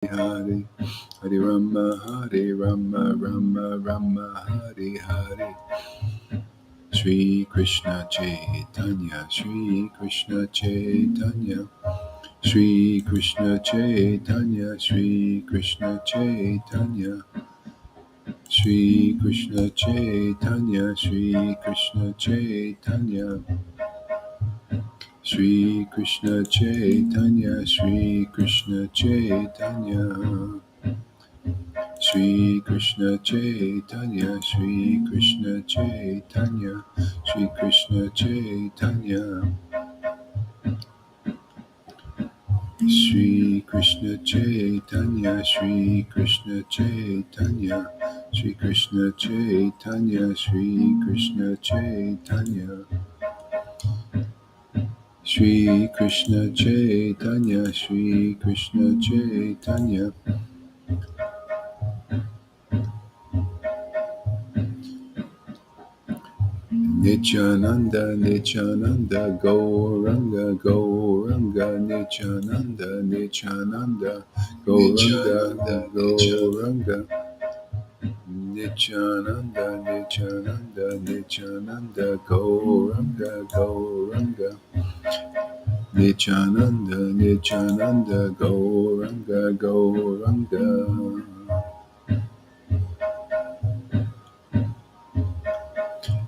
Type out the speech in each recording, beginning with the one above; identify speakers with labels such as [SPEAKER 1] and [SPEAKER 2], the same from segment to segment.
[SPEAKER 1] Hare Hare Rama Rama Rama Hare Hare Shri Krishna Chaitanya Shri Krishna Chaitanya Shri Krishna Chaitanya Shri Krishna Chaitanya Shri Krishna Chaitanya Shri Krishna Chaitanya Shri Krishna Chaitanya Shri Krishna Chaitanya Shri Krishna Chaitanya, Shri Krishna Chaitanya, Shri Krishna Chaitanya, Shri Krishna Chaitanya, Shri Krishna Chaitanya, Shri Krishna Chaitanya, Shri Krishna Chaitanya, Shri Krishna Chaitanya, Shri Krishna Chaitanya. Nityananda, Nityananda, Gauranga, Gauranga, Nityananda, Nityananda, Gauranga, Gauranga, Nityananda, Nityananda, Nityananda, Gauranga, Gauranga, Nityananda, Nityananda, Gauranga, Gauranga.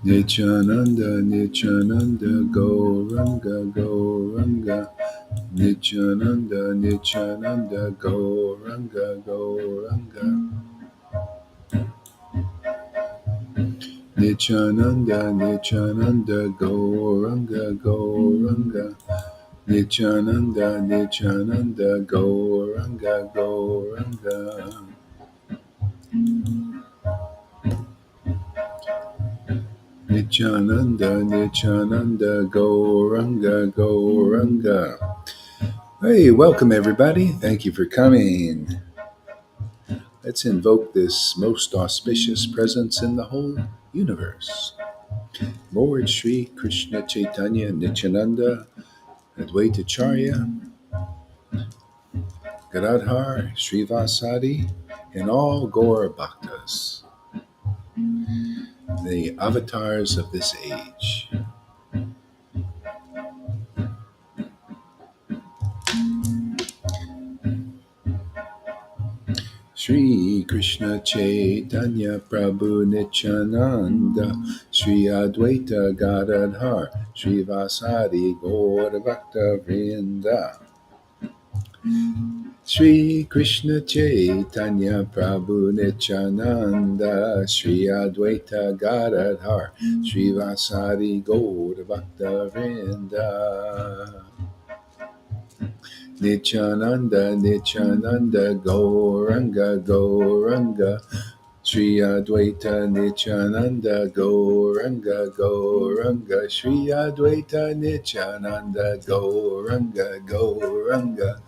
[SPEAKER 1] Nityananda, Nityananda, Gauranga, Gauranga, Nityananda, Nityananda, Gauranga, Gauranga, Nityananda, Nityananda, Gauranga, Gauranga, Nityananda, Nityananda, Gauranga, Gauranga. Nityananda, Nityananda, Gauranga, Gauranga. Hey, welcome everybody. Thank you for coming. Let's invoke this most auspicious presence in the whole universe. Lord Sri Krishna Chaitanya Nityananda Advaitacharya Gadadhar Srivasadi and all Gaur Bhaktas, the avatars of this age. Shri Krishna Chaitanya Prabhu Nityananda Shri Advaita Gadadhar Shri Vasadi Gaur Bhakta Vrinda Shri Krishna Chaitanya Prabhu Nityananda Shri Advaita Gadadhar Shri Vasadi Gaur Bhakta Vrinda Nityananda, Nityananda, Gauranga, Gauranga, Shri Advaita Nityananda, Gauranga, Gauranga, Shri Advaita Nityananda, Gauranga, Gauranga,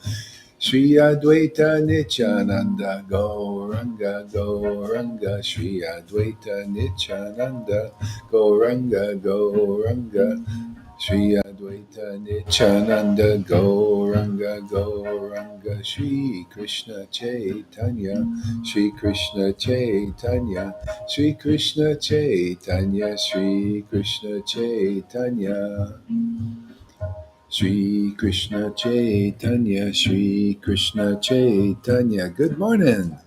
[SPEAKER 1] Shri Advaita Nityananda, Gauranga, Gauranga, Shri Advaita Nityananda, Gauranga, Gauranga, Shri Advaita Nityananda Gauranga Gauranga Shri Krishna Chaitanya Shri Krishna Chaitanya Shri Krishna Chaitanya Shri Krishna Chaitanya Shri Krishna Chaitanya Shri Krishna Chaitanya. Good morning.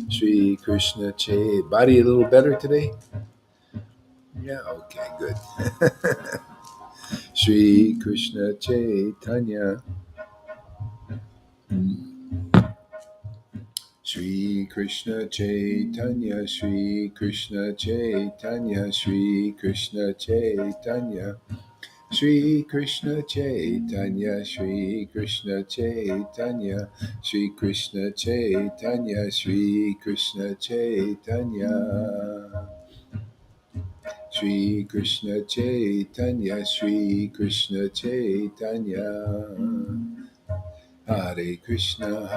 [SPEAKER 1] Shri Krishna Chaitanya. Body a little better today? Yeah, okay, good. Shri Krishna Chaitanya Shri Krishna Chaitanya Shri Krishna Chaitanya Shri Krishna Chaitanya Shri Krishna Chaitanya Shri Krishna Chaitanya Shri Krishna Chaitanya Shri Krishna Chaitanya Shri Krishna Chaitanya Shri Krishna Chaitanya Hare Krishna,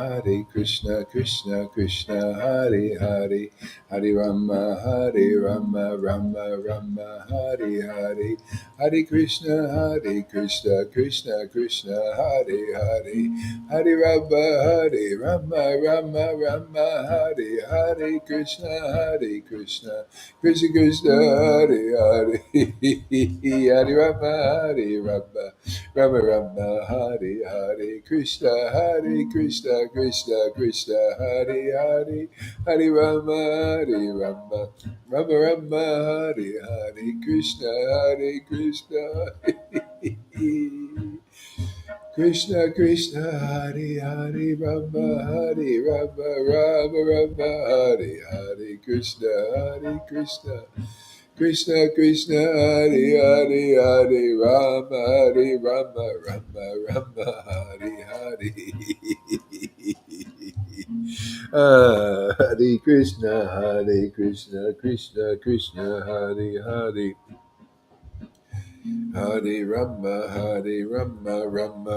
[SPEAKER 1] Krishna Krishna, Hare Hare, Hare Rama, Rama Rama, Hare Hare, Hare Krishna, Krishna Krishna, Hare Hare, Hare Rama, Rama Rama, Hare Hare, Krishna, Krishna Krishna, Hare Hare, Hare Rama, Hare Rama. Rama Rama, Hare Hare, Krishna Krishna, Hare Hare, Hare Rama, Rama Rama, Hare Hare, Krishna, Krishna, Hare Hare, Rama, Hare Rama, Rama Rama, Hare Hare, Krishna. Krishna, Hare Hare, Hare Rama, Rama, Hare Hare. Hare Krishna, Krishna, Hare Hare. Hare Rama,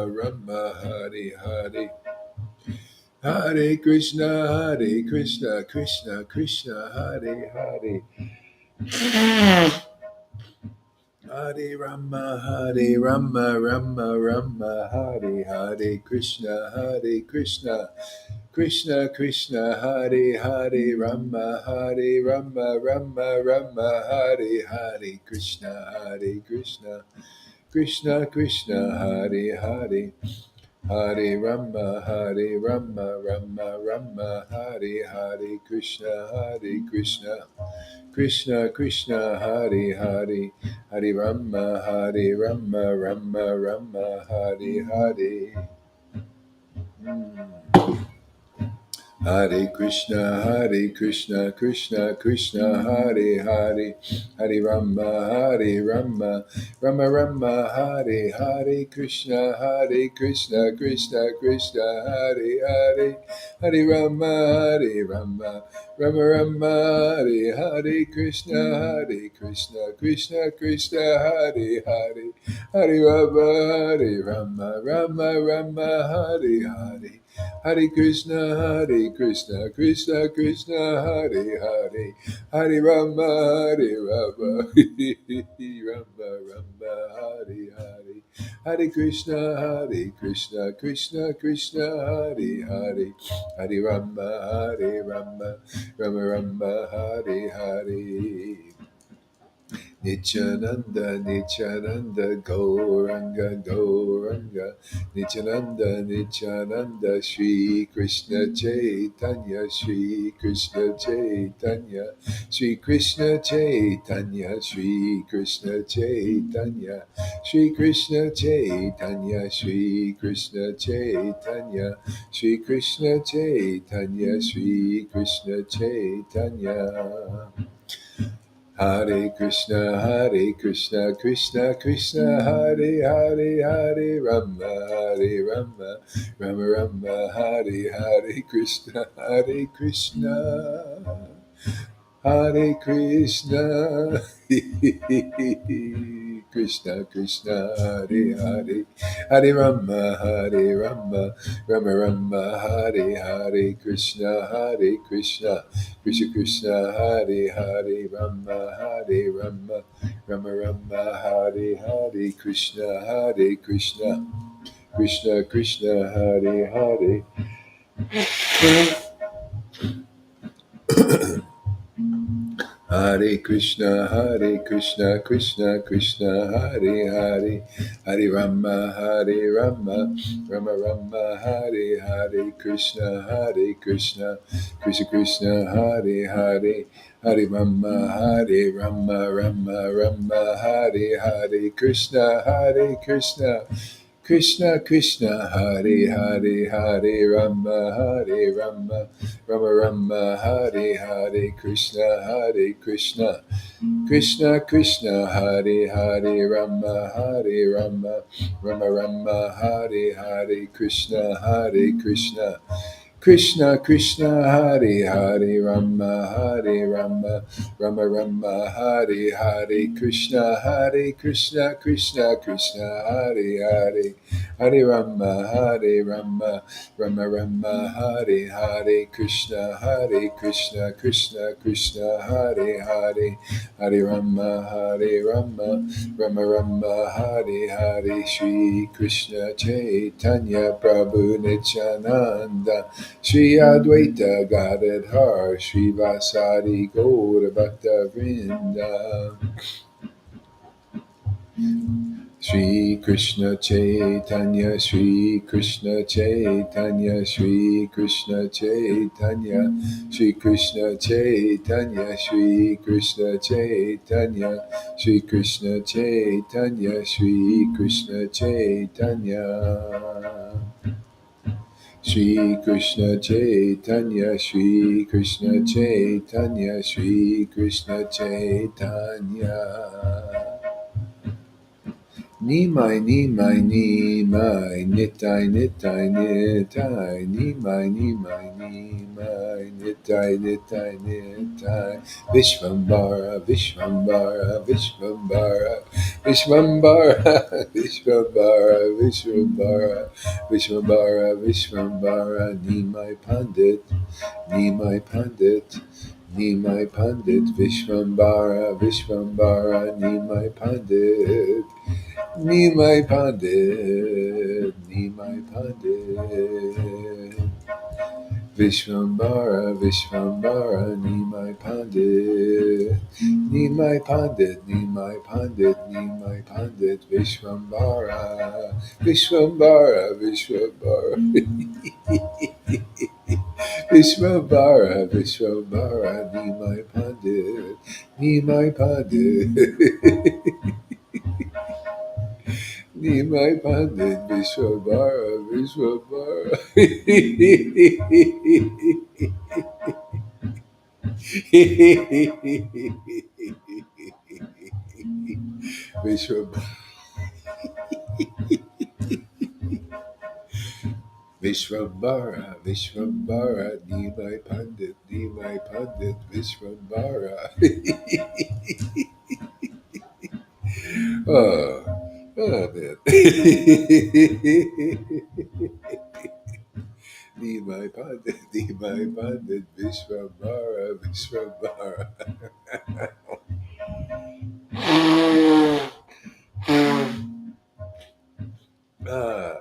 [SPEAKER 1] Rama, Hare Hare. Hare Krishna, Krishna, Hare Hare. Hare Rama, Rama, Hare Krishna, Krishna, Hare Rama, Rama, Hare Krishna, Krishna, Hare. Hare Rama, Rama, Hare Krishna, Krishna, Hare Rama, Rama, Hare. Hare Krishna, Krishna, Hare Rama, Rama, Hare Krishna, Krishna, Hare Rama, Rama, Hare Krishna, Krishna, Hare Rama, Hare. Hare Krishna, Krishna, Hare, Hare Rama, Rama, Hare Hare, Hare Krishna, Krishna, Hare, Hare Rama, Hare Hare. Nityananda, Gauranga, Nityananda, Shri Krishna Chaitanya, Shri Krishna Chaitanya, Shri Krishna Chaitanya, Shri Krishna Chaitanya, Shri Krishna Chaitanya, Shri Krishna Chaitanya, Shri Krishna Chaitanya, Shri Krishna Chaitanya. Hare Krishna, Krishna, Hare Rama, Rama, Hare Krishna, Hare Krishna, Krishna, Hare Rama, Rama, Hare Krishna, Krishna, Hare Rama, Hare Krishna, Krishna, Hare. Hare Krishna, Krishna, Hare Rama, Rama, Hare Krishna, Krishna, Hare Rama, Rama, Hare Krishna, Krishna, Hare Rama, Hare Krishna, Krishna, Hare Rama, Rama, Hare Krishna, Krishna Krishna Hare Hare Rama Rama Rama Rama Hare Hare Krishna Krishna Krishna Hare Hare Hare Rama Rama Rama Hare Hare Krishna Krishna Krishna Hare Hare Hare Rama Rama Rama Hare Hare Shri Krishna Chaitanya Prabhu Nityananda Shri Advaita Gadadhar Shri Vasari Gaura Bhakta Vrinda Shri Krishna Chaitanya Shri Krishna Chaitanya Shri Krishna Chaitanya Shri Krishna Chaitanya Shri Krishna Chaitanya Shri Krishna Chaitanya Shri Krishna Chaitanya Shri Krishna Chaitanya Shri Krishna Chaitanya Shri Krishna Chaitanya Nimai, Nimai, Nimai, Nitai, Nitai, Nitai, Nimai, Nimai, Nimai, Nitai, Nitai, Nitai, Vishvambara, Vishvambara, Vishvambara, Vishvambara, Vishvambara, Vishvambara, Vishvambara, Vishvambara, Nimai Pandit, Nimai Pandit, Nimai Pandit, Vishvambara, Vishvambara, Nimai Pandit. Nimai Pandit, Nimai Pandit, Vishvambara, Vishvambara, Nimai Pandit, Nimai Pandit, Nimai Pandit, Nimai Pandit, Vishvambara, Vishvambara, Vishvambara, Vishvambara, Vishvambara, Nimai Pandit, Nimai Pandit. Nimai Pandit Vishwabara Vishwabara Vishwabara Vishwambara Vishwambara Nimai Pandit Nimai Pandit Vishwambara Oh, oh man. Nimai Pandit, Nimai Pandit, Vishwambara, Vishwambara. Ah.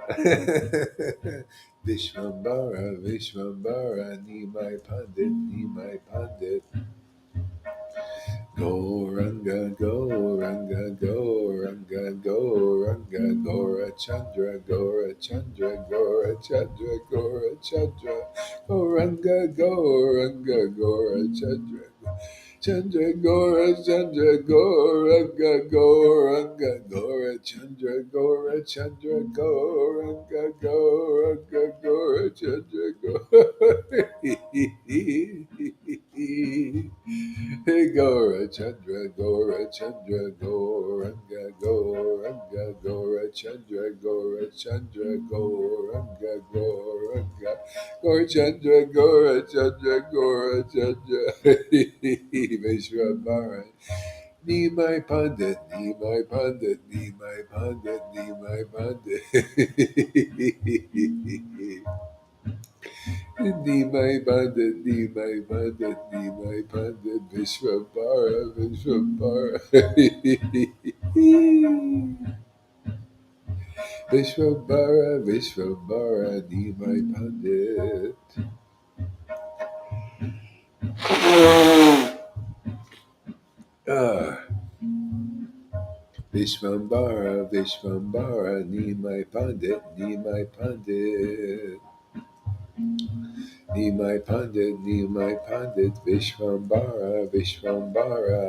[SPEAKER 1] Vishwambara, Vishwambara, Nimai Pandit, Nimai Pandit. Goranga, Goranga, Goranga, Goranga, Gora Chandra, Gora Chandra, Gora Chandra, Gora Chandra, Goranga, Goranga, Gora Chandra. Chandra Gora Chandra Goranga Goranga Gora Chandra Gora Chandra Goranga Goranga Gora Chandra Gora Hey Gora Chandra Gora Chandra Goranga Goranga Gora Chandra Gora Chandra Goranga Goranga Gora Chandra Gora Chandra Gora Chandra Vishwambara Nimai Pandit Nimai Pandit Nimai Pandit Nimai Pandit Nimai Pandit Nimai Pandit Nimai Pandit Vishwambara Vishwambara Vishwambara Vishwambara Nimai Pandit Ah Vishvambara, Vishvambara, Nimai Pandit, Nimai Pandit. Nimai Pandit, Nimai Pandit, Vishvambara, Vishvambara.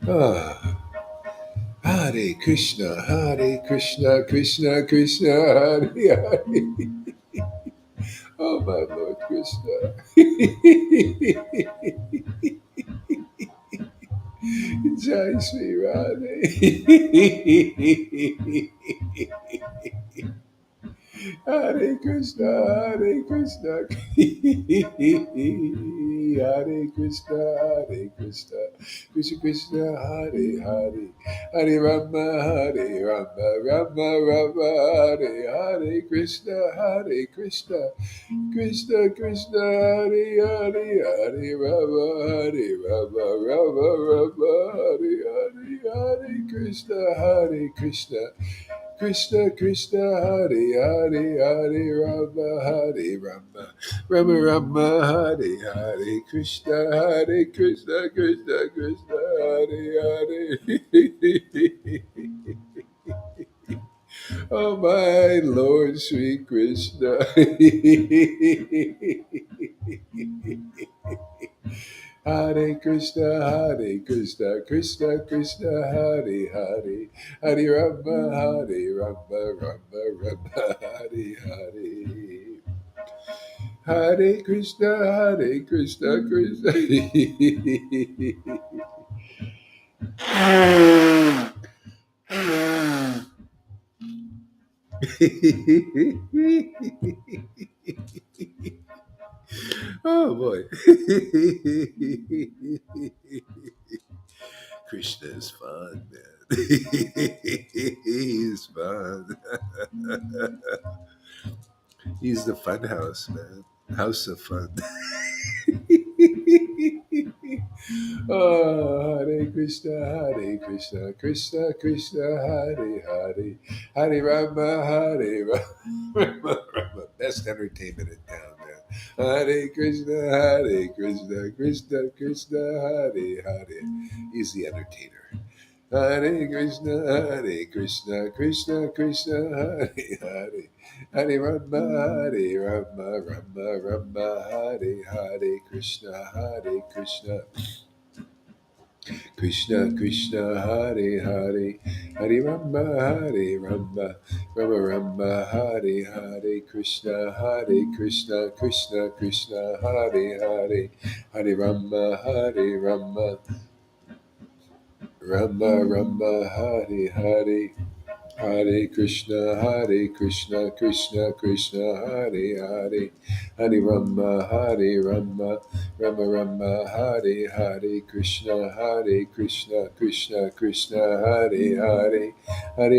[SPEAKER 1] Ah. Hare Krishna, Hare Krishna, Krishna Krishna, Hare Hare. Oh my Lord Krishna. Jai Sri Radhe. Hare Krishna, Hare Krishna, Hare Krishna, Hare Krishna, Krishna Krishna, Hare Hare, Hare Rama, Hare Rama, Rama Rama, Hare Hare Krishna, Hare Krishna, Krishna Krishna, Hare Hare, Hare Rama, Hare Rama, Rama Rama, Hare Hare, Hare Krishna, Hare Krishna. Krishna Krishna Hare Hare Hare Rama Hare Rama Rama Rama Hare Hare Krishna Hare Krishna Krishna Krishna Hare Hare. Oh my Lord Sri Krishna. Hare Krishna, Hare Krishna, Krishna Krishna, Hare Hare, Hare Rama, Hare Rama, Rama Rama, Hare Hare. Hare Krishna, Hare Krishna, Krishna. Oh boy. Krishna is fun, man. He's fun. He's the fun house, man. House of fun. Oh, Hare Krishna, Hare Krishna, Krishna Krishna, Hare Hare, Hare Rama, Hare Rama, Rama Rama. Best entertainment in town, man. Hare Krishna, Hare Krishna, Krishna Krishna, Hare Hare. He's the entertainer. Hare Krishna, Hare Krishna, Krishna Krishna, Hare Hare. Hare Rama, Hare Rama, Rama Rama, Hare Hare Krishna, Hare Krishna. Krishna Krishna Hare Hare Hare Rama Hare Rama Rama Rama Hare Hare Krishna Krishna Krishna Hare Hare Hare Rama Hare Rama Rama Rama Hare Hare Hare Krishna, Krishna Krishna, Hare Hare, Hare Rama, Rama Rama, Hare Hare Krishna, Krishna Krishna, Hare Hare, Hare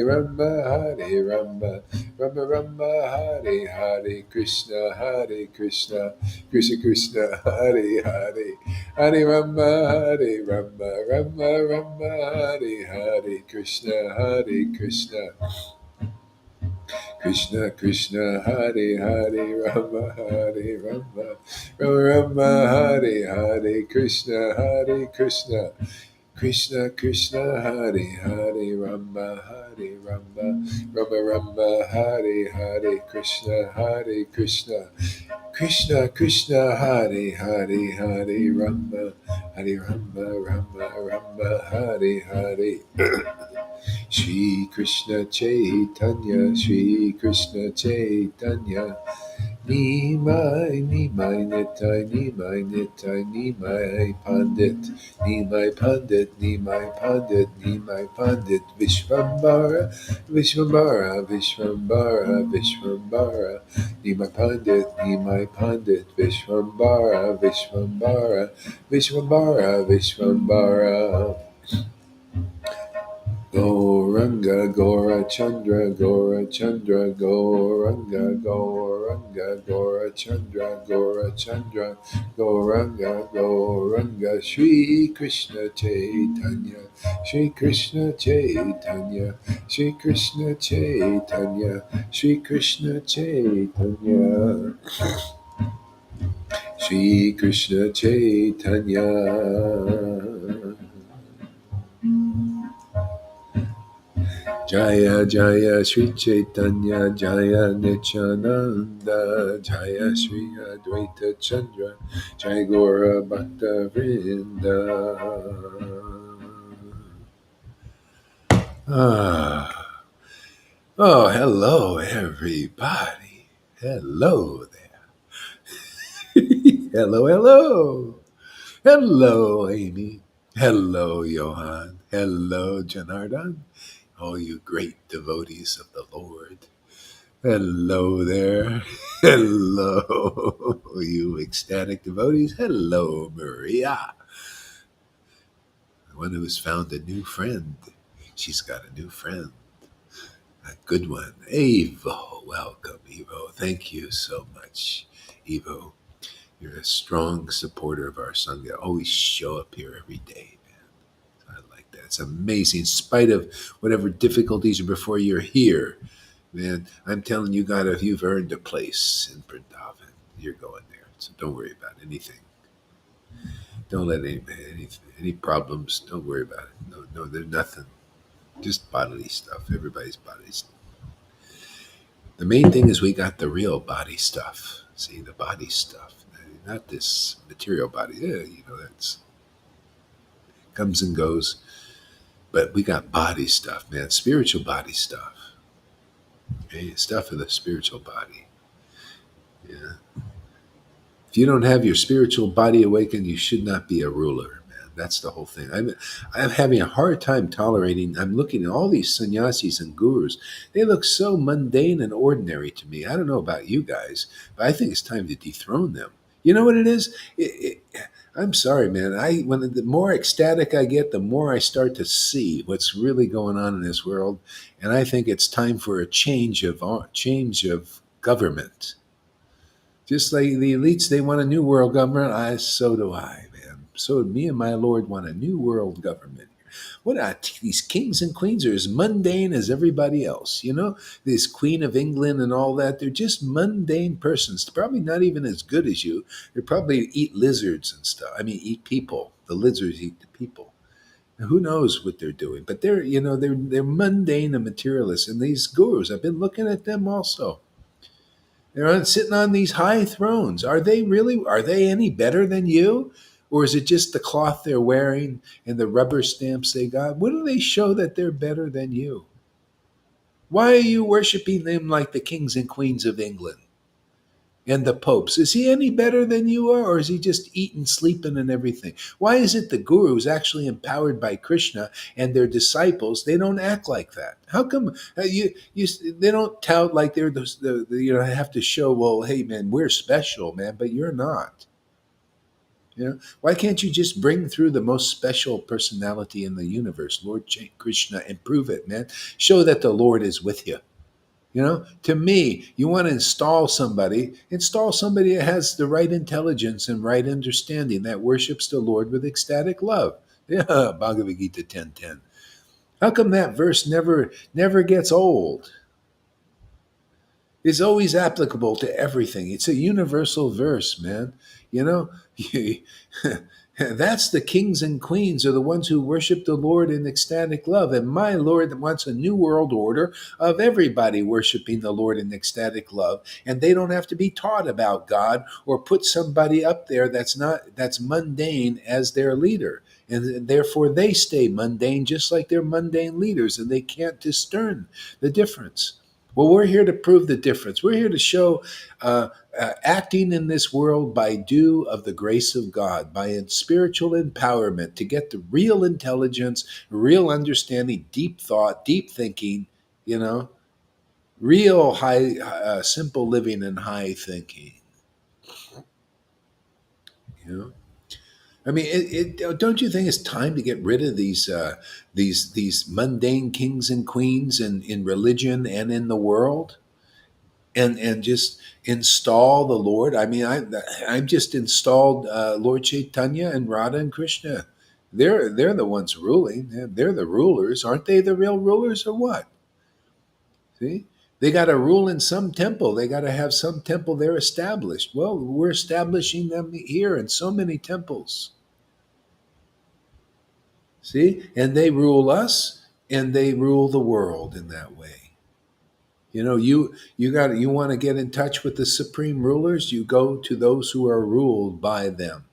[SPEAKER 1] Rama, Rama Rama, Hare Hare Krishna, Krishna Krishna, Hare Hare. Hare Rama, Rama Rama, Hare Hare Krishna, Krishna Krishna, Hare Hare Rama, Rama Rama, Hare Hare Krishna, Krishna Krishna, Hare Hare Rama, Rama Rama, Hare Hare Krishna, Krishna Krishna, Hare Hare, Hare Rama, Rama Rama, Hare Hare. Shri Krishna Chaitanya, Shri Krishna Chaitanya, Nimai, Nimai Nitai, Nimai Nitai, Nimai Pandit, Nimai Pandit, Nimai Pandit, Nimai Pandit, Vishvambara, Vishvambara, Vishvambara, Vishvambara, Nimai Pandit, Nimai Pandit, Vishvambara, Vishvambara, Vishvambara, Vishvambara. Gauranga, Gaura Chandra, Gaura Chandra, Gauranga, Gauranga, Gaura Chandra, Gaura Chandra, Gauranga, Gauranga, Shri Krishna Chaitanya, Shri Krishna Chaitanya, Shri Krishna Chaitanya, Shri Krishna Chaitanya, Shri Krishna Chaitanya. Jaya Jaya Sri Chaitanya Jaya Nityananda Jaya Sri Advaita Chandra Jaya Gora Bhakta Vrinda. Ah. Oh, hello everybody. Hello there. Hello, hello. Hello, Amy. Hello, Johan. Hello, Janardhan. All you great devotees of the Lord. Hello there. Hello, you ecstatic devotees. Hello, Maria. The one who has found a new friend. She's got a new friend. A good one. Evo. Welcome, Evo. Thank you so much, Evo. You're a strong supporter of our Sangha. Always show up here every day, man. I like that. It's amazing. In spite of whatever difficulties are before you're here, man, I'm telling you, God, if you've earned a place in Vrindavan, you're going there. So don't worry about anything. Don't let any problems. Don't worry about it. No, no, there's nothing. Just bodily stuff. Everybody's body stuff. The main thing is we got the real body stuff. See, the body stuff, not this material body. Yeah, that's comes and goes. But we got body stuff, man. Spiritual body stuff. Okay? Stuff of the spiritual body. Yeah. If you don't have your spiritual body awakened, you should not be a ruler, man. That's the whole thing. I'm having a hard time tolerating. I'm looking at all these sannyasis and gurus. They look so mundane and ordinary to me. I don't know about you guys, but I think it's time to dethrone them. You know what it is? I'm sorry, man. The more ecstatic I get, the more I start to see what's really going on in this world, and I think it's time for a change of government. Just like the elites, they want a new world government. So do I, man. So me and my Lord want a new world government. What are these kings and queens are as mundane as everybody else. This Queen of England and all that. They're just mundane persons. Probably not even as good as you. They probably eat lizards and stuff. I mean, eat people. The lizards eat the people. Now, who knows what they're doing? But they're mundane and materialists. And these gurus, I've been looking at them also. They're sitting on these high thrones. Are they any better than you? Or is it just the cloth they're wearing and the rubber stamps they got? What do they show that they're better than you? Why are you worshiping them like the kings and queens of England and the popes? Is he any better than you are, or is he just eating, sleeping, and everything? Why is it the gurus actually empowered by Krishna and their disciples? They don't act like that. How come they don't tout like they're have to show? Well, hey man, we're special, man, but you're not. Why can't you just bring through the most special personality in the universe, Lord Krishna, and prove it, man? Show that the Lord is with you. To me, you want to install somebody that has the right intelligence and right understanding that worships the Lord with ecstatic love. Yeah, Bhagavad Gita 10:10. How come that verse never gets old? It's always applicable to everything. It's a universal verse, man. You know, that's the kings and queens are the ones who worship the Lord in ecstatic love. And my Lord wants a new world order of everybody worshiping the Lord in ecstatic love. And they don't have to be taught about God or put somebody up there that's mundane as their leader. And therefore they stay mundane just like they're mundane leaders, and they can't discern the difference. Well, we're here to prove the difference. We're here to show acting in this world by due of the grace of God, by spiritual empowerment, to get the real intelligence, real understanding, deep thought, deep thinking, real high, simple living and high thinking. You know, I mean, don't you think it's time to get rid of these mundane kings and queens in religion and in the world? And just install the Lord. I mean, I've just installed Lord Caitanya and Radha and Krishna. They're the ones ruling. They're the rulers, aren't they? The real rulers, or what? See, they got to rule in some temple. They got to have some temple there established. Well, we're establishing them here in so many temples. See, and they rule us, and they rule the world in that way. You want to get in touch with the supreme rulers, you go to those who are ruled by them.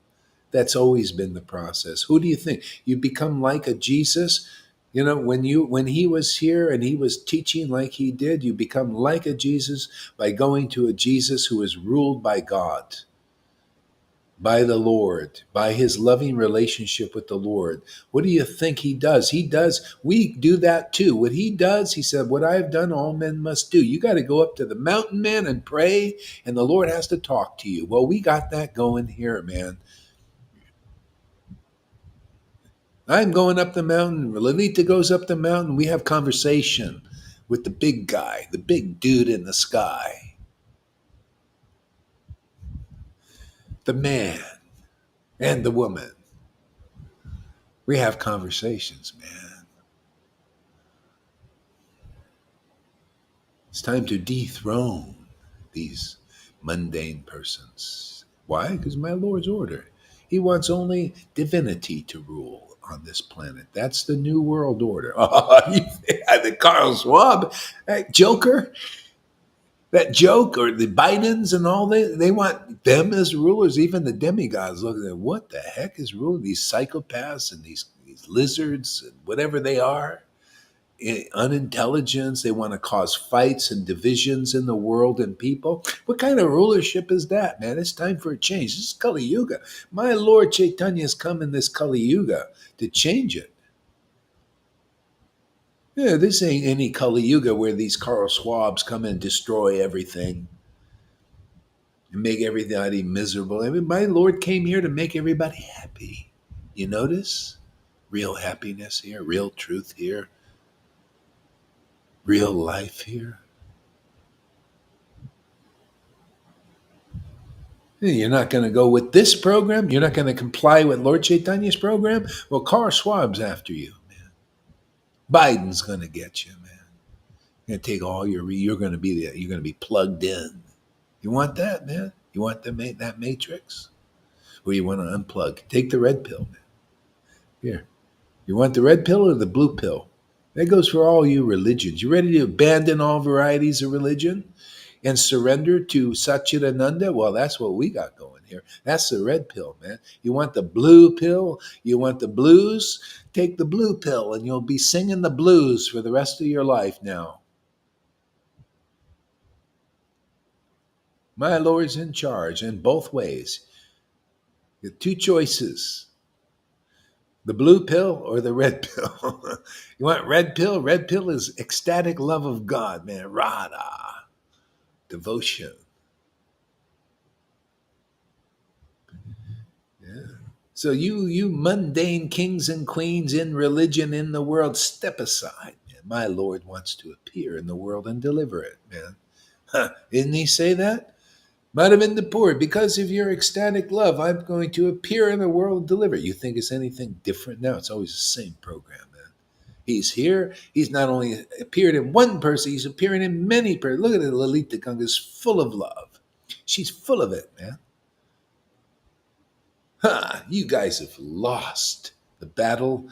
[SPEAKER 1] That's always been the process. Who do you think? You become like a Jesus. When he was here and he was teaching like he did, you become like a Jesus by going to a Jesus who is ruled by God. by the Lord, by his loving relationship with the Lord. What do you think he does? He does, we do that too. What he does, he said, what I have done, all men must do. You got to go up to the mountain, man, and pray, and the Lord has to talk to you. Well, we got that going here, man. I'm going up the mountain. Lolita goes up the mountain. We have conversation with the big guy, the big dude in the sky, the man and the woman. We have conversations, man. It's time to dethrone these mundane persons. Why? Because my Lord's order. He wants only divinity to rule on this planet. That's the new world order. Oh, the Carl Schwab, that joker, that joke, or the Bidens and all, they want them as rulers. Even the demigods looking at what the heck is ruling these psychopaths and these lizards and whatever they are. Unintelligence. They want to cause fights and divisions in the world and people. What kind of rulership is that, man? It's time for a change. This is Kali Yuga. My Lord Caitanya has come in this Kali Yuga to change it. Yeah, this ain't any Kali Yuga where these Carl Schwabs come and destroy everything and make everybody miserable. I mean, my Lord came here to make everybody happy. You notice? Real happiness here, real truth here, real life here. You're not going to go with this program? You're not going to comply with Lord Chaitanya's program? Well, Carl Schwab's after you, man. Biden's going to get you, man. Going to take all you're going to be you're going to be plugged in. You want that, man? You want that matrix? Or you want to unplug? Take the red pill, man. Here. You want the red pill or the blue pill? That goes for all you religions. You ready to abandon all varieties of religion and surrender to Satchidananda? Well, that's what we got going here. That's the red pill, man. You want the blue pill? You want the blues? Take the blue pill and you'll be singing the blues for the rest of your life now. My Lord's in charge in both ways. You have two choices. The blue pill or the red pill? You want red pill? Red pill is ecstatic love of God, man. Radha, devotion. Yeah. So you mundane kings and queens in religion in the world, step aside, man. My Lord wants to appear in the world and deliver it, man. Huh. Didn't he say that? Madhavendra, because of your ecstatic love, I'm going to appear in the world and deliver. You think it's anything different now? It's always the same program, man. He's here. He's not only appeared in one person, he's appearing in many persons. Look at it, Lalita Ganga's full of love. She's full of it, man. You guys have lost the battle.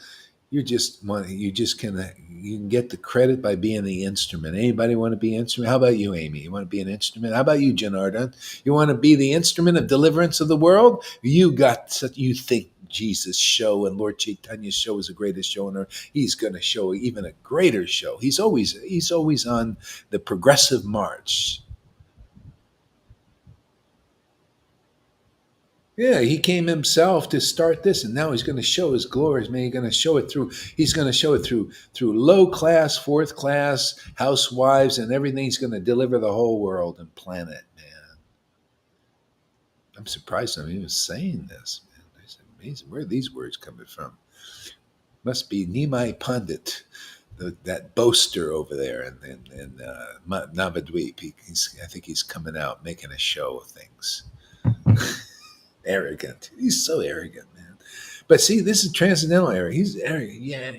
[SPEAKER 1] You can get the credit by being the instrument. Anybody want to be an instrument? How about you, Amy? You want to be an instrument? How about you, Janardhan? You want to be the instrument of deliverance of the world? You think Jesus' show and Lord Chaitanya's show is the greatest show on earth. He's going to show even a greater show. He's always on the progressive march. Yeah, he came himself to start this, and now he's going to show his glories. Man, he's going to show it through low class, fourth class, housewives, and everything. He's going to deliver the whole world and planet, man. I'm surprised I'm even saying this, man. It's amazing. Where are these words coming from? Must be Nimai Pandit, that boaster over there in Navadweep. I think he's coming out making a show of things. Arrogant. He's so arrogant, man. But see, this is transcendental arrogant. He's arrogant. Yeah,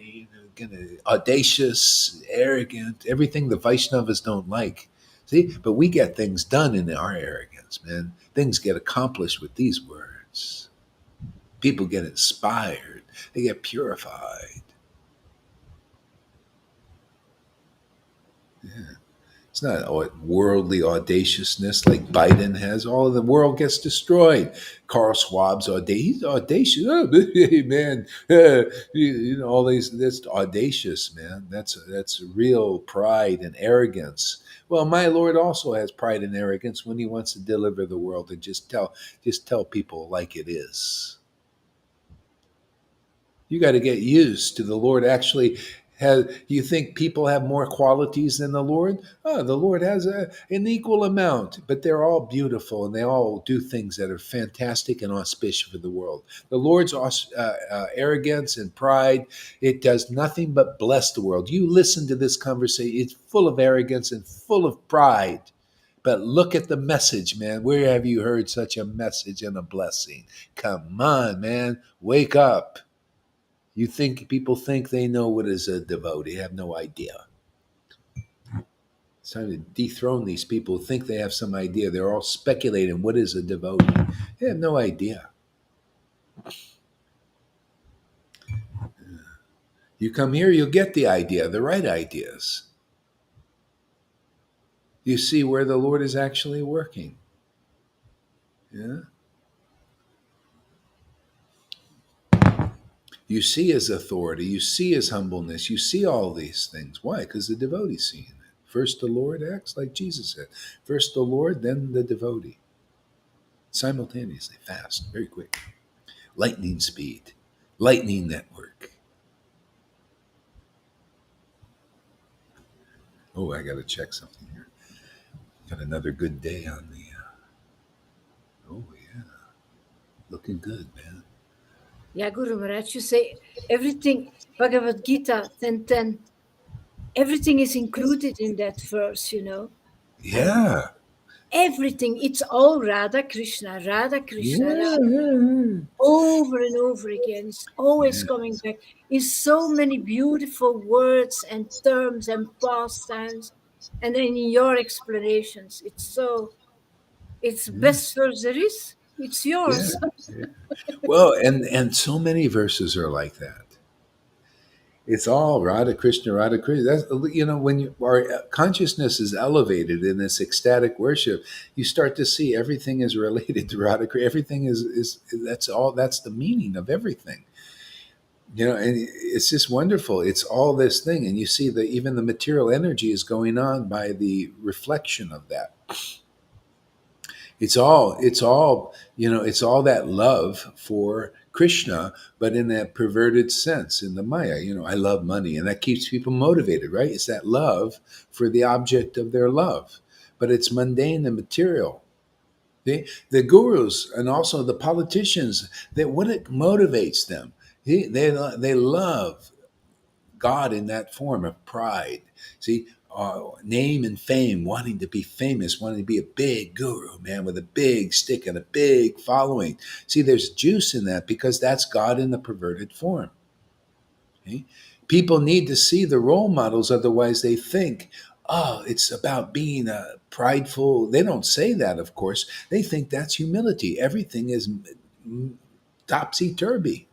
[SPEAKER 1] audacious, arrogant, everything the Vaishnavas don't like. See, but we get things done in our arrogance, man. Things get accomplished with these words. People get inspired. They get purified. Yeah. It's not worldly audaciousness like Biden has. All of the world gets destroyed. Carl Schwab's audacious. He's audacious. Oh, man, all these. That's audacious, man. That's real pride and arrogance. Well, my Lord also has pride and arrogance when he wants to deliver the world and just tell people like it is. You got to get used to the Lord actually has. You think people have more qualities than the Lord? Oh, the Lord has an equal amount, but they're all beautiful and they all do things that are fantastic and auspicious for the world. The Lord's arrogance and pride, it does nothing but bless the world. You listen to this conversation, it's full of arrogance and full of pride. But look at the message, man. Where have you heard such a message and a blessing? Come on, man. Wake up. You think people think they know what is a devotee, have no idea. It's time to dethrone these people who think they have some idea. They're all speculating what is a devotee. They have no idea. You come here, you'll get the idea, the right ideas. You see where the Lord is actually working. Yeah. You see his authority, you see his humbleness, you see all these things. Why? Because the devotee's seeing it. First the Lord acts like Jesus said. First the Lord, then the devotee. Simultaneously, fast, very quick. Lightning speed, lightning network. Oh, I got to check something here. Got another good day on the. Oh yeah, looking good, man.
[SPEAKER 2] Yeah, Guru Maharaj, you say everything, Bhagavad Gita 10:10, everything is included in that verse, you know.
[SPEAKER 1] Yeah,
[SPEAKER 2] Everything, it's all Radha Krishna, Radha Krishna,
[SPEAKER 1] yeah,
[SPEAKER 2] Radha,
[SPEAKER 1] yeah,
[SPEAKER 2] over and over again. It's always
[SPEAKER 1] yeah.
[SPEAKER 2] coming back in so many beautiful words and terms and pastimes. And then in your explanations, it's
[SPEAKER 1] Yeah.
[SPEAKER 2] best verse there is. It's
[SPEAKER 1] Yeah.
[SPEAKER 2] yours.
[SPEAKER 1] Yeah. Well, and so many verses are like that. It's all Radha Krishna, Radha Krishna. That's, when our consciousness is elevated in this ecstatic worship, you start to see everything is related to Radha Krishna. Everything is that's all. That's the meaning of everything. And it's just wonderful. It's all this thing, and you see that even the material energy is going on by the reflection of that. It's all that love for Krishna, but in that perverted sense, in the Maya. I love money, and that keeps people motivated, right? It's that love for the object of their love, but it's mundane and material. The gurus and also the politicians, that what it motivates them. They love God in that form of pride. See, name and fame, wanting to be famous, wanting to be a big guru, man, with a big stick and a big following. See, there's juice in that because that's God in the perverted form. Okay? People need to see the role models, otherwise, they think, oh, it's about being prideful. They don't say that, of course. They think that's humility. Everything is topsy turvy.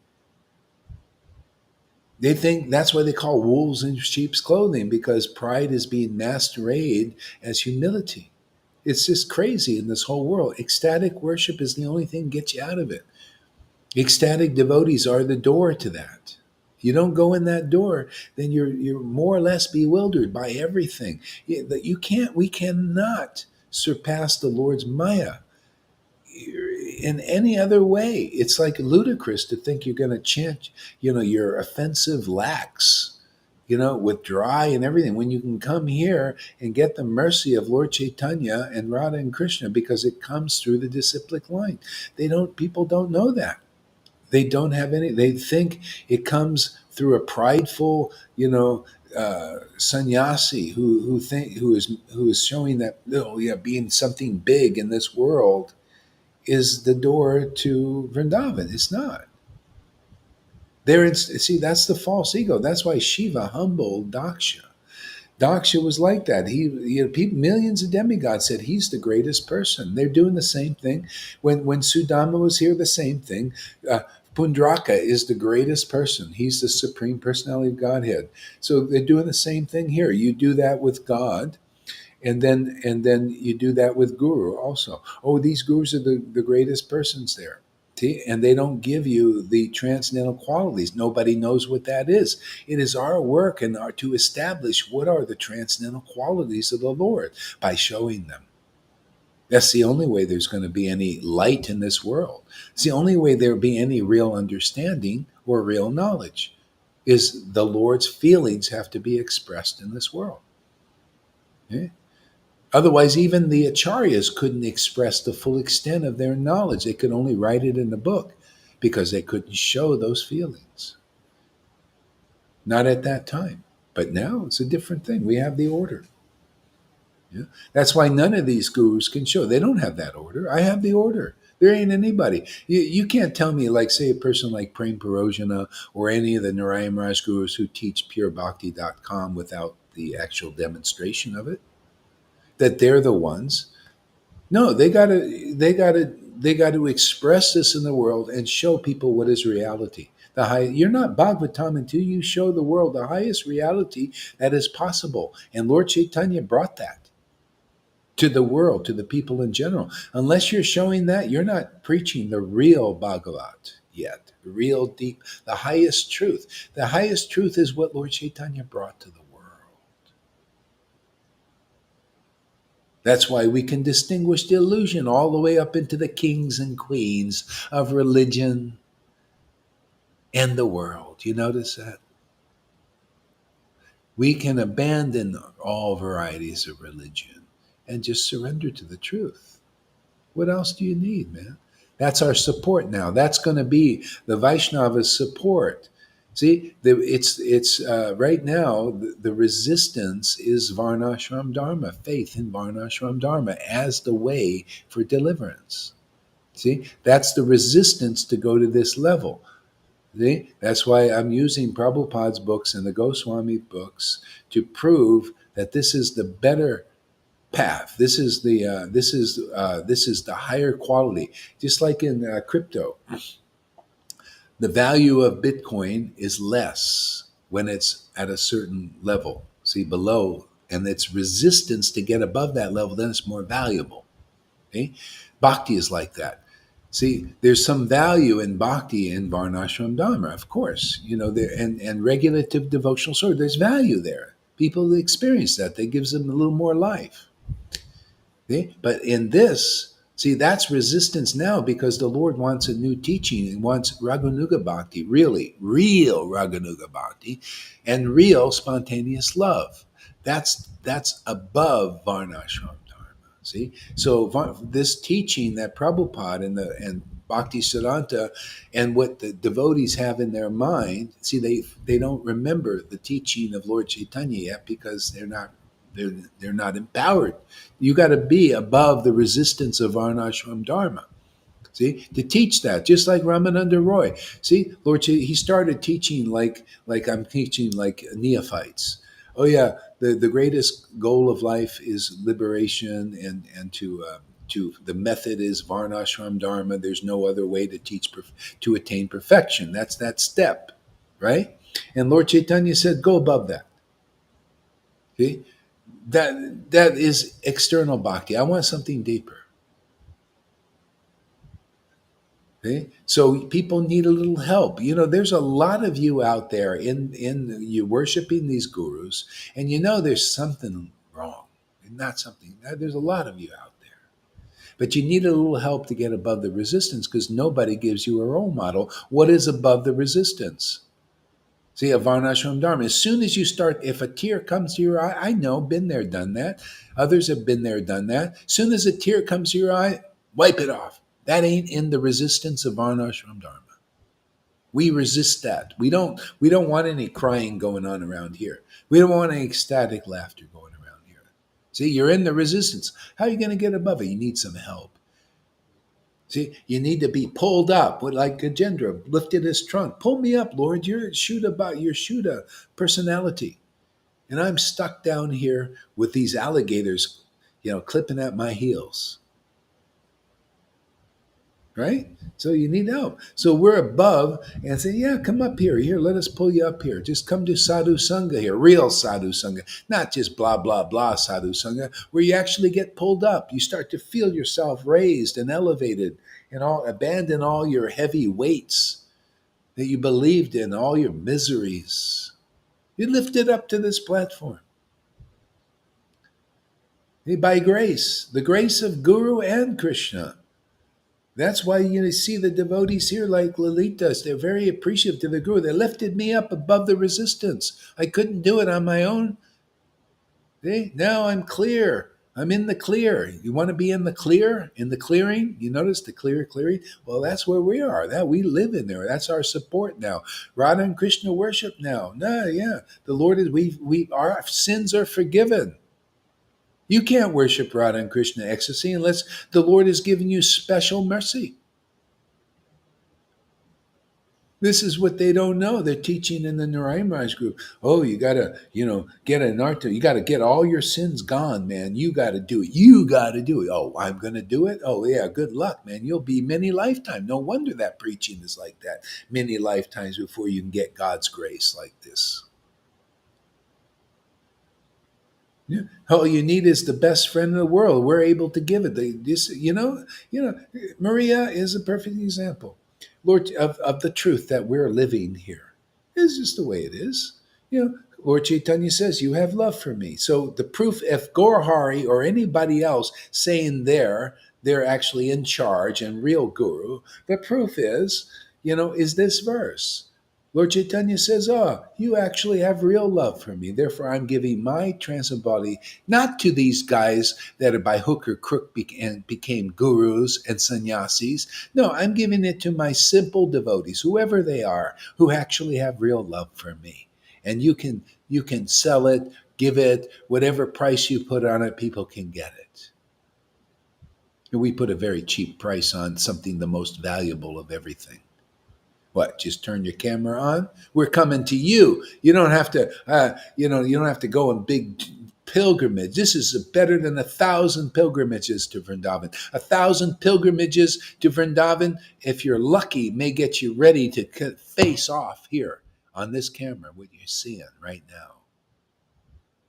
[SPEAKER 1] They think that's why they call wolves in sheep's clothing, because pride is being masqueraded as humility. It's just crazy in this whole world. Ecstatic worship is the only thing that gets you out of it. Ecstatic devotees are the door to that. You don't go in that door, then you're more or less bewildered by everything. We cannot surpass the Lord's Maya in any other way. It's like ludicrous to think you're going to chant, your offensive lax, with dry and everything, when you can come here and get the mercy of Lord Caitanya and Radha and Krishna, because it comes through the disciplic line. People don't know that. They don't have any, they think it comes through a prideful, sannyasi who is showing that, oh yeah, being something big in this world is the door to Vrindavan. It's not. See, that's the false ego. That's why Shiva humbled Daksha. Daksha was like that. People, millions of demigods said he's the greatest person. They're doing the same thing. When Sudama was here, the same thing. Pundraka is the greatest person. He's the supreme personality of Godhead. So they're doing the same thing here. You do that with God, and then you do that with Guru also. Oh, these gurus are the greatest persons there. See, and they don't give you the transcendental qualities. Nobody knows what that is. It is our work and our to establish what are the transcendental qualities of the Lord by showing them. That's the only way there's going to be any light in this world. It's the only way there'll be any real understanding or real knowledge is the Lord's feelings have to be expressed in this world. Yeah? Otherwise, even the acharyas couldn't express the full extent of their knowledge. They could only write it in the book because they couldn't show those feelings. Not at that time. But now it's a different thing. We have the order. Yeah? That's why none of these gurus can show. They don't have that order. I have the order. There ain't anybody. You can't tell me, like, say, a person like Prem Parojana or any of the Narayan Raj gurus who teach purebhakti.com without the actual demonstration of it, that they're the ones. No, they gotta express this in the world and show people what is reality. You're not Bhagavatam until you show the world the highest reality that is possible. And Lord Chaitanya brought that to the world, to the people in general. Unless you're showing that, you're not preaching the real Bhagavat yet. The real deep, the highest truth. The highest truth is what Lord Chaitanya brought to the world. That's why we can distinguish the illusion all the way up into the kings and queens of religion and the world. You notice that? We can abandon all varieties of religion and just surrender to the truth. What else do you need, man? That's our support now. That's going to be the Vaishnava's support. See, it's right now the resistance is Varnashram Dharma, faith in Varnashram Dharma as the way for deliverance. See, that's the resistance to go to this level. See, that's why I'm using Prabhupada's books and the Goswami books to prove that this is the better path. This is the higher quality. Just like in crypto, the value of Bitcoin is less when it's at a certain level. See, below, and its resistance to get above that level, then it's more valuable. Okay? Bhakti is like that. See, there's some value in bhakti in Varnashram Dharma, of course. There and regulative devotional service. There's value there. People experience that. That gives them a little more life. Okay? But in this, see, that's resistance now because the Lord wants a new teaching and wants Raganuga Bhakti, really, real Raganuga Bhakti, and real spontaneous love. That's above Varnashram Dharma. See? So this teaching that Prabhupada and Bhakti Siddhanta and what the devotees have in their mind, see, they don't remember the teaching of Lord Chaitanya yet because they're not empowered. You got to be above the resistance of Varnashram Dharma. See, to teach that, just like Ramananda Roy. See, he started teaching like I'm teaching like neophytes. Oh yeah, the greatest goal of life is liberation, and to the method is Varnashram Dharma. There's no other way to to attain perfection. That's that step, right? And Lord Chaitanya said, go above that. See, that is external bhakti. I want something deeper. Okay? So people need a little help. There's a lot of you out there in you worshiping these gurus, and there's something wrong. Not something. There's a lot of you out there, but you need a little help to get above the resistance because nobody gives you a role model. What is above the resistance? See, a Varnashram Dharma. As soon as you start, if a tear comes to your eye, I know, been there, done that. Others have been there, done that. As soon as a tear comes to your eye, wipe it off. That ain't in the resistance of Varnashram Dharma. We resist that. We don't want any crying going on around here. We don't want any ecstatic laughter going around here. See, you're in the resistance. How are you going to get above it? You need some help. See, you need to be pulled up, like Gajendra lifted his trunk. Pull me up, Lord. You're Shuddha personality. And I'm stuck down here with these alligators, clipping at my heels. right? So you need help. So we're above and say, yeah, come up here. Here, let us pull you up here. Just come to sadhu sangha here, real sadhu sangha, not just blah blah blah sadhu sangha, where you actually get pulled up. You start to feel yourself raised and elevated, and all abandon all your heavy weights that you believed in, all your miseries. You lift it up to this platform. By grace, the grace of Guru and Krishna. That's why you see the devotees here, like Lalitas, they're very appreciative to the Guru. They lifted me up above the resistance. I couldn't do it on my own. See? Now I'm clear. I'm in the clear. You want to be in the clear, in the clearing? You notice the clearing? Well, that's where we are. That we live in there. That's our support now. Radha and Krishna worship now. No, yeah. The Lord is we our sins are forgiven. You can't worship Radha and Krishna ecstasy unless the Lord has given you special mercy. This is what they don't know. They're teaching in the Narayan Raj group. Oh, you gotta, get an art. You gotta get all your sins gone, man. You gotta do it. You gotta do it. Oh, I'm gonna do it. Oh, yeah. Good luck, man. You'll be many lifetimes. No wonder that preaching is like that. Many lifetimes before you can get God's grace like this. Yeah. All you need is the best friend in the world. We're able to give it. Maria is a perfect example, Lord, of the truth that we're living here. It's just the way it is. Lord Chaitanya says, "You have love for me." So the proof, if Gorhari or anybody else saying they're actually in charge and real guru, the proof is this verse. Lord Chaitanya says, "Oh, you actually have real love for me. Therefore, I'm giving my transcendental body not to these guys that are by hook or crook became gurus and sannyasis. No, I'm giving it to my simple devotees, whoever they are, who actually have real love for me. And you can sell it, give it, whatever price you put on it, people can get it." And we put a very cheap price on something the most valuable of everything. What? Just turn your camera on. We're coming to you. You don't have to. You don't have to go on big pilgrimage. This is better than 1,000 pilgrimages to Vrindavan. 1,000 pilgrimages to Vrindavan, if you're lucky, may get you ready to face off here on this camera. What you're seeing right now.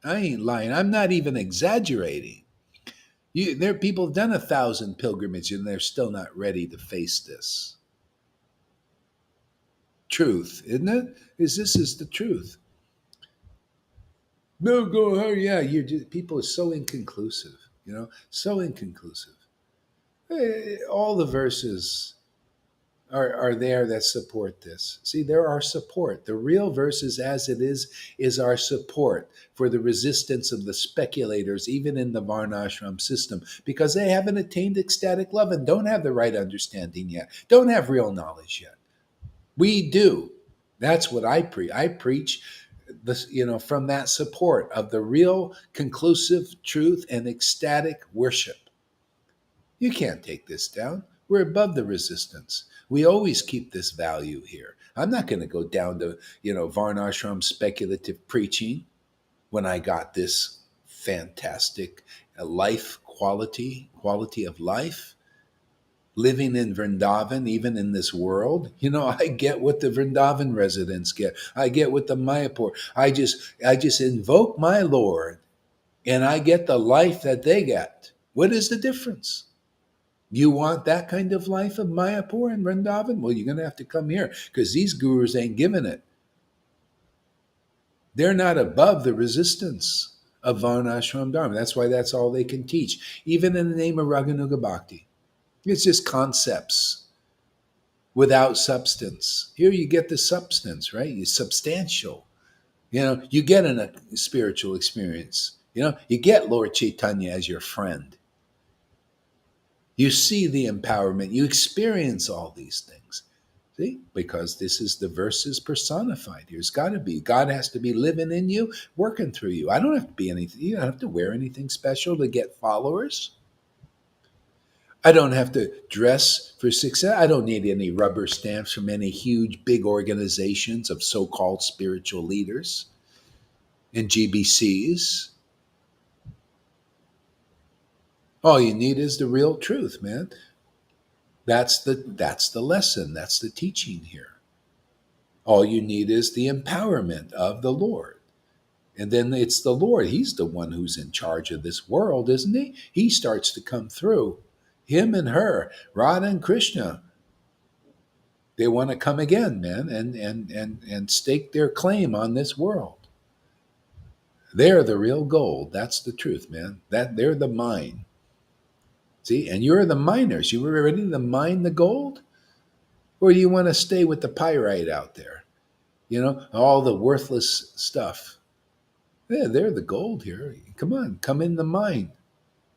[SPEAKER 1] I ain't lying. I'm not even exaggerating. There are people have done 1,000 pilgrimages and they're still not ready to face this truth, isn't it? This is the truth. No, go ahead. Yeah, people are so inconclusive. So inconclusive. All the verses are there that support this. See, there are support. The real verses, as it is our support for the resistance of the speculators, even in the Varnashram system, because they haven't attained ecstatic love and don't have the right understanding yet, don't have real knowledge yet. We do. That's what I preach. I preach this, from that support of the real conclusive truth and ecstatic worship. You can't take this down. We're above the resistance. We always keep this value here. I'm not going to go down to, Varnashram speculative preaching when I got this fantastic life quality of life living in Vrindavan, even in this world. I get what the Vrindavan residents get. I get what the Mayapur. I just invoke my Lord, and I get the life that they get. What is the difference? You want that kind of life of Mayapur and Vrindavan? Well, you're going to have to come here because these gurus ain't giving it. They're not above the resistance of Varnashram Dharma. That's why that's all they can teach, even in the name of Raganuga Bhakti. It's just concepts without substance. Here you get the substance, right? It's substantial. You get a spiritual experience. You get Lord Caitanya as your friend. You see the empowerment. You experience all these things. See? Because this is the verses personified here. It's got to be. God has to be living in you, working through you. I don't have to be anything. You don't have to wear anything special to get followers. I don't have to dress for success. I don't need any rubber stamps from any huge, big organizations of so called spiritual leaders and GBCs. All you need is the real truth, man. That's the lesson. That's the teaching here. All you need is the empowerment of the Lord. And then it's the Lord. He's the one who's in charge of this world, isn't he? He starts to come through. Him and her, Radha and Krishna, they want to come again, man, and stake their claim on this world. They're the real gold. That's the truth, man. That they're the mine. See, and you're the miners. You were ready to mine the gold, or do you want to stay with the pyrite out there? All the worthless stuff. Yeah, they're the gold here. Come on, come in the mine.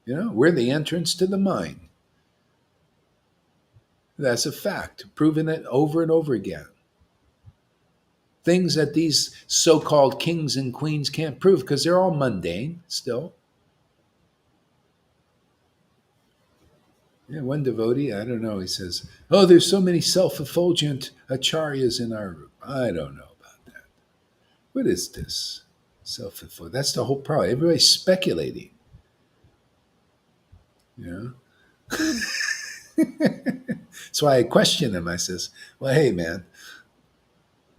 [SPEAKER 1] We're the entrance to the mine. That's a fact, proven it over and over again. Things that these so called kings and queens can't prove because they're all mundane still. Yeah, one devotee, I don't know, he says, "Oh, there's so many self effulgent acharyas in our group." I don't know about that. What is this? Self effulgent. That's the whole problem. Everybody's speculating. You know? So I question him. I says, "Well, hey, man,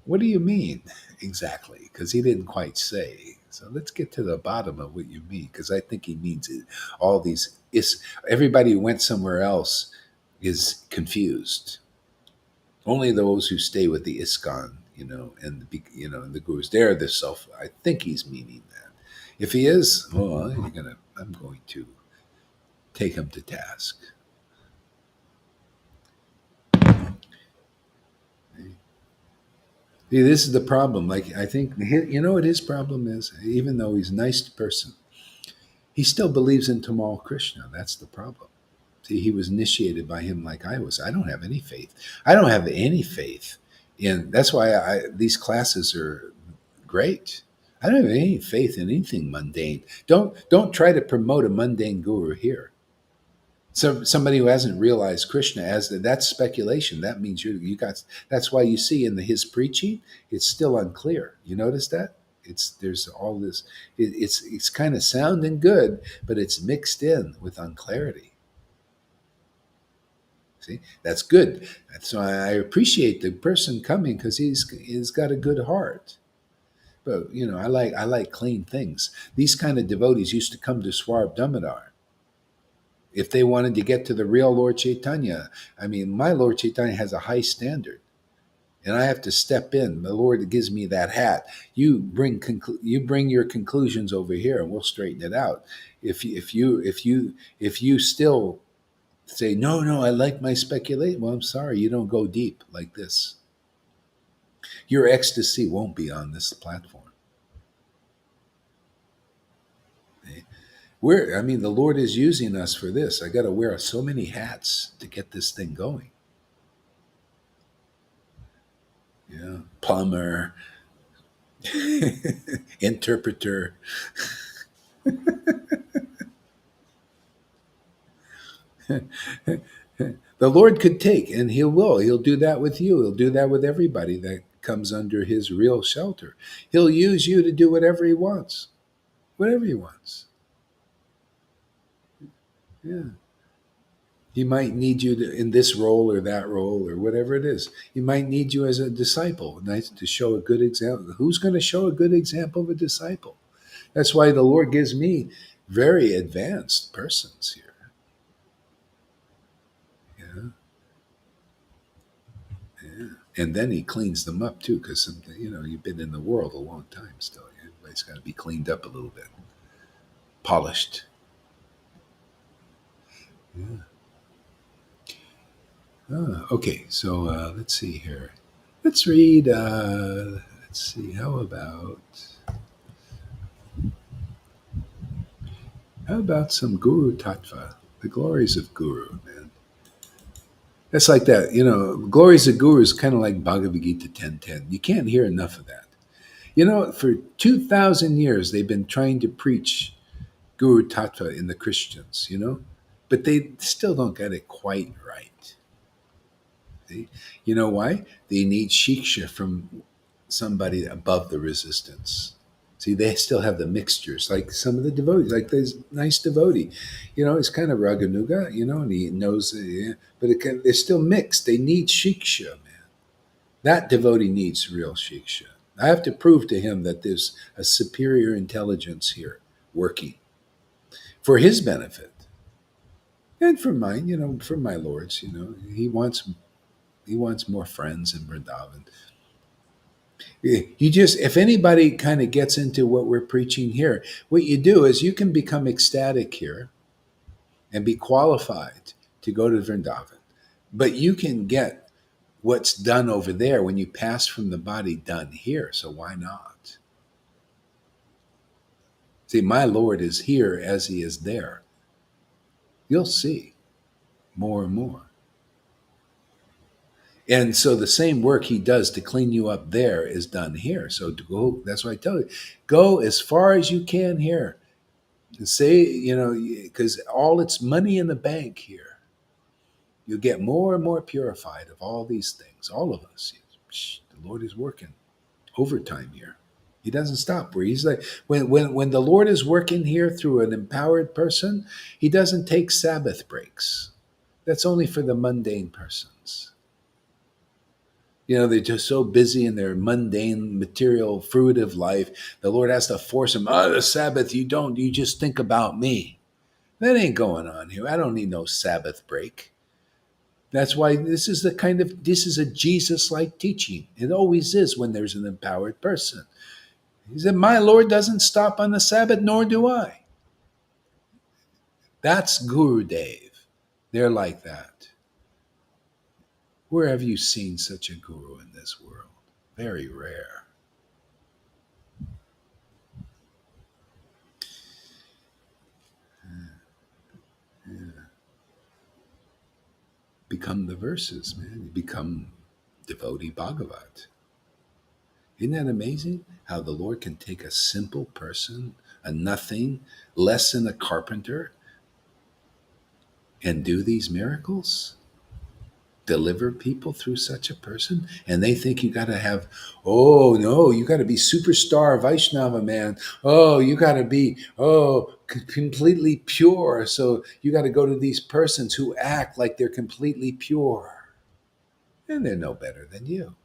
[SPEAKER 1] what do you mean exactly?" Because he didn't quite say. So let's get to the bottom of what you mean, because I think he means it. All these is everybody who went somewhere else is confused. Only those who stay with the ISKCON, and the gurus, they're the self. I think he's meaning that. If he is, well, I'm going to take him to task. See, this is the problem. Like, I think, what his problem is? Even though he's a nice person, he still believes in Tamal Krishna. That's the problem. See, he was initiated by him like I was. I don't have any faith. I don't have any faith in. That's why these classes are great. I don't have any faith in anything mundane. Don't try to promote a mundane guru here. So somebody who hasn't realized Krishna as that's speculation. That means you got. That's why you see in his preaching, it's still unclear. You notice that there's all this. It's kind of sounding good, but it's mixed in with unclarity. See, that's good. So I appreciate the person coming because he's got a good heart. But I like clean things. These kind of devotees used to come to Swarb Damodar if they wanted to get to the real Lord Caitanya. I mean, my Lord Caitanya has a high standard, and I have to step in. The Lord gives me that hat. You bring your conclusions over here, and we'll straighten it out. If you still say no, I like my speculation. Well, I'm sorry, you don't go deep like this. Your ecstasy won't be on this platform. The Lord is using us for this. I got to wear so many hats to get this thing going. Yeah, plumber, interpreter. The Lord could take, and He will. He'll do that with you. He'll do that with everybody that comes under His real shelter. He'll use you to do whatever He wants. Whatever He wants. Yeah. He might need you in this role or that role or whatever it is. He might need you as a disciple, nice to show a good example. Who's going to show a good example of a disciple? That's why the Lord gives me very advanced persons here. Yeah, yeah. And then He cleans them up too, because you've been in the world a long time still. Everybody's got to be cleaned up a little bit, polished. Yeah. Okay, so let's see here. Let's read. Let's see. How about some Guru Tattva? The glories of Guru, man. That's like that. Glories of Guru is kind of like Bhagavad Gita 10:10. You can't hear enough of that. For 2,000 years, they've been trying to preach Guru Tattva in the Christians, but they still don't get it quite right. See? You know why? They need shiksha from somebody above the resistance. See, they still have the mixtures, like some of the devotees, like this nice devotee, he's kind of raganuga, and he knows, but they're still mixed. They need shiksha, man. That devotee needs real shiksha. I have to prove to him that there's a superior intelligence here working for his benefit and for mine, for my lord's. He wants more friends in Vrindavan. You just, if anybody kind of gets into what we're preaching here, what you do is you can become ecstatic here and be qualified to go to Vrindavan. But you can get what's done over there when you pass from the body done here. So why not? See, my Lord is here as he is there. You'll see more and more. And so the same work he does to clean you up there is done here. So to go, that's why I tell you, go as far as you can here. And say, because all it's money in the bank here. You'll get more and more purified of all these things. All of us. The Lord is working overtime here. He doesn't stop. Where he's like, when the Lord is working here through an empowered person, he doesn't take Sabbath breaks. That's only for the mundane persons. They're just so busy in their mundane, material, fruitive life. The Lord has to force them, the Sabbath, you don't. You just think about me. That ain't going on here. I don't need no Sabbath break. That's why this is a Jesus-like teaching. It always is when there's an empowered person. He said, my Lord doesn't stop on the Sabbath, nor do I. That's Guru Dev. They're like that. Where have you seen such a guru in this world? Very rare. Yeah. Become the verses, man. You become devotee Bhagavat. Isn't that amazing? How the Lord can take a simple person, a nothing, less than a carpenter, and do these miracles? Deliver people through such a person? And they think you got to have, oh no, you got to be superstar Vaishnava, man. Oh, you got to be, completely pure. So you got to go to these persons who act like they're completely pure. And they're no better than you.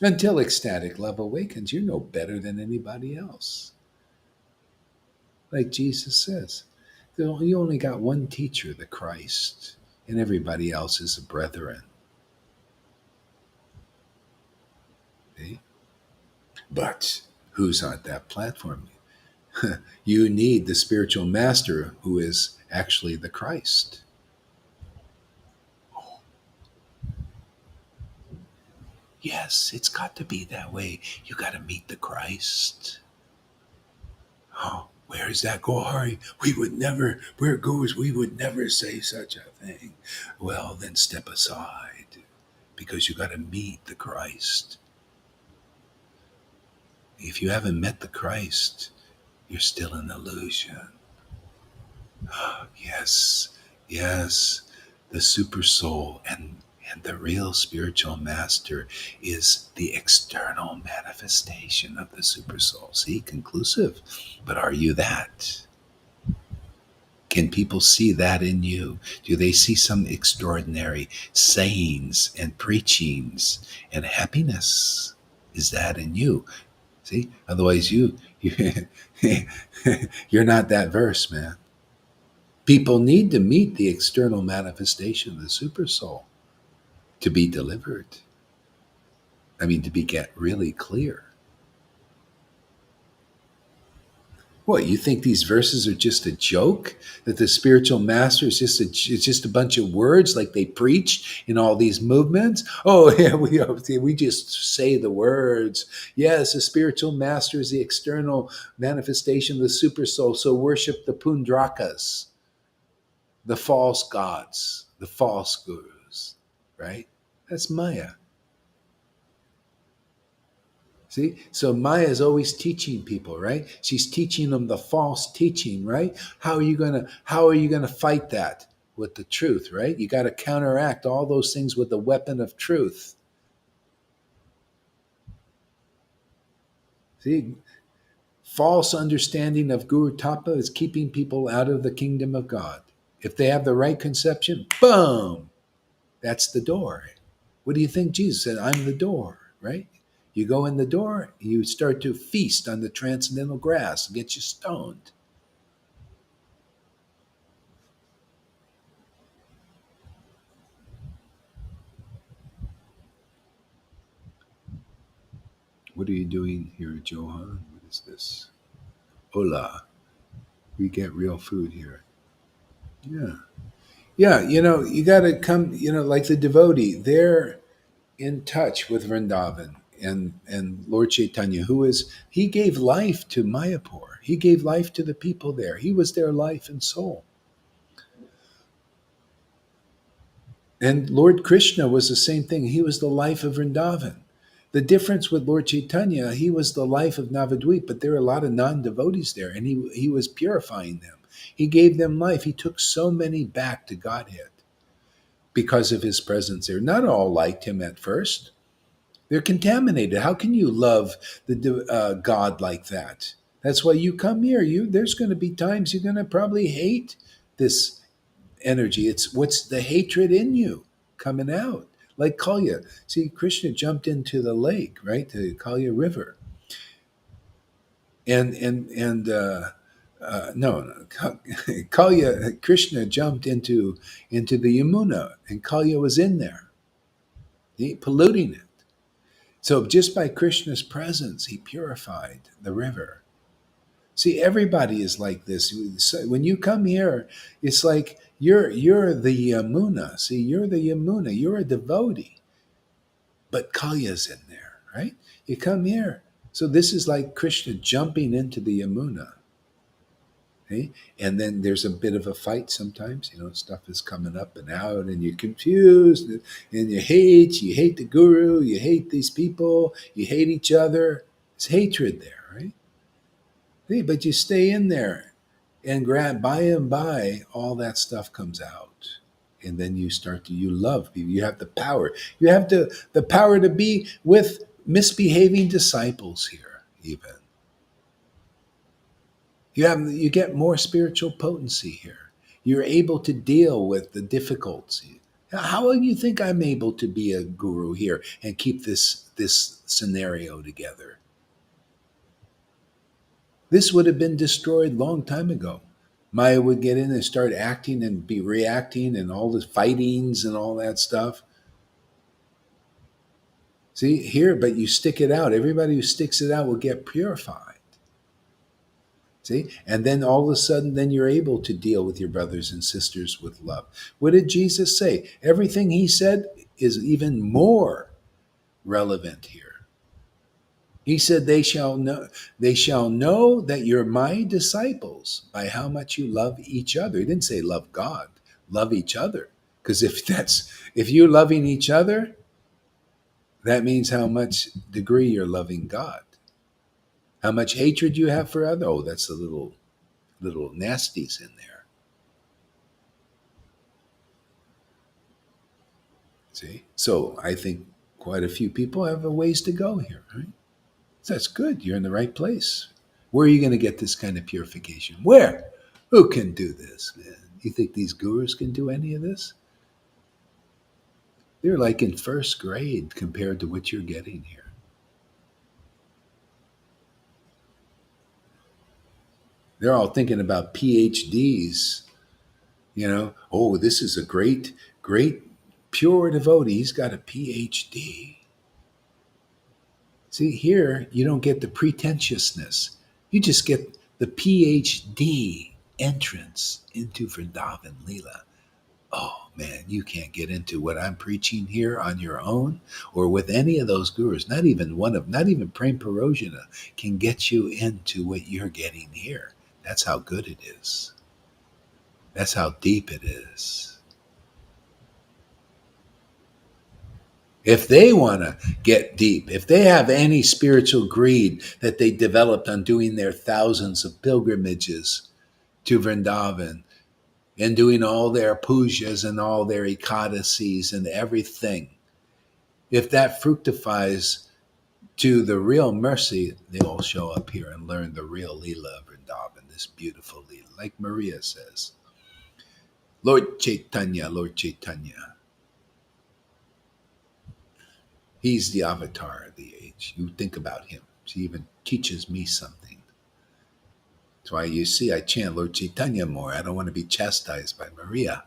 [SPEAKER 1] Until ecstatic love awakens, you're no better than anybody else. Like Jesus says, you only got one teacher, the Christ, and everybody else is a brethren. See? But who's on that platform? You need the spiritual master who is actually the Christ. Yes, it's got to be that way. You got to meet the Christ. Oh, where is that go, Hari? Where goes, we would never say such a thing. Well, then step aside because you got to meet the Christ. If you haven't met the Christ, you're still an illusion. Yes, yes, the super soul and the real spiritual master is the external manifestation of the super soul. See, conclusive. But are you that? Can people see that in you? Do they see some extraordinary sayings and preachings and happiness? Is that in you? See, otherwise you're not that verse, man. People need to meet the external manifestation of the super soul to be delivered. I mean, to be get really clear. What, you think these verses are just a joke? That the spiritual master is just a bunch of words like they preach in all these movements? Oh, yeah, we just say the words. Yes, the spiritual master is the external manifestation of the super soul. So worship the pundrakas, the false gods, the false gurus, right? That's Maya. See? So Maya is always teaching people, right? She's teaching them the false teaching, right? How are you gonna fight that? With the truth, right? You got to counteract all those things with the weapon of truth. See, false understanding of Guru Tapa is keeping people out of the kingdom of God. If they have the right conception, boom, that's the door. What do you think Jesus said? I'm the door, right? You go in the door, you start to feast on the transcendental grass, get you stoned. What are you doing here, Johan? What is this? Hola. We get real food here. Yeah. Yeah, you got to come, like the devotee, they're in touch with Vrindavan and Lord Caitanya, he gave life to Mayapur. He gave life to the people there. He was their life and soul. And Lord Krishna was the same thing. He was the life of Vrindavan. The difference with Lord Chaitanya, he was the life of Navadvip, but there are a lot of non-devotees there, and he was purifying them. He gave them life. He took so many back to Godhead because of his presence there. Not all liked him at first. They're contaminated. How can you love the God like that? That's why you come here. There's going to be times you're going to probably hate this energy. It's what's the hatred in you coming out. Like Kalya. See, Krishna jumped into the lake, right? The Kalya River. No, Kalya, Krishna jumped into the Yamuna, and Kalya was in there, polluting it. So just by Krishna's presence, he purified the river. See, everybody is like this. So when you come here, it's like you're the Yamuna. See, you're the Yamuna. You're a devotee, but Kalya's in there, right? You come here. So this is like Krishna jumping into the Yamuna. Okay? And then there's a bit of a fight sometimes. Stuff is coming up and out, and you're confused, and you hate the guru, you hate these people, you hate each other. It's hatred there, right? See, but you stay in there, and by and by, all that stuff comes out. And then you love people. You have the power. You have the power to be with misbehaving disciples here, even. You get more spiritual potency here. You're able to deal with the difficulty. How do you think I'm able to be a guru here and keep this scenario together? This would have been destroyed long time ago. Maya would get in and start acting and be reacting and all the fightings and all that stuff. See, here, but you stick it out. Everybody who sticks it out will get purified. See? And then all of a sudden, then you're able to deal with your brothers and sisters with love. What did Jesus say? Everything he said is even more relevant here. He said, they shall know that you're my disciples by how much you love each other. He didn't say love God, love each other. Because if you're loving each other, that means how much degree you're loving God. How much hatred you have for others. Oh, that's the little nasties in there. See? So I think quite a few people have a ways to go here, right? So that's good. You're in the right place. Where are you going to get this kind of purification? Where? Who can do this, man? You think these gurus can do any of this? They're like in first grade compared to what you're getting here. They're all thinking about PhDs. Oh, this is a great, great, pure devotee. He's got a PhD. See, here you don't get the pretentiousness. You just get the PhD entrance into Vrindavan Leela. Oh man, you can't get into what I'm preaching here on your own or with any of those gurus. Not even Prem Parojana can get you into what you're getting here. That's how good it is. That's how deep it is. If they want to get deep, if they have any spiritual greed that they developed on doing their thousands of pilgrimages to Vrindavan and doing all their pujas and all their ekadasis and everything, if that fructifies to the real mercy, they all show up here and learn the real Leela of Vrindavan, this beautiful Leela. Like Maria says, Lord Caitanya, Lord Caitanya. He's the avatar of the age. You think about him. He even teaches me something. That's why you see I chant Lord Chaitanya more. I don't want to be chastised by Maria.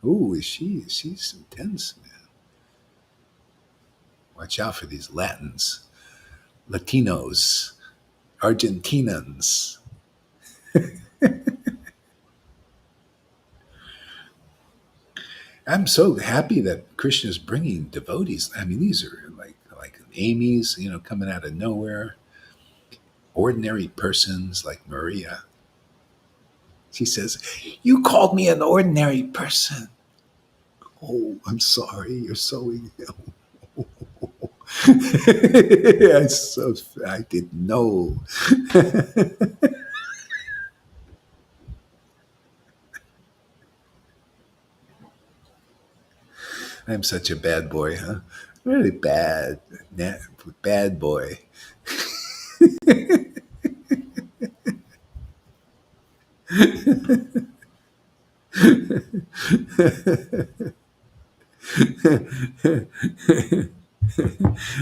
[SPEAKER 1] Ooh, is she? She's intense, man. Watch out for these Latins, Latinos, Argentinians. I'm so happy that Krishna's bringing devotees. I mean, these are like Amy's, coming out of nowhere. Ordinary persons like Maria. She says, "You called me an ordinary person." Oh, I'm sorry. You're so I didn't know. I'm such a bad boy, huh? Really bad, bad boy.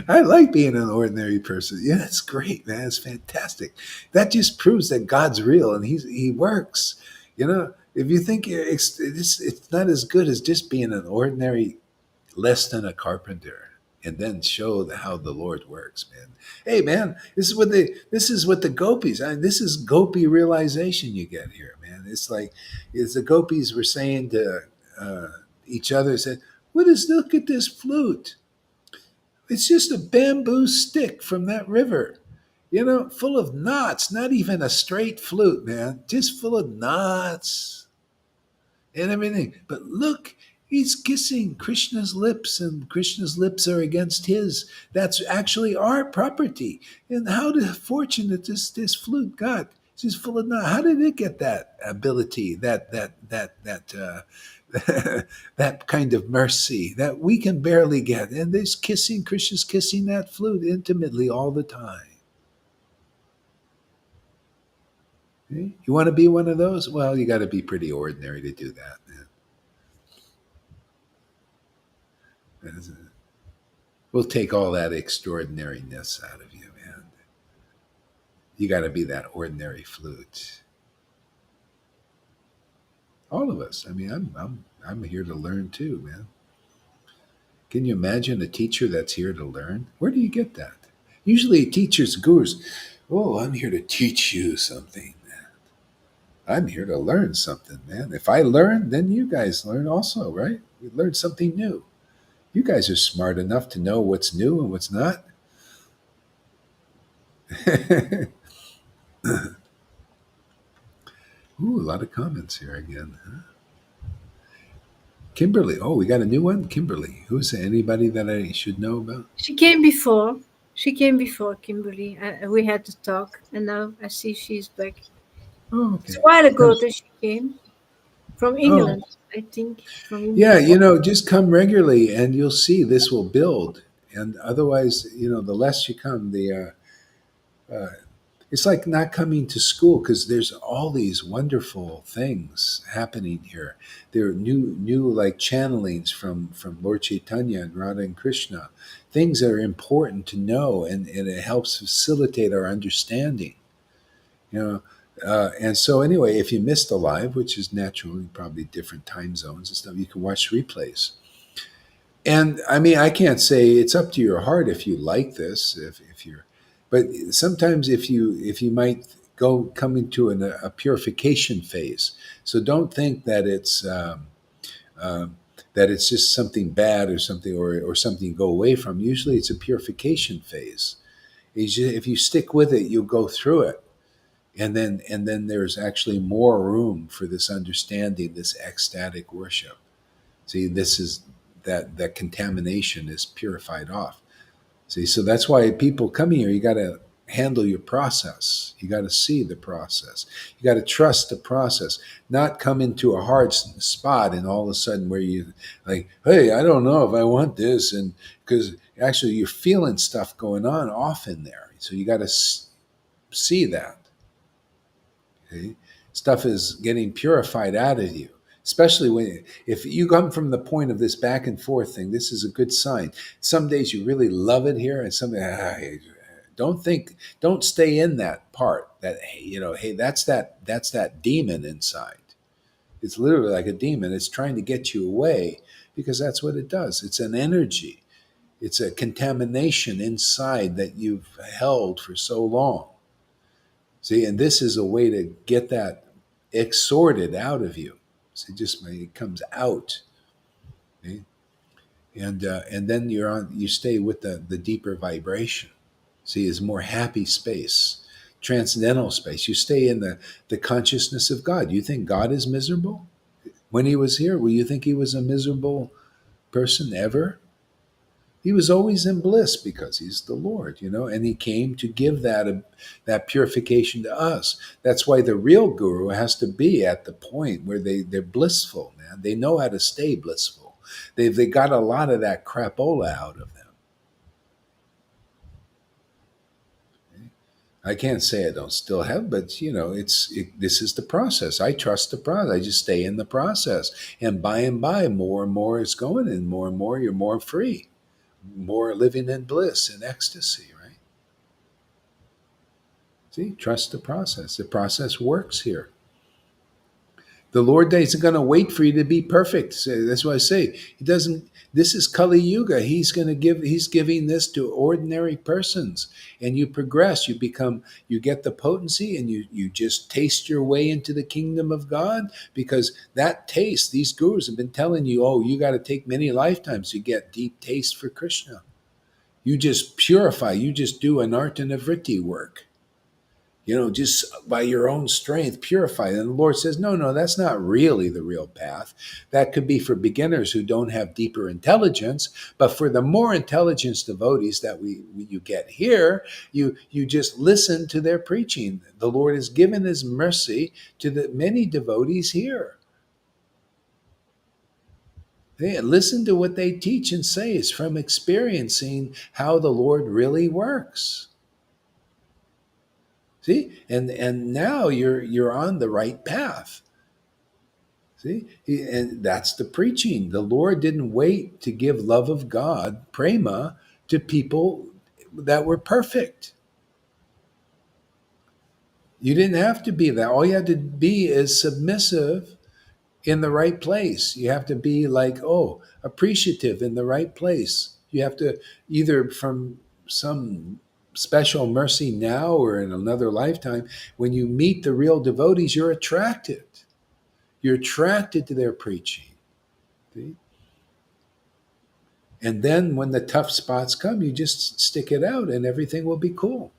[SPEAKER 1] I like being an ordinary person. Yeah, it's great, man. It's fantastic. That just proves that God's real and He works. If you think it's not as good as just being an ordinary, less than a carpenter, and then show how the Lord works, man. Hey, man, this is what the gopis. I mean, this is gopi realization you get here, man. It's the gopis were saying to each other, said, Look at this flute. It's just a bamboo stick from that river, full of knots, not even a straight flute, man, just full of knots and everything. But look, he's kissing Krishna's lips, and Krishna's lips are against his. That's actually our property. And how fortunate this flute got. It's just full of knots. How did it get that ability, that kind of mercy that we can barely get? And this kissing, Krishna's kissing that flute intimately all the time. Okay? You want to be one of those? Well, you got to be pretty ordinary to do that, man. We'll take all that extraordinariness out of you, man. You got to be that ordinary flute. All of us. I mean, I'm here to learn too, man. Can you imagine a teacher that's here to learn? Where do you get that? Usually, teachers, gurus. Oh, I'm here to teach you something, man. I'm here to learn something, man. If I learn, then you guys learn also, right? We learn something new. You guys are smart enough to know what's new and what's not. Ooh, a lot of comments here again. Huh? Kimberly. Oh, we got a new one? Kimberly. Who's anybody that I should know about?
[SPEAKER 2] She came before. She came before, Kimberly. We had to talk, and now I see she's back.
[SPEAKER 1] Oh,
[SPEAKER 2] It's
[SPEAKER 1] okay.
[SPEAKER 2] a while ago that she came from
[SPEAKER 1] Oh,
[SPEAKER 2] England, I think, from
[SPEAKER 1] yeah.
[SPEAKER 2] England.
[SPEAKER 1] Just come regularly and you'll see this will build. And otherwise, the less you come, uh, it's like not coming to school because there's all these wonderful things happening here. There are new like channelings from Lord Chaitanya and Radha and Krishna, things that are important to know, and it helps facilitate our understanding. You know, and so anyway, if you missed the live, which is naturally probably different time zones and stuff, you can watch replays. And I mean, I can't say it's up to your heart if you like this, if you're, but sometimes if you might come into a purification phase. So don't think that um, it's just something bad or something or something you go away from. Usually, it's a purification phase. If you stick with it, you'll go through it, and then there's actually more room for this understanding, this ecstatic worship. See, this is that contamination is purified off. See, so that's why people come here. You got to handle your process. You got to see the process. You got to trust the process, not come into a hard spot and all of a sudden where you like, hey, I don't know if I want this, and because actually you're feeling stuff going on off in there. So you got to see that. Okay? Stuff is getting purified out of you. Especially when, if you come from the point of this back and forth thing, this is a good sign. Some days you really love it here, and some don't think, don't stay in that part. That hey, that's that demon inside. It's literally like a demon. It's trying to get you away because that's what it does. It's an energy. It's a contamination inside that you've held for so long. See, and this is a way to get that extorted out of you. See, just it comes out, okay? And then you stay with the deeper vibration. See, is more happy space, transcendental space. You stay in the consciousness of God. You think God is miserable when He was here? Will you think He was a miserable person ever? He was always in bliss because he's the Lord, and he came to give that purification to us. That's why the real guru has to be at the point where they're blissful, man. They know how to stay blissful. They got a lot of that crapola out of them. I can't say I don't still have, but this is the process. I trust the process. I just stay in the process, and by, more and more is going, and more you're more free, more living in bliss and ecstasy, right? See, trust the process. The process works here. The Lord isn't going to wait for you to be perfect. So that's why I say He doesn't. This is Kali Yuga. He's giving this to ordinary persons, and you progress. You get the potency, and you just taste your way into the kingdom of God, because that taste. These gurus have been telling you, oh, you got to take many lifetimes to get deep taste for Krishna. You just purify. You just do anartha nivritti work. Just by your own strength, purify. And the Lord says, no, that's not really the real path. That could be for beginners who don't have deeper intelligence. But for the more intelligent devotees that you get here, you just listen to their preaching. The Lord has given His mercy to the many devotees here. Listen to what they teach and say. It's from experiencing how the Lord really works. See, and now you're on the right path. See, and that's the preaching. The Lord didn't wait to give love of God, prema, to people that were perfect. You didn't have to be that. All you had to be is submissive in the right place. You have to be like, appreciative in the right place. You have to, either from some special mercy now or in another lifetime, when you meet the real devotees, you're attracted. You're attracted to their preaching. See? And then when the tough spots come, you just stick it out and everything will be cool.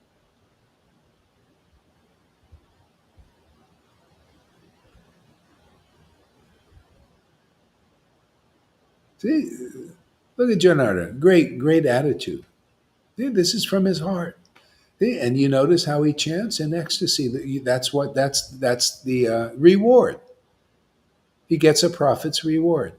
[SPEAKER 1] See, look at Janardhan. Great attitude. See, this is from his heart. See, and you notice how he chants in ecstasy. That's the reward. He gets a prophet's reward.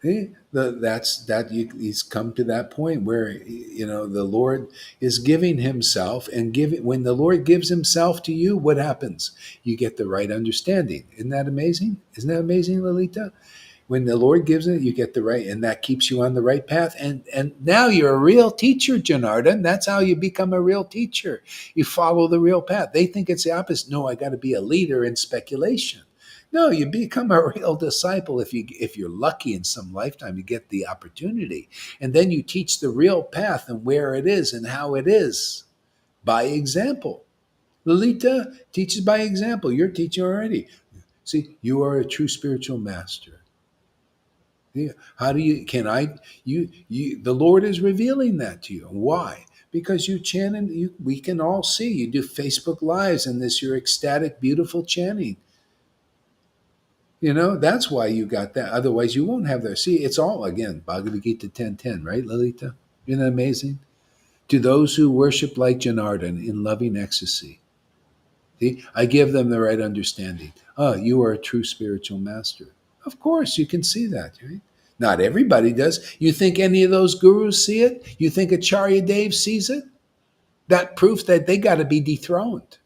[SPEAKER 1] See? He's come to that point where the Lord is giving Himself, and when the Lord gives Himself to you, what happens? You get the right understanding. Isn't that amazing? Isn't that amazing, Lalita? When the Lord gives it, you get the right, and that keeps you on the right path. And now you're a real teacher, Janardhan. That's how you become a real teacher. You follow the real path. They think it's the opposite. No, I got to be a leader in speculation. No, you become a real disciple if you're lucky in some lifetime, you get the opportunity. And then you teach the real path and where it is and how it is by example. Lalita teaches by example. You're teaching already. See, you are a true spiritual master. Yeah. How do the Lord is revealing that to you. Why? Because you chant, and we can all see. You do Facebook Lives and your ecstatic, beautiful chanting. That's why you got that. Otherwise, you won't have that. See, it's all, again, Bhagavad Gita 10:10, right, Lalita? Isn't that amazing? To those who worship like Janardhan in loving ecstasy, see, I give them the right understanding. Oh, you are a true spiritual master. Of course, you can see that, right? Not everybody does. You think any of those gurus see it? You think Acharya Dev sees it? That proves that they got to be dethroned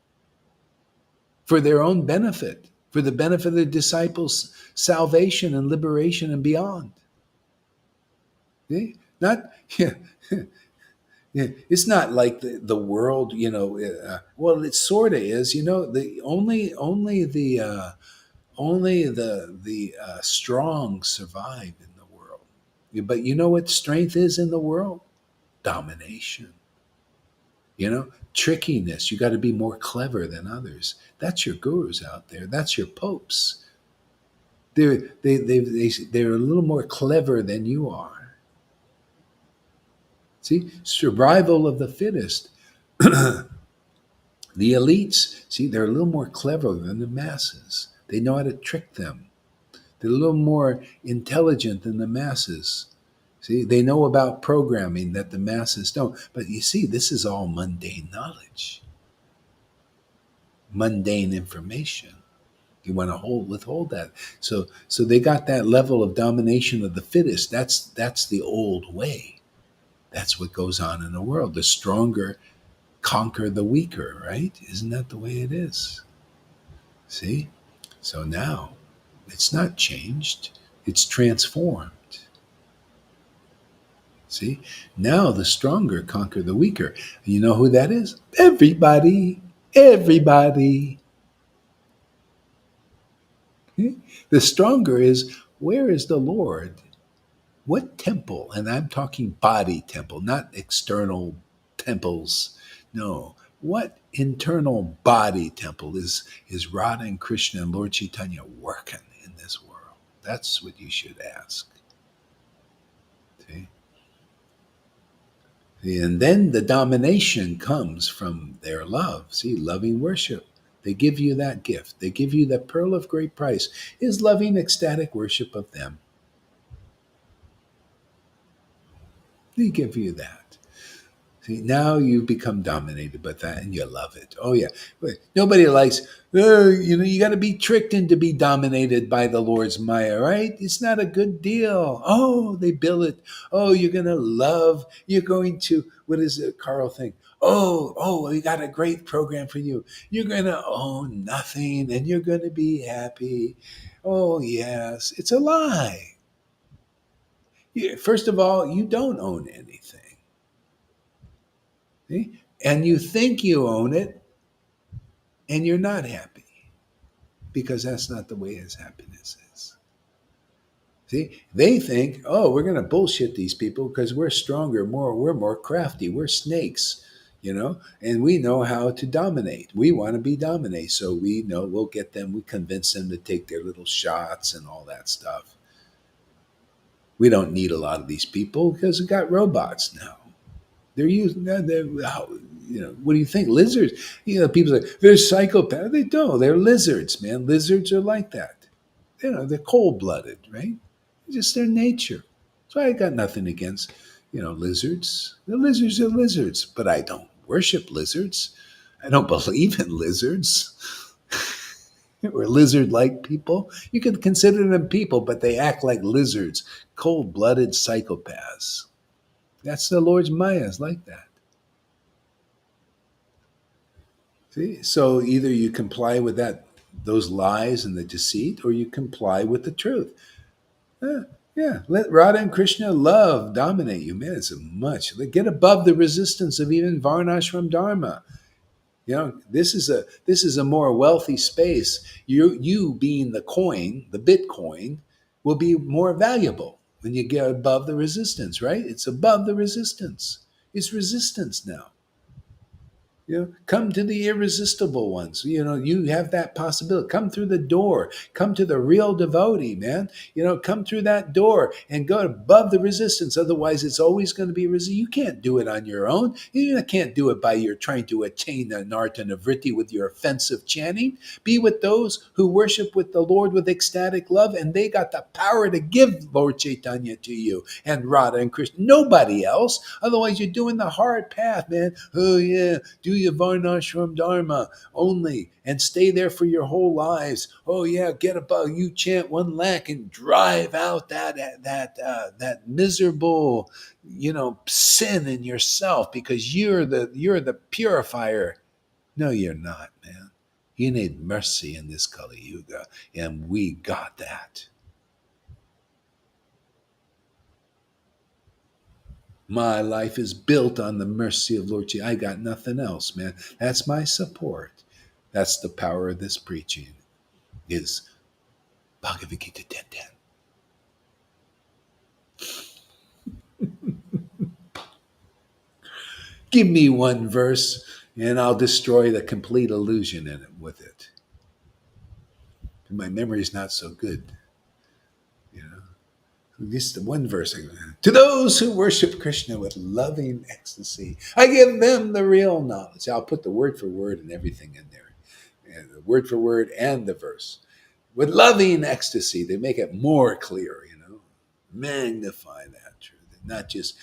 [SPEAKER 1] for their own benefit, for the benefit of their disciples' salvation and liberation and beyond. See? Not, yeah, yeah, it's not like the world, well, it sort of is, the only the strong survive in the world. But you know what strength is in the world? Domination. Trickiness. You got to be more clever than others. That's your gurus out there. That's your popes. They're a little more clever than you are. See, survival of the fittest. The elites, see, they're a little more clever than the masses. They know how to trick them. They're a little more intelligent than the masses. See, they know about programming that the masses don't. But you see, this is all mundane knowledge, mundane information. You want to withhold that. So they got that level of domination of the fittest. That's the old way. That's what goes on in the world. The stronger conquer the weaker, right? Isn't that the way it is? See? So now it's not changed, it's transformed. See? Now the stronger conquer the weaker. You know who that is? Everybody. Everybody. The stronger is, where is the Lord? What temple? And I'm talking body temple, not external temples. No. What internal body temple is Radha and Krishna and Lord Caitanya working in this world? That's what you should ask. See? And then the domination comes from their love. See, loving worship. They give you that gift. They give you that pearl of great price, is loving ecstatic worship of them. They give you that. See, now you become dominated by that and you love it. Oh, yeah. But nobody likes, you got to be tricked into be dominated by the Lord's Maya, right? It's not a good deal. Oh, they bill it. Oh, you're going to love. You're going to, what is it, Carl think? Oh, we got a great program for you. You're going to own nothing and you're going to be happy. Oh, yes. It's a lie. First of all, you don't own anything. See? And you think you own it, and you're not happy because that's not the way his happiness is. See, they think, oh, we're going to bullshit these people because we're stronger, we're more crafty, we're snakes, and we know how to dominate. We want to be dominated, so we know we'll get them, we convince them to take their little shots and all that stuff. We don't need a lot of these people because we got robots now. They're using that. What do you think? Lizards. People say they're psychopaths. They don't. They're lizards, man. Lizards are like that. They're cold-blooded, right? It's just their nature. So I got nothing against, lizards. The lizards are lizards, but I don't worship lizards. I don't believe in lizards. Or lizard-like people. You could consider them people, but they act like lizards, cold-blooded psychopaths. That's the Lord's Maya is like that. See? So either you comply with those lies and the deceit, or you comply with the truth. Yeah. Let Radha and Krishna love dominate you. Man, it's get above the resistance of even Varnashram Dharma. This is a more wealthy space. You being the coin, the Bitcoin, will be more valuable when you get above the resistance, right? It's above the resistance. It's resistance now. Come to the irresistible ones. You have that possibility. Come through the door. Come to the real devotee, man. Come through that door and go above the resistance. Otherwise, it's always going to be resistance. You can't do it on your own. You can't do it by your trying to attain an art and a vritti with your offensive chanting. Be with those who worship with the Lord with ecstatic love, and they got the power to give Lord Chaitanya to you and Radha and Krishna. Nobody else. Otherwise, you're doing the hard path, man. Oh yeah, do your Varnashram Dharma only and stay there for your whole lives. Oh yeah, get above. You chant 1 lakh and drive out that miserable, sin in yourself because you're the purifier. No, you're not, man. You need mercy in this Kali Yuga, and we got that. My life is built on the mercy of Lord Jesus. I got nothing else, man. That's my support. That's the power of this preaching. Is Bhagavad Gita 10:10. Give me one verse, and I'll destroy the complete illusion in it with it. My memory is not so good, you know. Just one verse. To those who worship Krishna with loving ecstasy, I give them the real knowledge. I'll put the word for word and everything in there, and the word for word and the verse. With loving ecstasy, they make it more clear, magnify that truth, not just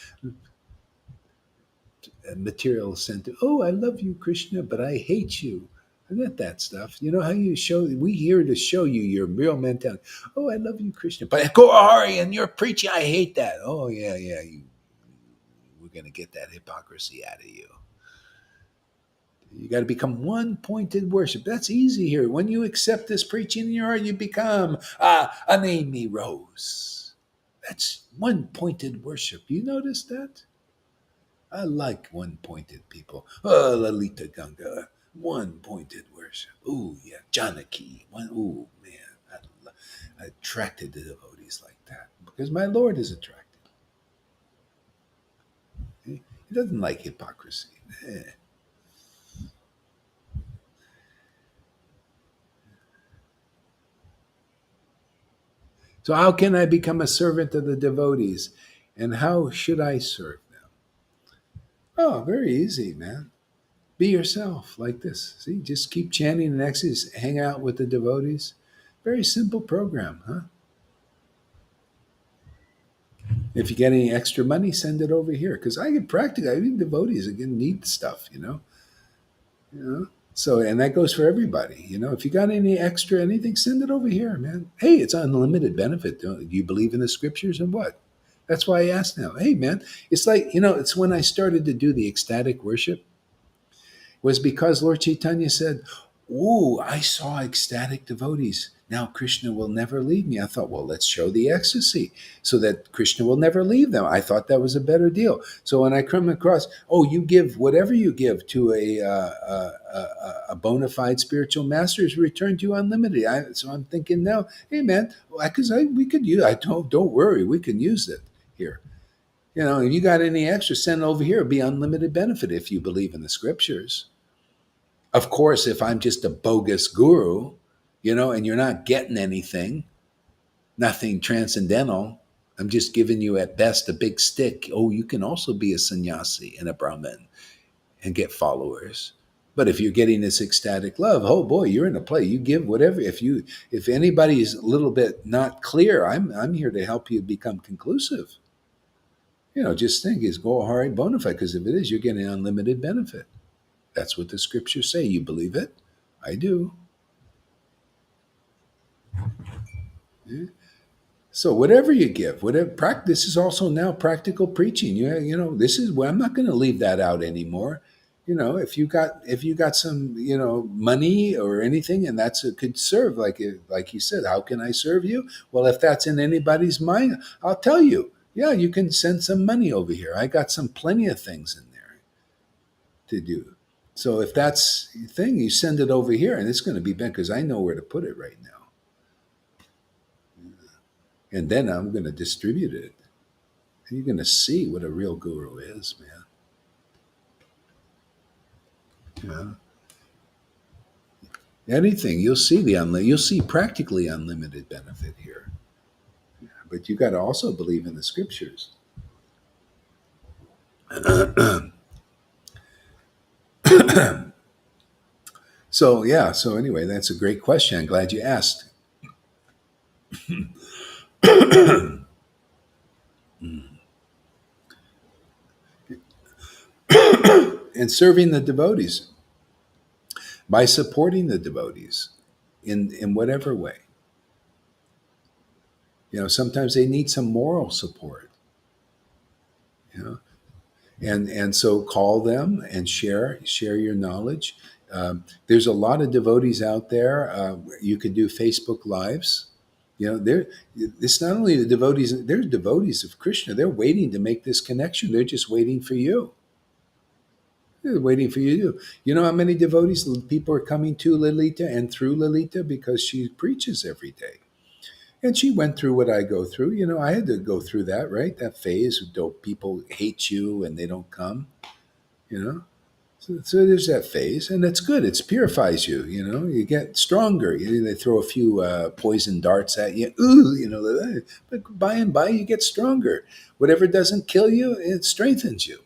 [SPEAKER 1] a material sentiment. Oh, I love you, Krishna, but I hate you. Not that stuff. You know how you show, we here to show you your real mentality. Oh, I love you, Krishna, but go Hari and you're preaching. I hate that. Oh, yeah, yeah. We're going to get that hypocrisy out of you. You got to become one pointed worship. That's easy here. When you accept this preaching in your heart, you become an Amy Rose. That's one pointed worship. You notice that? I like one pointed people. Oh, Lalita Ganga, one pointed worship. Ooh, yeah, Janaki. Ooh, man, I attracted to devotees like that because my Lord is attracted. He doesn't like hypocrisy. So, how can I become a servant of the devotees? And how should I serve them? Oh, very easy, man. Be yourself like this. See, just keep chanting and exercise, hang out with the devotees. Very simple program, huh? If you get any extra money, send it over here because I get practical. I mean, devotees again need stuff, You know. So, and that goes for everybody. If you got any extra anything, send it over here, man. Hey, it's unlimited benefit. Do you believe in the scriptures and what? That's why I asked now. Hey, man, it's like it's when I started to do the ecstatic worship was because Lord Chaitanya said, "Ooh, I saw ecstatic devotees. Now Krishna will never leave me." I thought, well, let's show the ecstasy so that Krishna will never leave them. I thought that was a better deal. So when I come across, oh, you give whatever you give to a bona fide spiritual master is returned to you unlimited. So I'm thinking now, hey man, because we could use. I don't worry, we can use it here. If you got any extra, send it over here. It'll be unlimited benefit if you believe in the scriptures. Of course, if I'm just a bogus guru, and you're not getting anything, nothing transcendental, I'm just giving you at best a big stick. Oh, you can also be a sannyasi and a Brahmin and get followers. But if you're getting this ecstatic love, oh boy, you're in a play. You give whatever. If anybody is a little bit not clear, I'm here to help you become conclusive. Just think is go hard bona fide because if it is, you're getting unlimited benefit. That's what the scriptures say. You believe it? I do. Yeah. So whatever you give, whatever this is also now practical preaching. This is where I'm not going to leave that out anymore. If you got some money or anything, and that's it could serve like you said. How can I serve you? Well, if that's in anybody's mind, I'll tell you. Yeah, you can send some money over here. I got some plenty of things in there to do. So if that's the thing, you send it over here, and it's going to be bent because I know where to put it right now. And then I'm going to distribute it. You're going to see what a real guru is, man. Yeah. Anything you'll see you'll see practically unlimited benefit here. But you got to also believe in the scriptures. So yeah. So anyway, that's a great question. I'm glad you asked. And serving the devotees by supporting the devotees in whatever way. Sometimes they need some moral support. You know, and so call them and share your knowledge. There's a lot of devotees out there. You could do Facebook lives. There. It's not only the devotees. There's devotees of Krishna. They're waiting to make this connection. They're just waiting for you. They're waiting for you. You know how many devotees people are coming to Lalita and through Lalita because she preaches every day. And she went through what I go through. I had to go through that, right? That phase of people hate you and they don't come. You know, so there's that phase, and that's good. It purifies you. You get stronger. They throw a few poison darts at you. Ooh, but by and by you get stronger. Whatever doesn't kill you, it strengthens you.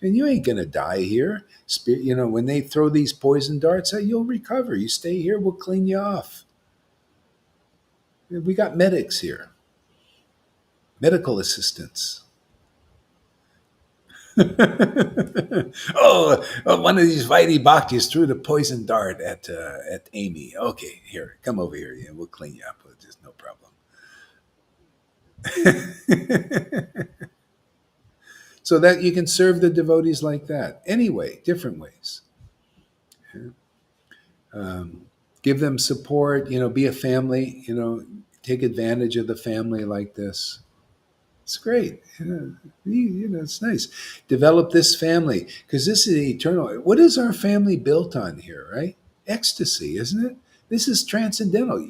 [SPEAKER 1] And you ain't gonna die here. When they throw these poison darts at you, you'll recover. You stay here, we'll clean you off. We got medics here, medical assistants. One of these Vaidhi Bhaktis threw the poison dart at Amy. Okay, here, come over here. Yeah, we'll clean you up. There's no problem. So that you can serve the devotees like that. Anyway, different ways. Um, give them support. Be a family. Take advantage of the family like this. It's great. It's nice. Develop this family because this is eternal. What is our family built on here, right? Ecstasy, isn't it? This is transcendental.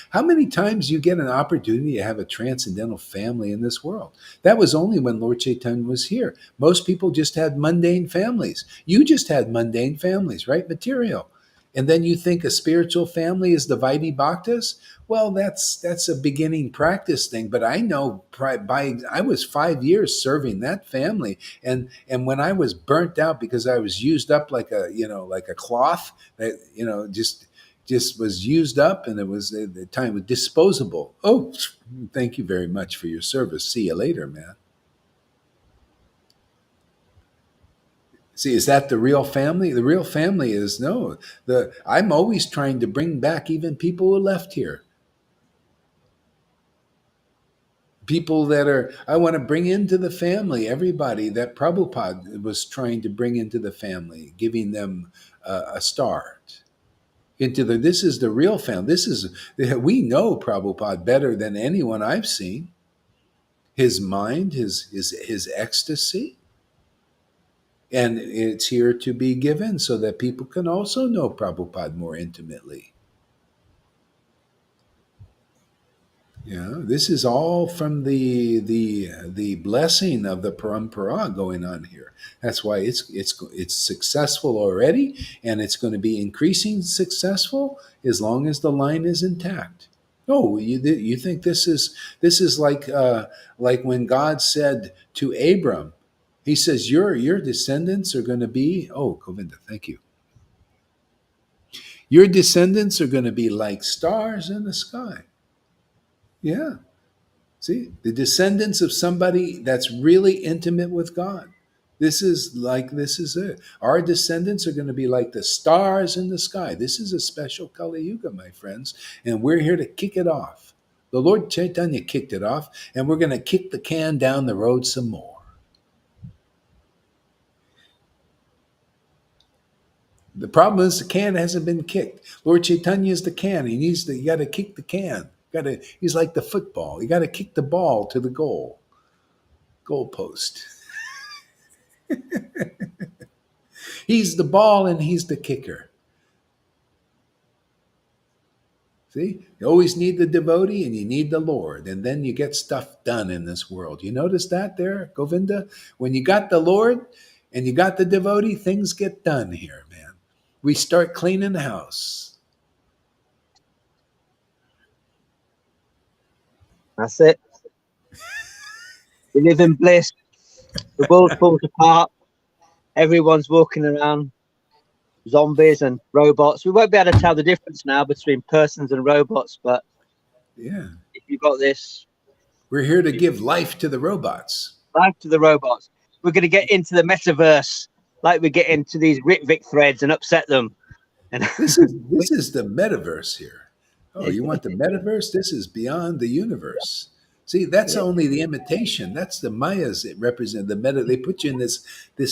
[SPEAKER 1] How many times you get an opportunity to have a transcendental family in this world? That was only when Lord Caitanya was here. Most people just had mundane families. You just had mundane families, right? Material. And then you think a spiritual family is the Vaidhi Bhaktas? Well, that's a beginning practice thing. But I know I was 5 years serving that family, and when I was burnt out because I was used up like a cloth that just was used up, and it was the time was disposable. Oh, thank you very much for your service. See you later, man. See, is that the real family? The real family is no. I'm always trying to bring back even people who left here. People that I want to bring into the family, everybody that Prabhupada was trying to bring into the family, giving them a start. This is the real family. We know Prabhupada better than anyone I've seen. His mind, his ecstasy. And it's here to be given so that people can also know Prabhupada more intimately. This is all from the blessing of the parampara going on here. That's why it's successful already, and it's going to be increasing successful as long as the line is intact. Oh, you think this is like when God said to Abram, He says your descendants are going to be Govinda, thank you. Your descendants are going to be like stars in the sky. Yeah. See, the descendants of somebody that's really intimate with God. This is it. Our descendants are going to be like the stars in the sky. This is a special Kali Yuga, my friends, and we're here to kick it off. The Lord Caitanya kicked it off, and we're going to kick the can down the road some more. The problem is the can hasn't been kicked. Lord Caitanya is the can. You got to kick the can. He's like the football. You got to kick the ball to the goal post. He's the ball and he's the kicker. See, you always need the devotee and you need the Lord, and then you get stuff done in this world. You notice that there, Govinda? When you got the Lord and you got the devotee, things get done here, man. we start cleaning the house.
[SPEAKER 3] That's it. We live in bliss. The world falls apart. Everyone's walking around zombies and robots. We won't be able to tell the difference now between persons and robots, but
[SPEAKER 1] Yeah.
[SPEAKER 3] if you've got this,
[SPEAKER 1] We're here to give life to the robots.
[SPEAKER 3] life to the robots. We're going to get into the metaverse like we get into these Ritvik threads and upset them. And
[SPEAKER 1] This is the metaverse here. Oh, you want the metaverse? This is beyond the universe. See, that's
[SPEAKER 3] yeah.
[SPEAKER 1] only the imitation. That's the Mayas that represent the meta. They put you in this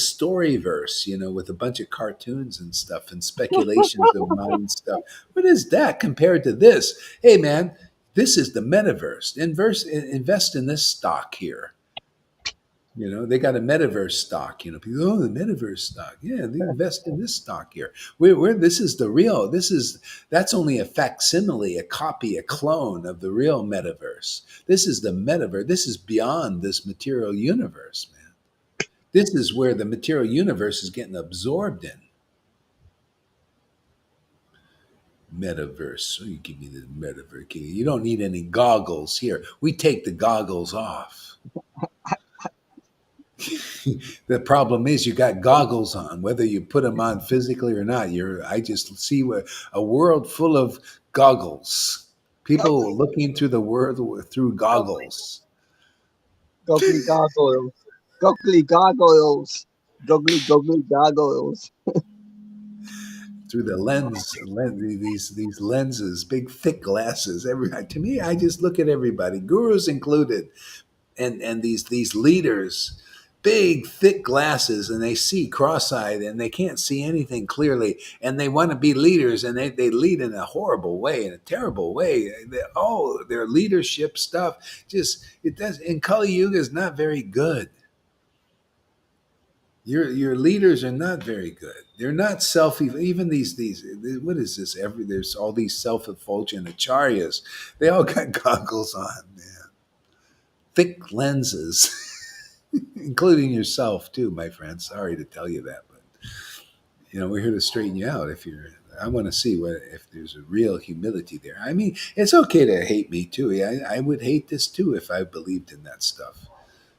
[SPEAKER 1] story verse, with a bunch of cartoons and stuff and speculations of mind stuff. What is that compared to this? Hey, man, this is the metaverse. Invest in this stock here. They got a metaverse stock. People, oh, the metaverse stock. Yeah, they invest in this stock here. This is the real. That's only a facsimile, a copy, a clone of the real metaverse. This is the metaverse. This is beyond this material universe, man. This is where the material universe is getting absorbed in. Metaverse. Oh, you give me the metaverse. You don't need any goggles here. We take the goggles off. The problem is you got goggles on, whether you put them on physically or not. I just see a world full of goggles. People looking through the world through goggles.
[SPEAKER 3] Goggly gargoyles. Goggly gargoyles. Goggly gargoyles.
[SPEAKER 1] Through the these lenses, big thick glasses. To me, I just look at everybody, gurus included, and these leaders, big thick glasses, and they see cross-eyed and they can't see anything clearly, and they want to be leaders, and they lead in a horrible way, in a terrible way. Their leadership stuff it does in Kali Yuga is not very good. Your leaders are not very good. They're not even these what is this? There's all these self-effulgent acharyas. They all got goggles on, man. Thick lenses. Including yourself too, my friend. Sorry to tell you that, but we're here to straighten you out. I want to see if there's a real humility there. I mean, it's okay to hate me too. I would hate this too if I believed in that stuff.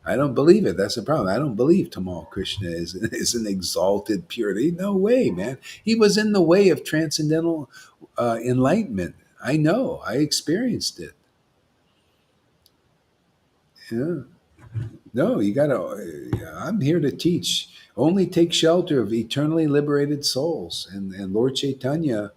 [SPEAKER 1] I don't believe it. That's the problem. I don't believe Tamal Krishna is an exalted purity. No way, man. He was in the way of transcendental enlightenment. I know. I experienced it. Yeah. No, you gotta. I'm here to teach. Only take shelter of eternally liberated souls, and Lord Caitanya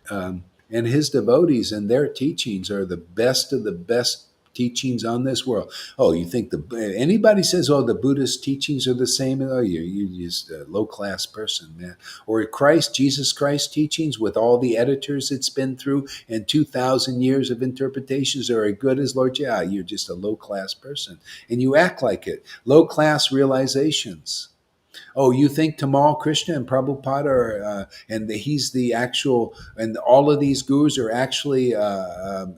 [SPEAKER 1] and his devotees and their teachings are the best of the best teachings on this world. Oh, you think anybody says, "Oh, the Buddhist teachings are the same"? Oh, you're just a low class person, man. Or Jesus Christ teachings with all the editors it's been through and 2,000 years of interpretations are as good as Lord. Yeah, you're just a low class person, and you act like it. Low class realizations. Oh, you think Tamal Krishna and Prabhupada are, he's the actual, and all of these gurus are actually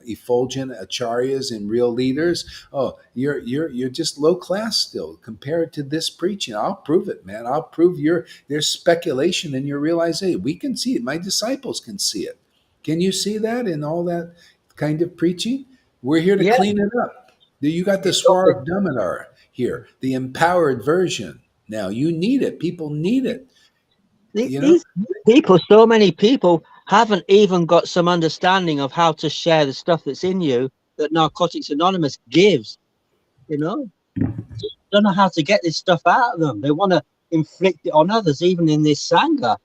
[SPEAKER 1] effulgent acharyas and real leaders? Oh, you're just low class still compared to this preaching. I'll prove it, man. I'll prove there's speculation in your realization. We can see it. My disciples can see it. Can you see that in all that kind of preaching? We're here to clean it up. You got the Swar of Damodar here, the empowered version. Now you need it. People need it.
[SPEAKER 3] These people, so many people haven't even got some understanding of how to share the stuff that's in you that Narcotics Anonymous gives. Don't know how to get this stuff out of them. They want to inflict it on others, even in this Sangha.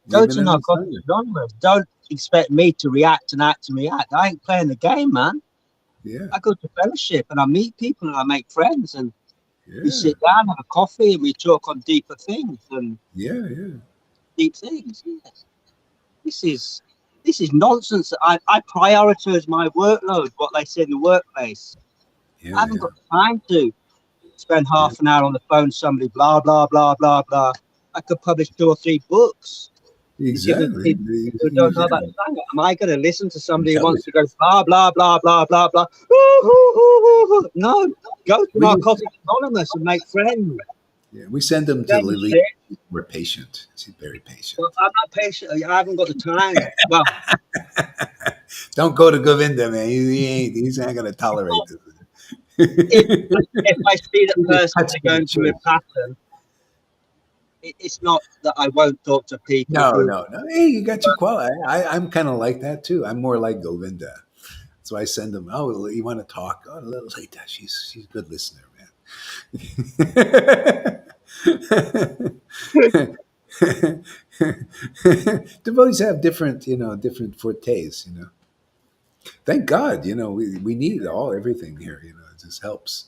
[SPEAKER 3] Go to Narcotics Anonymous. Don't expect me to react and act and react. I ain't playing the game, man.
[SPEAKER 1] Yeah.
[SPEAKER 3] I go to fellowship and I meet people and I make friends and we sit down, have a coffee, and we talk on deeper things and deep things. Yes. This is nonsense. I prioritize my workload, what they say in the workplace. I haven't got time to spend half an hour on the phone to somebody, blah, blah, blah, blah, blah. I could publish 2 or 3 books.
[SPEAKER 1] Exactly.
[SPEAKER 3] Who don't know about Sangha. Am I going to listen to somebody who wants to go blah, blah, blah, blah, blah, blah? No, go to Narcotics Anonymous and make friends.
[SPEAKER 1] Yeah, we send them to
[SPEAKER 3] Friends,
[SPEAKER 1] Lily.
[SPEAKER 3] eh?
[SPEAKER 1] We're patient. She's very
[SPEAKER 3] Well,
[SPEAKER 1] patient.
[SPEAKER 3] I'm not patient. I haven't got the time. Well,
[SPEAKER 1] Don't go to Govinda, man. He's not going to tolerate this.
[SPEAKER 3] if if I see that
[SPEAKER 1] He just
[SPEAKER 3] person
[SPEAKER 1] cuts
[SPEAKER 3] they're
[SPEAKER 1] to the
[SPEAKER 3] going through a
[SPEAKER 1] chase.
[SPEAKER 3] pattern, it's not that I won't talk to people
[SPEAKER 1] No,
[SPEAKER 3] who.
[SPEAKER 1] no, no. Hey, you got your quality. I'm kind of like that too. I'm more like Govinda. So I send them, oh, you want to talk? Oh, a little later. She's a good listener, man. Devotees have different, different fortes, Thank God, we need everything here, it just helps.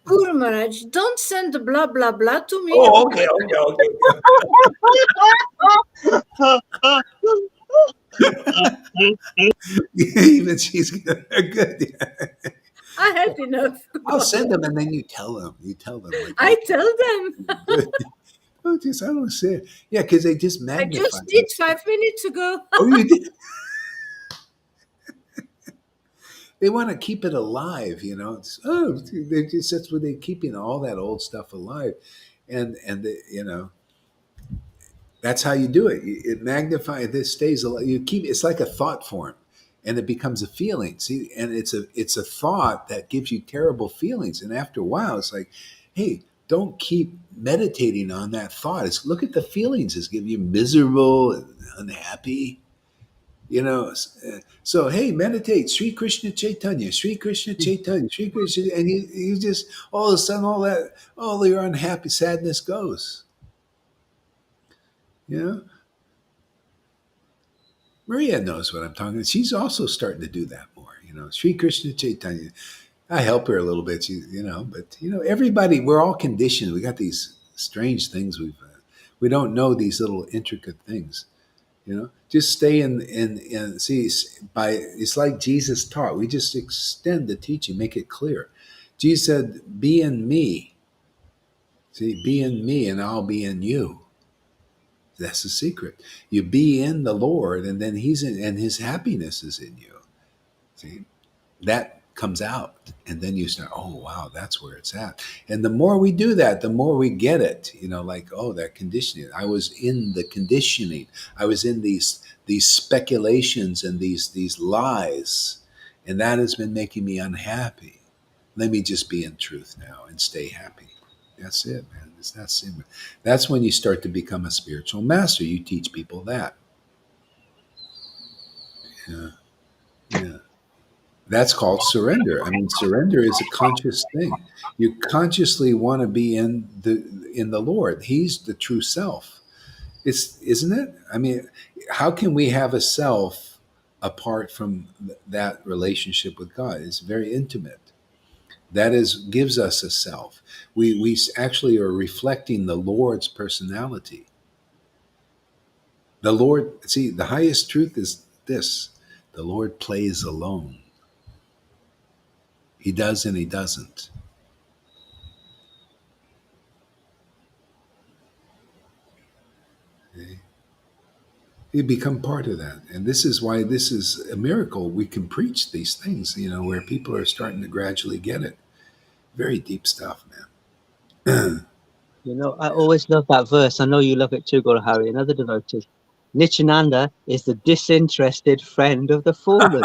[SPEAKER 2] Guru Maharaj, don't send the blah blah blah to me.
[SPEAKER 1] Oh, okay, okay, okay. Even she's good.
[SPEAKER 2] I had enough.
[SPEAKER 1] I'll send them, and then you tell them. You tell them like,
[SPEAKER 2] I
[SPEAKER 1] okay,
[SPEAKER 2] tell them.
[SPEAKER 1] good. Oh, just I don't say it. Yeah, because they just
[SPEAKER 2] I
[SPEAKER 1] magnify
[SPEAKER 2] just did
[SPEAKER 1] this stuff.
[SPEAKER 2] 5 minutes ago.
[SPEAKER 1] Oh, you did. They want to keep it alive, they just that's what they keeping all that old stuff alive, and that's how you do it. It magnifies. This stays alive. You keep. It's like a thought form, and it becomes a feeling. See, and it's a thought that gives you terrible feelings, and after a while, it's like, hey, don't keep meditating on that thought. It's look at the feelings. It's giving you miserable and unhappy. So hey, meditate, Sri Krishna Chaitanya, Sri Krishna Chaitanya, Sri Krishna, and you just all of a sudden all your unhappy sadness goes. You know, Maria knows what I'm talking about. She's also starting to do that more. Sri Krishna Chaitanya. I help her a little bit, but everybody, we're all conditioned. We got these strange things we don't know these little intricate things. Just stay in see it's like Jesus taught. We just extend the teaching, make it clear. Jesus said, "Be in me." See, be in me, and I'll be in you. That's the secret. You be in the Lord, and then He's in, and His happiness is in you. See, that comes out, and then you start. Oh wow, that's where it's at. And the more we do that, the more we get it. Like that conditioning. I was in the conditioning. I was in these speculations and these lies, and that has been making me unhappy. Let me just be in truth now and stay happy. That's it, man. It's that simple. That's when you start to become a spiritual master. You teach people that. Yeah, yeah. That's called surrender. I mean, surrender is a conscious thing. You consciously want to be in the Lord. He's the true self. It's isn't it? I mean, how can we have a self apart from that relationship with God? It's very intimate. That is gives us a self. We actually are reflecting the Lord's personality. The Lord, see, the highest truth is this: the Lord plays alone. He does and he doesn't. Okay? You become part of that. And this is why this is a miracle. We can preach these things, where people are starting to gradually get it. Very deep stuff, man.
[SPEAKER 3] I always love that verse. I know you love it too, Guru Hari, and other devotees. Nityananda is the disinterested friend of the fallen.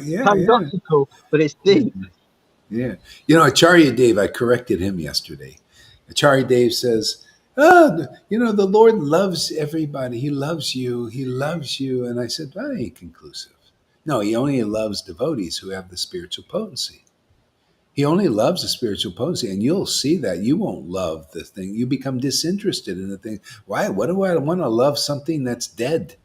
[SPEAKER 1] Yeah, yeah.
[SPEAKER 3] Paradoxical, but it's
[SPEAKER 1] Yeah.
[SPEAKER 3] deep.
[SPEAKER 1] Yeah. Acharya Dave, I corrected him yesterday. Acharya Dave says, the Lord loves everybody. He loves you. He loves you. And I said, that ain't conclusive. No, he only loves devotees who have the spiritual potency. He only loves the spiritual potency, and you'll see that you won't love the thing. You become disinterested in the thing. Why? What do I want to love something that's dead?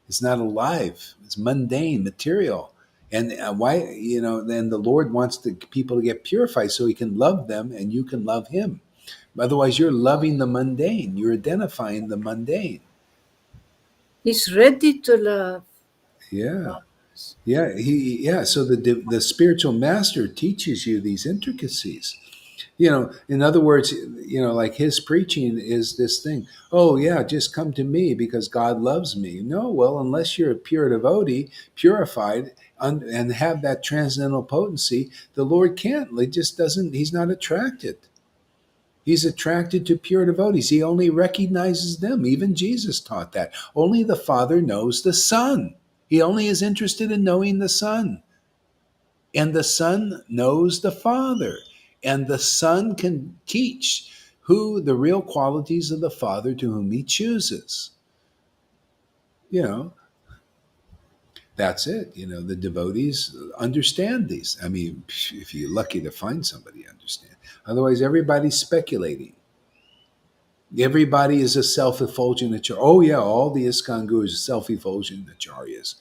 [SPEAKER 1] It's not alive. It's mundane, material. And why? Then the Lord wants the people to get purified so He can love them, and you can love Him. Otherwise, you're loving the mundane. You're identifying the mundane.
[SPEAKER 2] He's ready to love.
[SPEAKER 1] Yeah. Yeah, so the spiritual master teaches you these intricacies. In other words, like his preaching is this thing. Oh yeah, just come to me because God loves me. No, well, unless you're a pure devotee, purified, and have that transcendental potency, the Lord can't. It just doesn't. He's not attracted. He's attracted to pure devotees. He only recognizes them. Even Jesus taught that. Only the Father knows the Son. He only is interested in knowing the Son. And the Son knows the Father. And the Son can teach who the real qualities of the Father to whom he chooses. You know, that's it. The devotees understand these. I mean, if you're lucky to find somebody who understand. Otherwise, everybody's speculating. Everybody is a self-effulgent acharya. Oh yeah, all the ISKCON gurus are self-effulgent acharyas,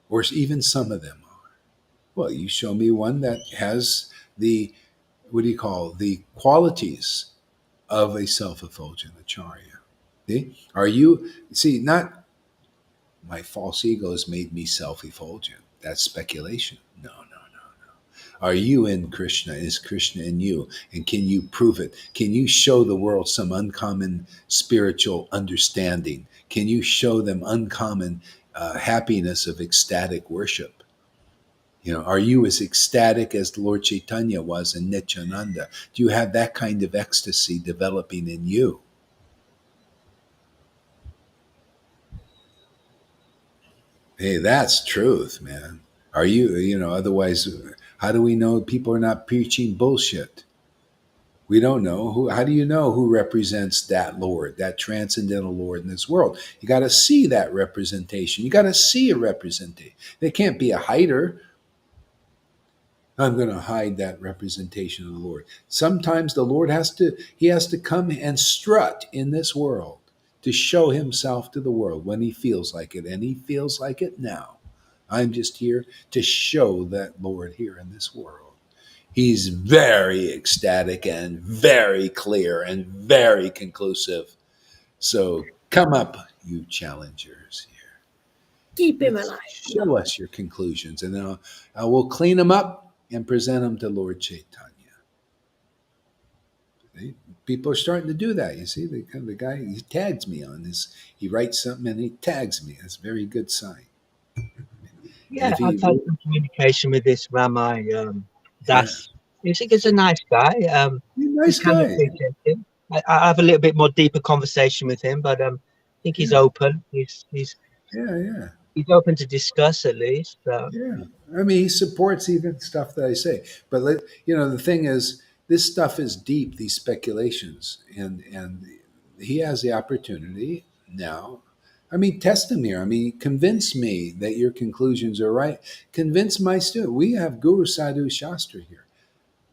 [SPEAKER 1] or even some of them are. Well, you show me one that has the what do you call the qualities of a self-effulgent acharya. See, are you see not my false ego has made me self-effulgent? That's speculation. No, no, no. Are you in Krishna? Is Krishna in you? And can you prove it? Can you show the world some uncommon spiritual understanding? Can you show them uncommon happiness of ecstatic worship? Are you as ecstatic as Lord Caitanya was in Nityananda? Do you have that kind of ecstasy developing in you? Hey, that's truth, man. Are otherwise, how do we know people are not preaching bullshit? We don't know who. How do you know who represents that Lord, that transcendental Lord in this world? You got to see that representation. You got to see a representation. They can't be a hider. I'm going to hide that representation of the Lord. Sometimes the Lord he has to come and strut in this world to show himself to the world when he feels like it, and he feels like it now. I'm just here to show that Lord here in this world. He's very ecstatic and very clear and very conclusive. So come up, you challengers here.
[SPEAKER 2] Keep him
[SPEAKER 1] Let's
[SPEAKER 2] alive.
[SPEAKER 1] show us your conclusions, and then I will clean them up and present them to Lord Chaitanya. See? People are starting to do that. You see, the guy, he tags me on this. He writes something and he tags me. That's a very good sign. And
[SPEAKER 3] Yeah,
[SPEAKER 1] if
[SPEAKER 3] I've
[SPEAKER 1] he,
[SPEAKER 3] had some communication with this Ramai
[SPEAKER 1] yeah,
[SPEAKER 3] Das. I think he's a nice guy.
[SPEAKER 1] he's a
[SPEAKER 3] We
[SPEAKER 1] nice
[SPEAKER 3] can
[SPEAKER 1] guy.
[SPEAKER 3] appreciate him. I have a little bit more deeper conversation with him, but I think he's
[SPEAKER 1] Yeah,
[SPEAKER 3] open.
[SPEAKER 1] yeah, yeah.
[SPEAKER 3] He's open to discuss at least.
[SPEAKER 1] Yeah, I mean, he supports even stuff that I say. But the thing is, this stuff is deep. These speculations, and he has the opportunity now. I mean, test him here. I mean, convince me that your conclusions are right. Convince my student. We have Guru Sadhu Shastra here.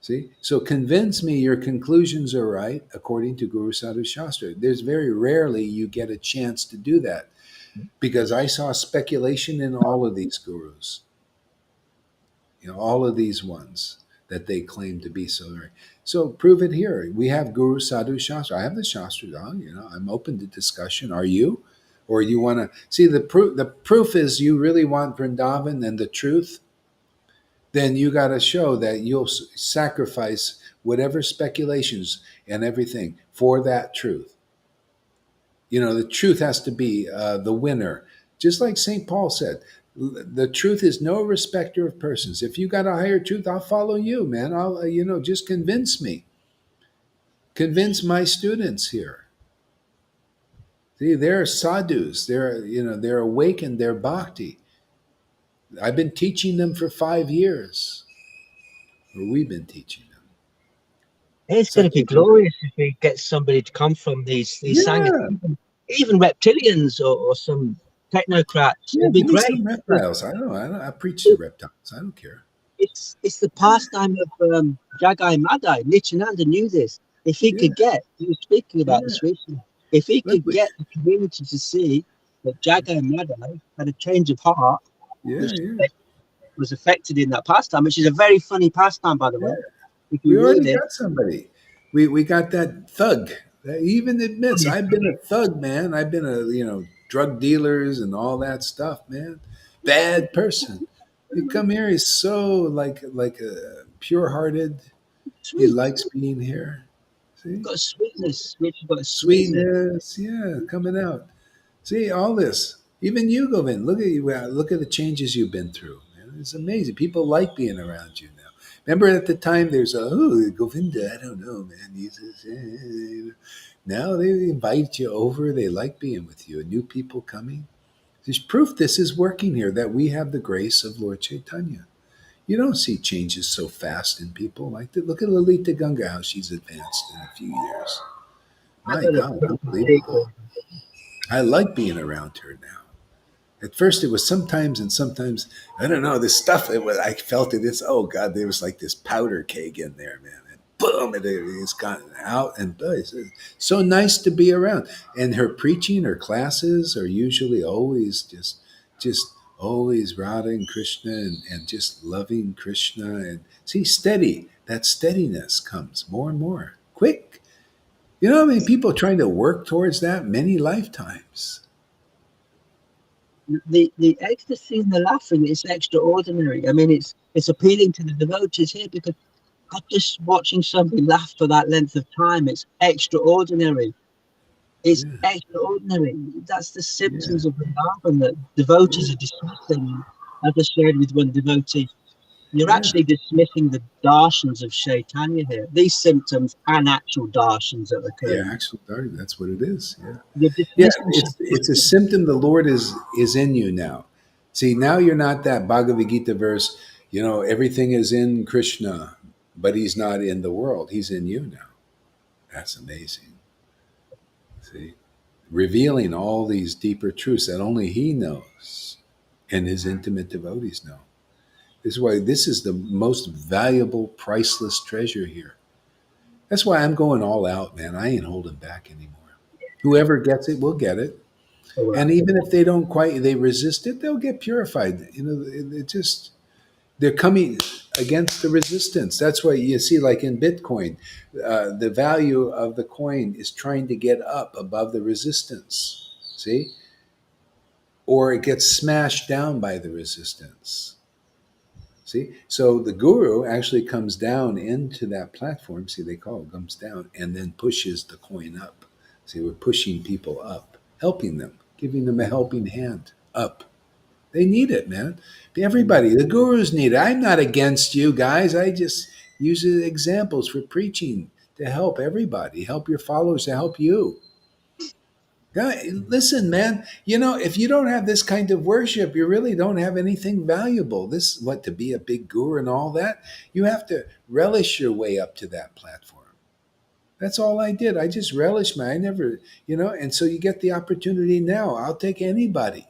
[SPEAKER 1] See, so convince me your conclusions are right according to Guru Sadhu Shastra. There's very rarely you get a chance to do that because I saw speculation in all of these gurus, all of these ones that they claim to be so right. So prove it here. We have Guru Sadhu Shastra. I have the Shastras on. I'm open to discussion. Are you? Or you want to see the proof? The proof is you really want Vrindavan and the truth. Then you got to show that you'll sacrifice whatever speculations and everything for that truth. The truth has to be the winner. Just like St. Paul said, the truth is no respecter of persons. If you got a higher truth, I'll follow you, man. Just convince me. Convince my students here. See, they're sadhus. They're awakened. They're bhakti. I've been teaching them for 5 years, or we've been teaching them.
[SPEAKER 3] It's going to be
[SPEAKER 1] Satyajit.
[SPEAKER 3] glorious if we get somebody to come from these sangha,
[SPEAKER 1] Yeah,
[SPEAKER 3] even reptilians or some technocrats.
[SPEAKER 1] yeah.
[SPEAKER 3] It'd be
[SPEAKER 1] Give me
[SPEAKER 3] great.
[SPEAKER 1] some reptiles. I preach to reptiles. I don't care.
[SPEAKER 3] It's the pastime of Jagai Madai. Nityananda knew this. If he
[SPEAKER 1] Yeah,
[SPEAKER 3] could get, he was speaking about
[SPEAKER 1] yeah.
[SPEAKER 3] this recently, if he
[SPEAKER 1] Look,
[SPEAKER 3] could get the community to see that Jagai Madai had a change of heart,
[SPEAKER 1] yeah,
[SPEAKER 3] which
[SPEAKER 1] yeah,
[SPEAKER 3] was affected in that pastime, which is a very funny pastime, by the
[SPEAKER 1] yeah.
[SPEAKER 3] way. If
[SPEAKER 1] We
[SPEAKER 3] you
[SPEAKER 1] already
[SPEAKER 3] read it,
[SPEAKER 1] got somebody. We got that thug that even admits I've been a thug, man. I've been drug dealers and all that stuff, man. Bad person. You come here, he's so like a pure hearted. He
[SPEAKER 3] Sweet.
[SPEAKER 1] likes being here. See?
[SPEAKER 3] Got a sweetness. Richard got a sweetness.
[SPEAKER 1] Sweetness, yeah, coming out. See all this. Even you, Govind. Look at you. Look at the changes you've been through. Man, it's amazing. People like being around you now. Remember at the time, there's Govinda. I don't know, man. Now they invite you over. They like being with you. And new people coming. There's proof this is working here. That we have the grace of Lord Caitanya. You don't see changes so fast in people like that. Look at Lalita Ganga, how she's advanced in a few years.
[SPEAKER 3] I
[SPEAKER 1] My
[SPEAKER 3] got a
[SPEAKER 1] God,
[SPEAKER 3] big
[SPEAKER 1] unbelievable. I like being around her now. At first, it was sometimes, and sometimes I don't know this stuff. It was I felt it. It's oh God, there was like this powder keg in there, man. And boom, it's gone out, and it's so nice to be around. And her preaching, her classes are usually always just always Radha and Krishna, and just loving Krishna, and see steady. That steadiness comes more and more quick. You know how many people trying to work towards that many lifetimes.
[SPEAKER 3] the ecstasy and the laughing is extraordinary. I mean, it's appealing to the devotees here because just watching somebody laugh for that length of time, it's extraordinary. It's
[SPEAKER 1] Yeah,
[SPEAKER 3] extraordinary. That's the
[SPEAKER 1] yeah,
[SPEAKER 3] symptoms of the Vrindavan that
[SPEAKER 1] yeah,
[SPEAKER 3] devotees are dismissing. As I shared with one devotee, you're
[SPEAKER 1] yeah.
[SPEAKER 3] actually dismissing the darshans of Chaitanya here. These symptoms and actual darshans that are
[SPEAKER 1] Yeah,
[SPEAKER 3] occurring.
[SPEAKER 1] actual dark. That's what it is. Yeah,
[SPEAKER 3] You're
[SPEAKER 1] yeah.
[SPEAKER 3] dismissing
[SPEAKER 1] It's a symptom. The Lord is in you now. See, now you're not that Bhagavad Gita verse. You know, everything is in Krishna, but He's not in the world. He's in you now. That's amazing. See, revealing all these deeper truths that only He knows, and His intimate devotees know. This is why this is the most valuable, priceless treasure here. That's why I'm going all out, man. I ain't holding back anymore. Whoever gets it will get it. And even if they don't quite, they resist it, they'll get purified. You know, it just, they're coming against the resistance. That's why you see, like in Bitcoin, the value of the coin is trying to get up above the resistance. See? Or it gets smashed down by the resistance. See? So the guru actually comes down into that platform. See, they call it comes down and then pushes the coin up. See, we're pushing people up, helping them, giving them a helping hand up. They need it, man. Everybody, the gurus need it. I'm not against you guys. I just use it examples for preaching to help everybody, help your followers, to help you. Listen, man, you know, if you don't have this kind of worship, you really don't have anything valuable. This, what, to be a big guru and all that, you have to relish your way up to that platform. That's all I did. I just relished my, I never, you know, and so you get the opportunity now. I'll take anybody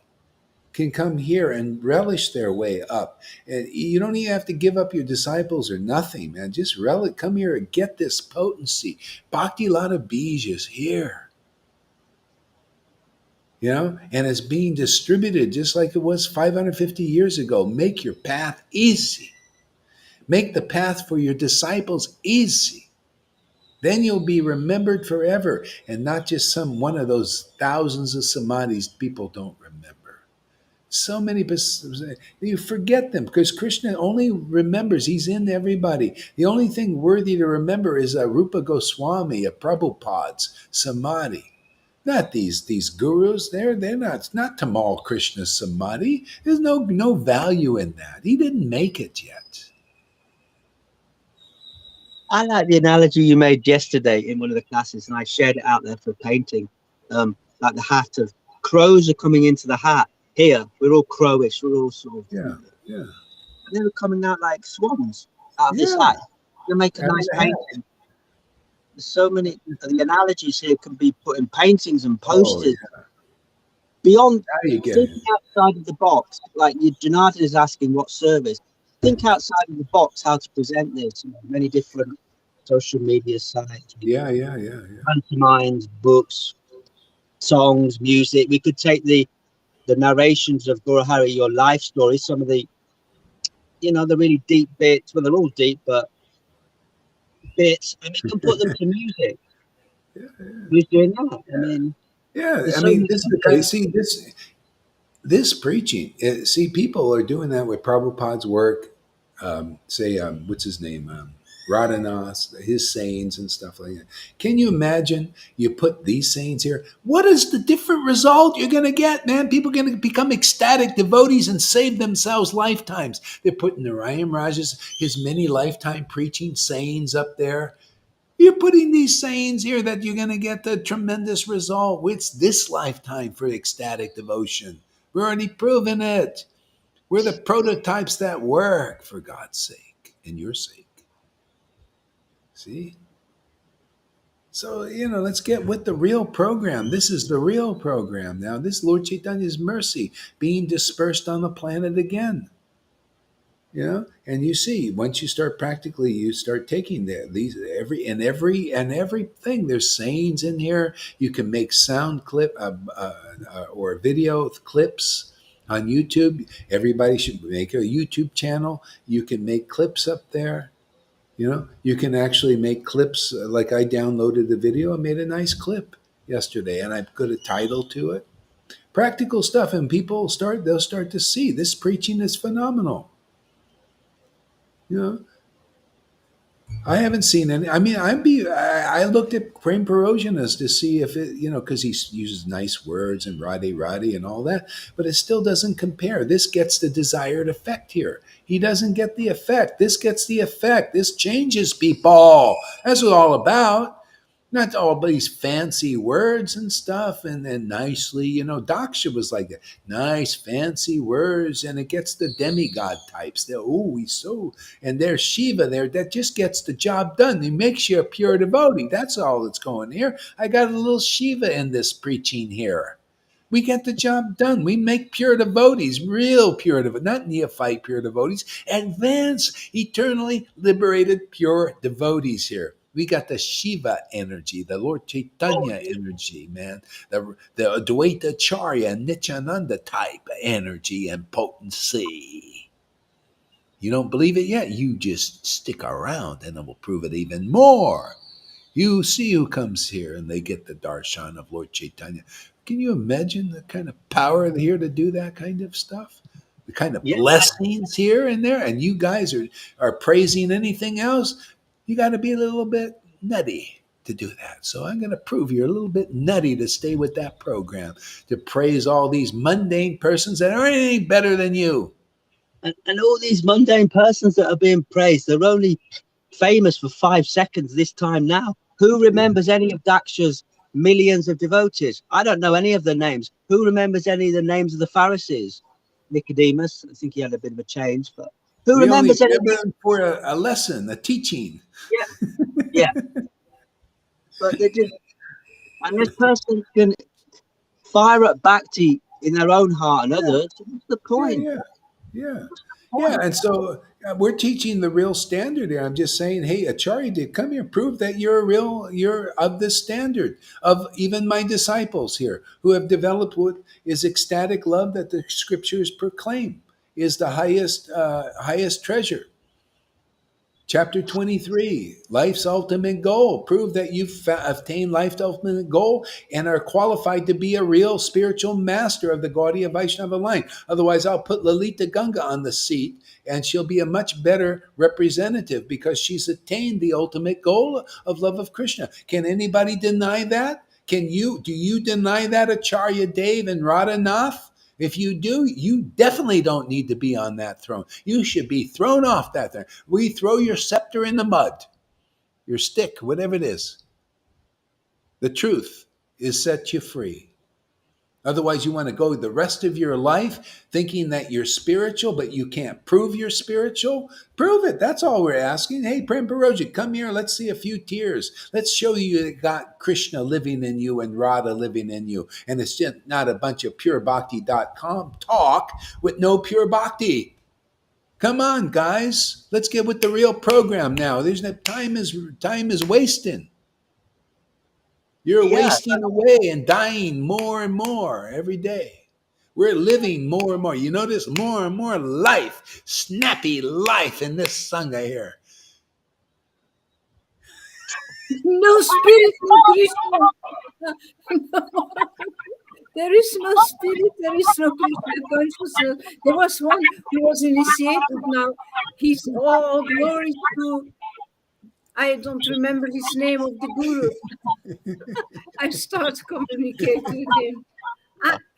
[SPEAKER 1] can come here and relish their way up. And you don't even have to give up your disciples or nothing, man. Just relish, come here and get this potency. Bhakti Lata Bij is here, you know, and it's being distributed just like it was 550 years ago. Make your path easy. Make the path for your disciples easy. Then you'll be remembered forever and not just some one of those thousands of samadhis people don't remember. So many, you forget them because Krishna only remembers, he's in everybody. The only thing worthy to remember is a Rupa Goswami, a Prabhupada's samadhi. Not these gurus. They're not. It's not Tamal Krishna's samadhi. There's no value in that. He didn't make it yet.
[SPEAKER 3] I like the analogy you made yesterday in one of the classes, and I shared it out there for painting. Like the hat of crows are coming into the hat. Here, we're all crowish. We're all sort of,
[SPEAKER 1] Yeah, yeah,
[SPEAKER 3] they were coming out like swans out of this
[SPEAKER 1] yeah.
[SPEAKER 3] hat. You make a
[SPEAKER 1] Out of
[SPEAKER 3] nice
[SPEAKER 1] the hat.
[SPEAKER 3] painting. There's so many. The analogies here can be put in paintings and
[SPEAKER 1] Oh
[SPEAKER 3] posters.
[SPEAKER 1] yeah.
[SPEAKER 3] Beyond
[SPEAKER 1] Now you get it.
[SPEAKER 3] thinking outside of the box, like Janardhan is asking what service. Think outside of the box how to present this. You know, many different social media sites. We
[SPEAKER 1] Yeah,
[SPEAKER 3] could
[SPEAKER 1] yeah, yeah, yeah.
[SPEAKER 3] pantomimes, books, songs, music. We could take the narrations of Guru Hari, your life story, some of the, you know, the really deep bits. Well, they're all deep, but bits, and we can put them to music. Who's doing that? I mean,
[SPEAKER 1] Yeah,
[SPEAKER 3] there's
[SPEAKER 1] I
[SPEAKER 3] so
[SPEAKER 1] mean,
[SPEAKER 3] many
[SPEAKER 1] this is the kind.
[SPEAKER 3] people.
[SPEAKER 1] See this preaching. See, people are doing that with Prabhupada's work. Say, what's his name? Radhanath, his sayings and stuff like that. Can you imagine you put these sayings here? What is the different result you're going to get, man? People are going to become ecstatic devotees and save themselves lifetimes. They're putting Narayan Raj's, his many lifetime preaching sayings up there. You're putting these sayings here that you're going to get the tremendous result. It's this lifetime for ecstatic devotion. We're already proven it. We're the prototypes that work, for God's sake and your sake. See? So, let's get with the real program. This is the real program. Now, this Lord Chaitanya's mercy being dispersed on the planet again. And you see, once you start practically, you start taking these everything. There's sayings in here. You can make sound clip or video clips on YouTube. Everybody should make a YouTube channel. You can make clips up there. You can actually make clips. Like I downloaded the video and made a nice clip yesterday, and I put a title to it. Practical stuff, and they'll start to see this preaching is phenomenal. You know, I haven't seen any. I mean, I looked at Prem Parojanas to see if it, because he uses nice words and Radhe and all that, but it still doesn't compare. This gets the desired effect here. He doesn't get the effect. This gets the effect. This changes people. That's what it's all about. Not all these fancy words and stuff, and then nicely, Daksha was like that. Nice, fancy words, and it gets the demigod types. He's so, and there's Shiva there that just gets the job done. He makes you a pure devotee. That's all that's going here. I got a little Shiva in this preaching here. We get the job done. We make pure devotees, real pure devotees, not neophyte pure devotees, advanced, eternally liberated pure devotees here. We got the Shiva energy, the Lord Caitanya energy, man. The Advaita Acharya, Nityananda type energy and potency. You don't believe it yet? You just stick around and it will prove it even more. You see who comes here and they get the darshan of Lord Caitanya. Can you imagine the kind of power here to do that kind of stuff? The kind of blessings here and there, and you guys are praising anything else? You got to be a little bit nutty to do that. So I'm going to prove you're a little bit nutty to stay with that program, to praise all these mundane persons that aren't any better than you.
[SPEAKER 3] And all these mundane persons that are being praised, they're only famous for 5 seconds this time now. Who remembers any of Daksha's millions of devotees? I don't know any of their names. Who remembers any of the names of the Pharisees? Nicodemus, I think he had a bit of a change, but who remembers
[SPEAKER 1] only
[SPEAKER 3] any
[SPEAKER 1] remember them for a lesson, a teaching.
[SPEAKER 3] Yeah. But they just, and this person can fire up bhakti in their own heart and others. What's the point?
[SPEAKER 1] Yeah. And so we're teaching the real standard here. I'm just saying, hey, Acharya did come here, prove that you're of this standard of even my disciples here who have developed what is ecstatic love that the scriptures proclaim is the highest treasure. Chapter 23, life's ultimate goal. Prove that you've obtained life's ultimate goal and are qualified to be a real spiritual master of the Gaudiya Vaishnava line. Otherwise, I'll put Lalita Ganga on the seat and she'll be a much better representative because she's attained the ultimate goal of love of Krishna. Can anybody deny that? Do you deny that, Acharya Dev and Radhanath? If you do, you definitely don't need to be on that throne. You should be thrown off that throne. We throw your scepter in the mud, your stick, whatever it is. The truth is set you free. Otherwise, you want to go the rest of your life thinking that you're spiritual, but you can't prove you're spiritual. Prove it. That's all we're asking. Hey, Prem Paroja, come here. Let's see a few tears. Let's show you that got Krishna living in you and Radha living in you. And it's just not a bunch of purebhakti.com talk with no pure bhakti. Come on, guys. Let's get with the real program now. There's no time is wasting. You're wasting away and dying more and more every day. We're living more and more. You notice more and more life, snappy life in this Sangha here.
[SPEAKER 2] No spirit in Krishna. There is no spirit, there is no Krishna consciousness. There was one who was initiated now. He's all glory to I don't remember his name of the guru. I start communicating with him.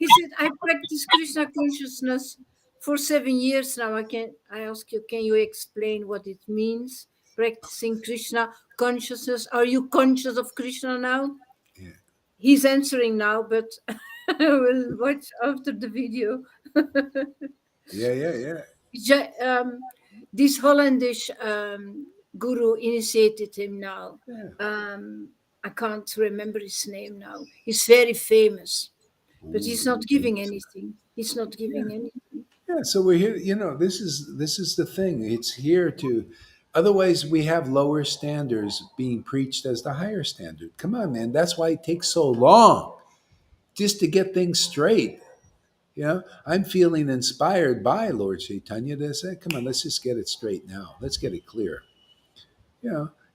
[SPEAKER 2] He said, I practice Krishna consciousness for 7 years now. I ask you, can you explain what it means? Practicing Krishna consciousness. Are you conscious of Krishna now?
[SPEAKER 1] Yeah.
[SPEAKER 2] He's answering now, but I will watch after the video.
[SPEAKER 1] Yeah.
[SPEAKER 2] This Hollandish guru initiated him now.
[SPEAKER 1] Yeah.
[SPEAKER 2] I can't remember his name now. He's very famous, but he's not giving
[SPEAKER 1] Famous.
[SPEAKER 2] anything. He's not giving anything.
[SPEAKER 1] Yeah, so we're here. This is the thing. It's here to. Otherwise, we have lower standards being preached as the higher standard. Come on, man. That's why it takes so long just to get things straight. I'm feeling inspired by Lord Caitanya to say, "Come on, let's just get it straight now. Let's get it clear."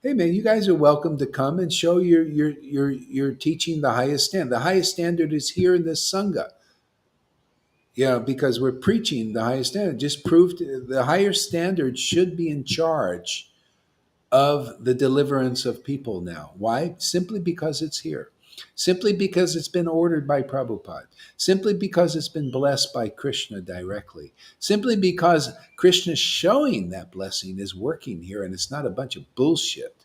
[SPEAKER 1] Hey, man, you guys are welcome to come and show you're teaching the highest standard. The highest standard is here in this sangha. Because we're preaching the highest standard. Just proved the higher standard should be in charge of the deliverance of people now. Why? Simply because it's here. Simply because it's been ordered by Prabhupada. Simply because it's been blessed by Krishna directly. Simply because Krishna's showing that blessing is working here and it's not a bunch of bullshit.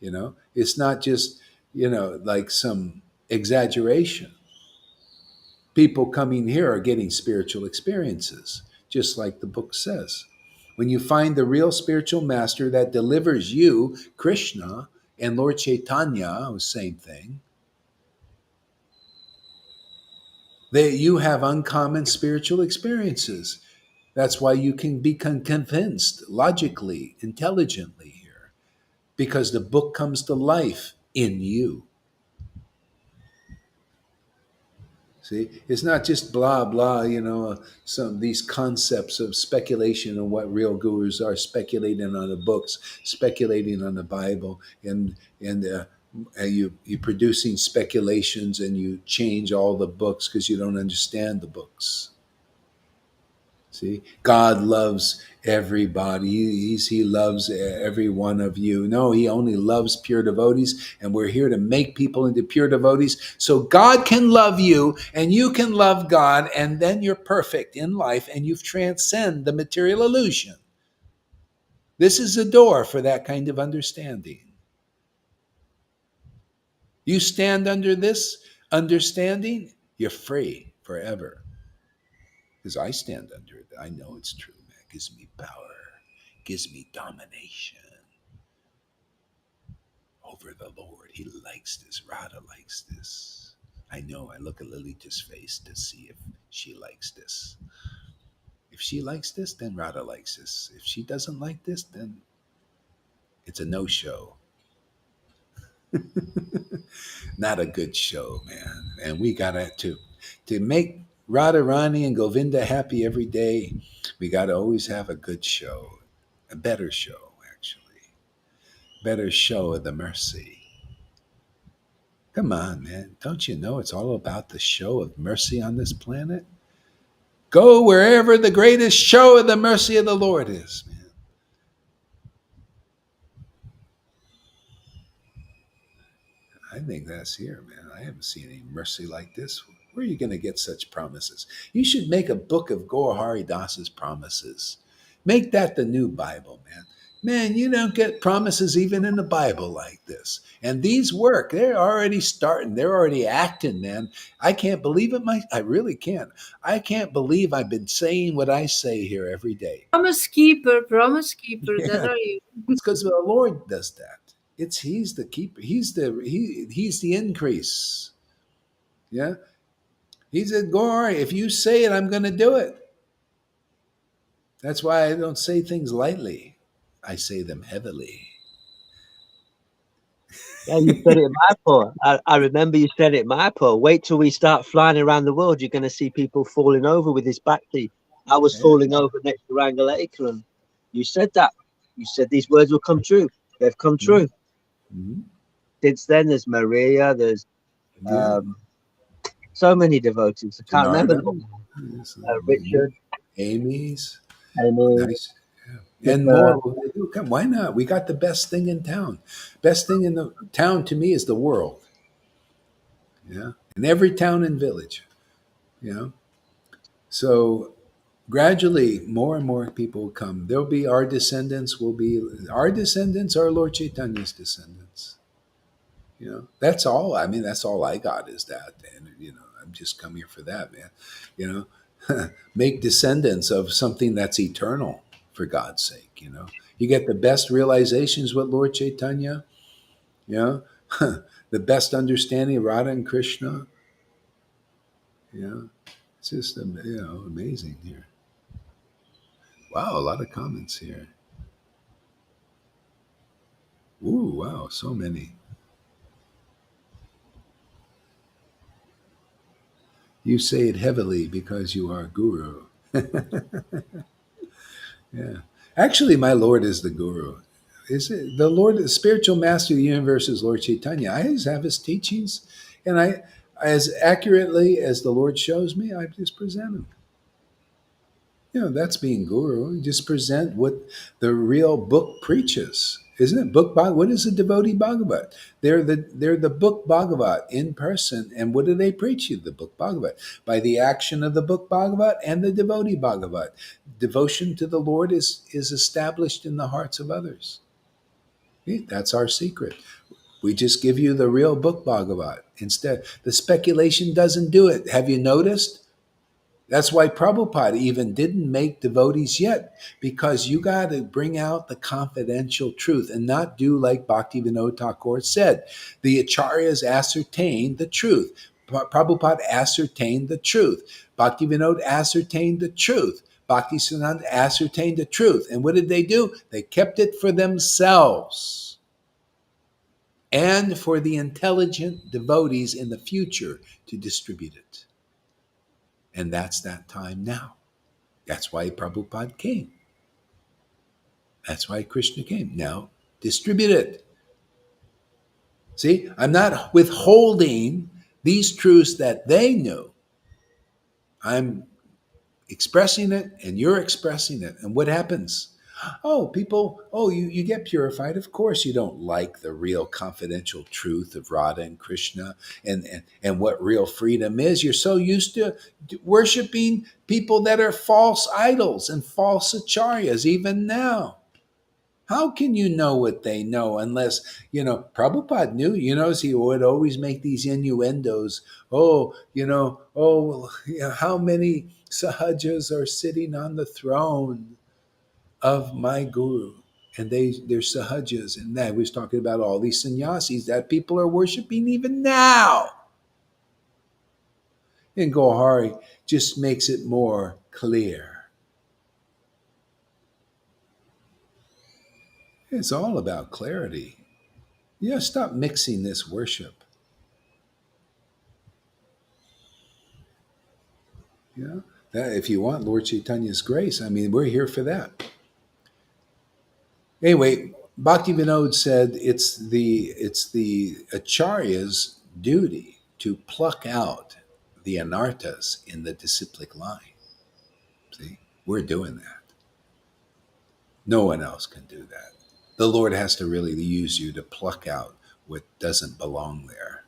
[SPEAKER 1] It's not just, like some exaggeration. People coming here are getting spiritual experiences, just like the book says. When you find the real spiritual master that delivers you, Krishna and Lord Caitanya, same thing, that you have uncommon spiritual experiences. That's why you can become convinced logically, intelligently here, because the book comes to life in you. See, it's not just blah blah. Some these concepts of speculation on what real gurus are, speculating on the books, speculating on the Bible, and you producing speculations, and you change all the books because you don't understand the books. See, God loves everybody. He loves every one of you. No, he only loves pure devotees, and we're here to make people into pure devotees so God can love you and you can love God, and then you're perfect in life and you've transcend the material illusion. This is a door for that kind of understanding. You stand under this understanding, you're free forever. Because I stand under it. I know it's true, man. It gives me power, gives me domination over the Lord. He likes this. Radha likes this. I know. I look at Lilita's face to see if she likes this. If she likes this, then Radha likes this. If she doesn't like this, then it's a no-show. Not a good show, man. And we gotta to make Radharani and Govinda happy every day. We gotta always have a good show, a better show, actually, better show of the mercy. Come on, man! Don't you know it's all about the show of mercy on this planet? Go wherever the greatest show of the mercy of the Lord is, man. I think that's here, man. I haven't seen any mercy like this. Where are you going to get such promises? You should make a book of Gaur Hari Das's promises. Make that the new Bible, man. Man, you don't get promises even in the Bible like this. And these work. They're already starting. They're already acting, man. I can't believe it. I really can't. I can't believe I've been saying what I say here every day.
[SPEAKER 2] Promise keeper, that
[SPEAKER 1] Yeah,
[SPEAKER 2] are you.
[SPEAKER 1] it's because the Lord does that. He's the keeper. He's the increase. Yeah. He said, Gaur, if you say it, I'm going to do it. That's why I don't say things lightly. I say them heavily.
[SPEAKER 3] Yeah, you said it in Mayapur. I remember you said it in Mayapur. Wait till we start flying around the world. You're going to see people falling over with this bhakti. I was falling over next to Rangalekha, and you said that. You said these words will come true. They've come true.
[SPEAKER 1] Mm-hmm.
[SPEAKER 3] Since then, there's Maria, there's so many devotees. I can't remember them.
[SPEAKER 1] Yes,
[SPEAKER 3] Richard.
[SPEAKER 1] Amy's.
[SPEAKER 3] Amy.
[SPEAKER 1] Nice.
[SPEAKER 3] But,
[SPEAKER 1] And more will they do. Come, why not? We got the best thing in town. Best thing in the town to me is the world. Yeah. In every town and village. You know. So gradually more and more people will come. There'll be our descendants will be our descendants are Lord Chaitanya's descendants. You know, that's all. I mean, that's all I got is that. And, I'm just come here for that, man. You make descendants of something that's eternal, for God's sake. You get the best realizations with Lord Chaitanya, you know, the best understanding of Radha and Krishna. It's just, amazing here. Wow, a lot of comments here. Ooh, wow, so many. You say it heavily because you are guru. Yeah. Actually, my Lord is the guru. Is it the Lord, the spiritual master of the universe is Lord Chaitanya. I always have his teachings, and I, as accurately as the Lord shows me, I just present them. That's being guru. You just present what the real book preaches, isn't it? What is the devotee Bhagavat? They're the book Bhagavat in person, and what do they preach you? The book Bhagavat by the action of the book Bhagavat and the devotee Bhagavat. Devotion to the Lord is established in the hearts of others. See, that's our secret. We just give you the real book Bhagavat instead. The speculation doesn't do it. Have you noticed? That's why Prabhupada even didn't make devotees yet, because you got to bring out the confidential truth and not do like Bhaktivinoda Thakur said. The acharyas ascertained the truth. Prabhupada ascertained the truth. Bhaktivinoda ascertained the truth. Bhaktisiddhanta ascertained the truth. And what did they do? They kept it for themselves and for the intelligent devotees in the future to distribute it. And that's that time now. That's why Prabhupada came. That's why Krishna came. Now, distribute it. See, I'm not withholding these truths that they knew. I'm expressing it, and you're expressing it. And what happens? Oh, people, you get purified. Of course, you don't like the real confidential truth of Radha and Krishna and what real freedom is. You're so used to worshiping people that are false idols and false acharyas, even now. How can you know what they know unless, Prabhupada knew, he would always make these innuendos. How many sahajas are sitting on the throne of my guru? And they're sahajas. And I was talking about all these sannyasis that people are worshiping even now. And Gohari just makes it more clear. It's all about clarity. Stop mixing this worship. If you want Lord Chaitanya's grace, we're here for that. Anyway, Bhaktivinoda said it's the acharya's duty to pluck out the anarthas in the disciplic line. See, we're doing that. No one else can do that. The Lord has to really use you to pluck out what doesn't belong there.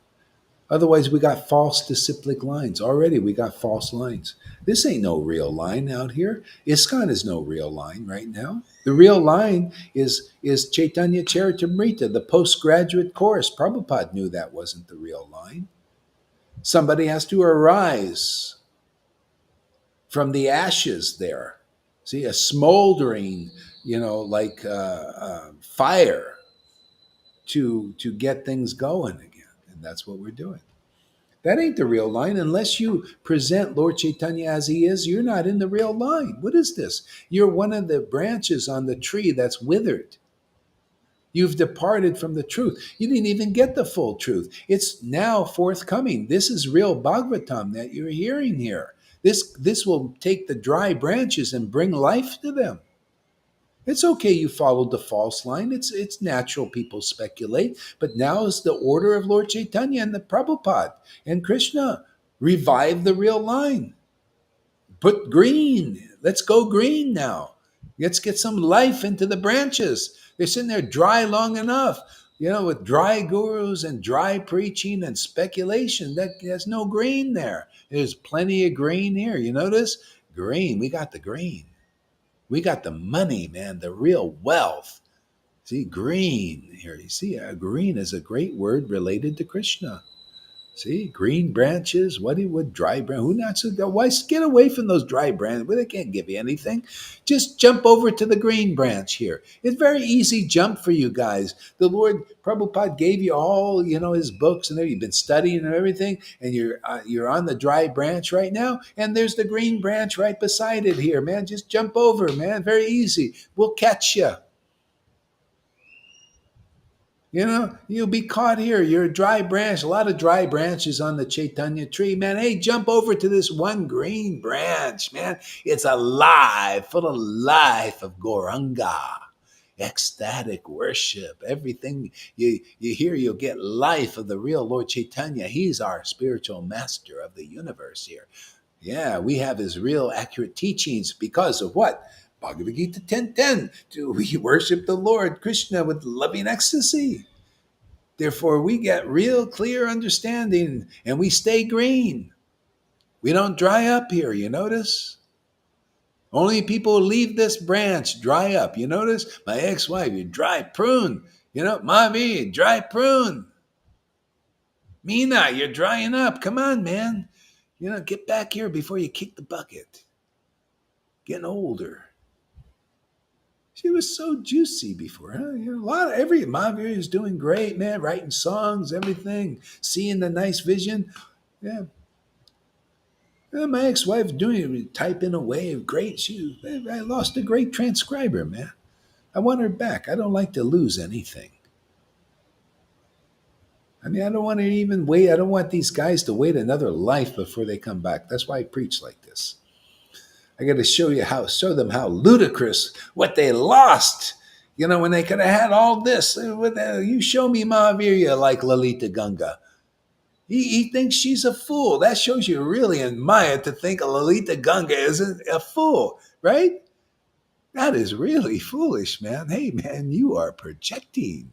[SPEAKER 1] Otherwise, we got false disciplic lines. Already we got false lines. This ain't no real line out here. ISKCON is no real line right now. The real line is Chaitanya Charitamrita, the postgraduate course. Prabhupada knew that wasn't the real line. Somebody has to arise from the ashes there. See, a smoldering, fire to get things going again. And that's what we're doing. That ain't the real line. Unless you present Lord Chaitanya as he is, you're not in the real line. What is this? You're one of the branches on the tree that's withered. You've departed from the truth. You didn't even get the full truth. It's now forthcoming. This is real Bhagavatam that you're hearing here. This will take the dry branches and bring life to them. It's okay you followed the false line. It's natural people speculate. But now is the order of Lord Chaitanya and the Prabhupada and Krishna. Revive the real line. Put green. Let's go green now. Let's get some life into the branches. They're sitting there dry long enough. With dry gurus and dry preaching and speculation, there's no green there. There's plenty of green here. You notice? Green. We got the green. We got the money, man, the real wealth. See, green here. You see, green is a great word related to Krishna. See, green branches. What he would dry branch? Who not? Why get away from those dry branches? Well, they can't give you anything. Just jump over to the green branch here. It's very easy jump for you guys. The Lord Prabhupada gave you all, his books and you've been studying and everything, and you're on the dry branch right now, and there's the green branch right beside it here, man. Just jump over, man. Very easy. We'll catch you. You'll be caught here. You're a dry branch, a lot of dry branches on the Chaitanya tree, man. Hey, jump over to this one green branch, man. It's alive, full of life of Gauranga, ecstatic worship. Everything you hear, you'll get life of the real Lord Chaitanya. He's our spiritual master of the universe here. Yeah, we have his real accurate teachings because of what? Bhagavad Gita 10:10. We worship the Lord Krishna with loving ecstasy. Therefore, we get real clear understanding and we stay green. We don't dry up here, you notice? Only people who leave this branch dry up. You notice? My ex-wife, you dry prune. Mavi, dry prune. Mina, you're drying up. Come on, man. Get back here before you kick the bucket. Getting older. She was so juicy before, huh? Mahavir is doing great, man. Writing songs, everything, seeing the nice vision. Yeah. My ex-wife doing typing away, great. I lost a great transcriber, man. I want her back. I don't like to lose anything. I mean, I don't want to even wait. I don't want these guys to wait another life before they come back. That's why I preach like this. I got to show them how ludicrous what they lost. When they could have had all this. You show me Mahavir like Lalita Ganga. He thinks she's a fool. That shows you really in Maya to think Lalita Ganga isn't a fool, right? That is really foolish, man. Hey, man, you are projecting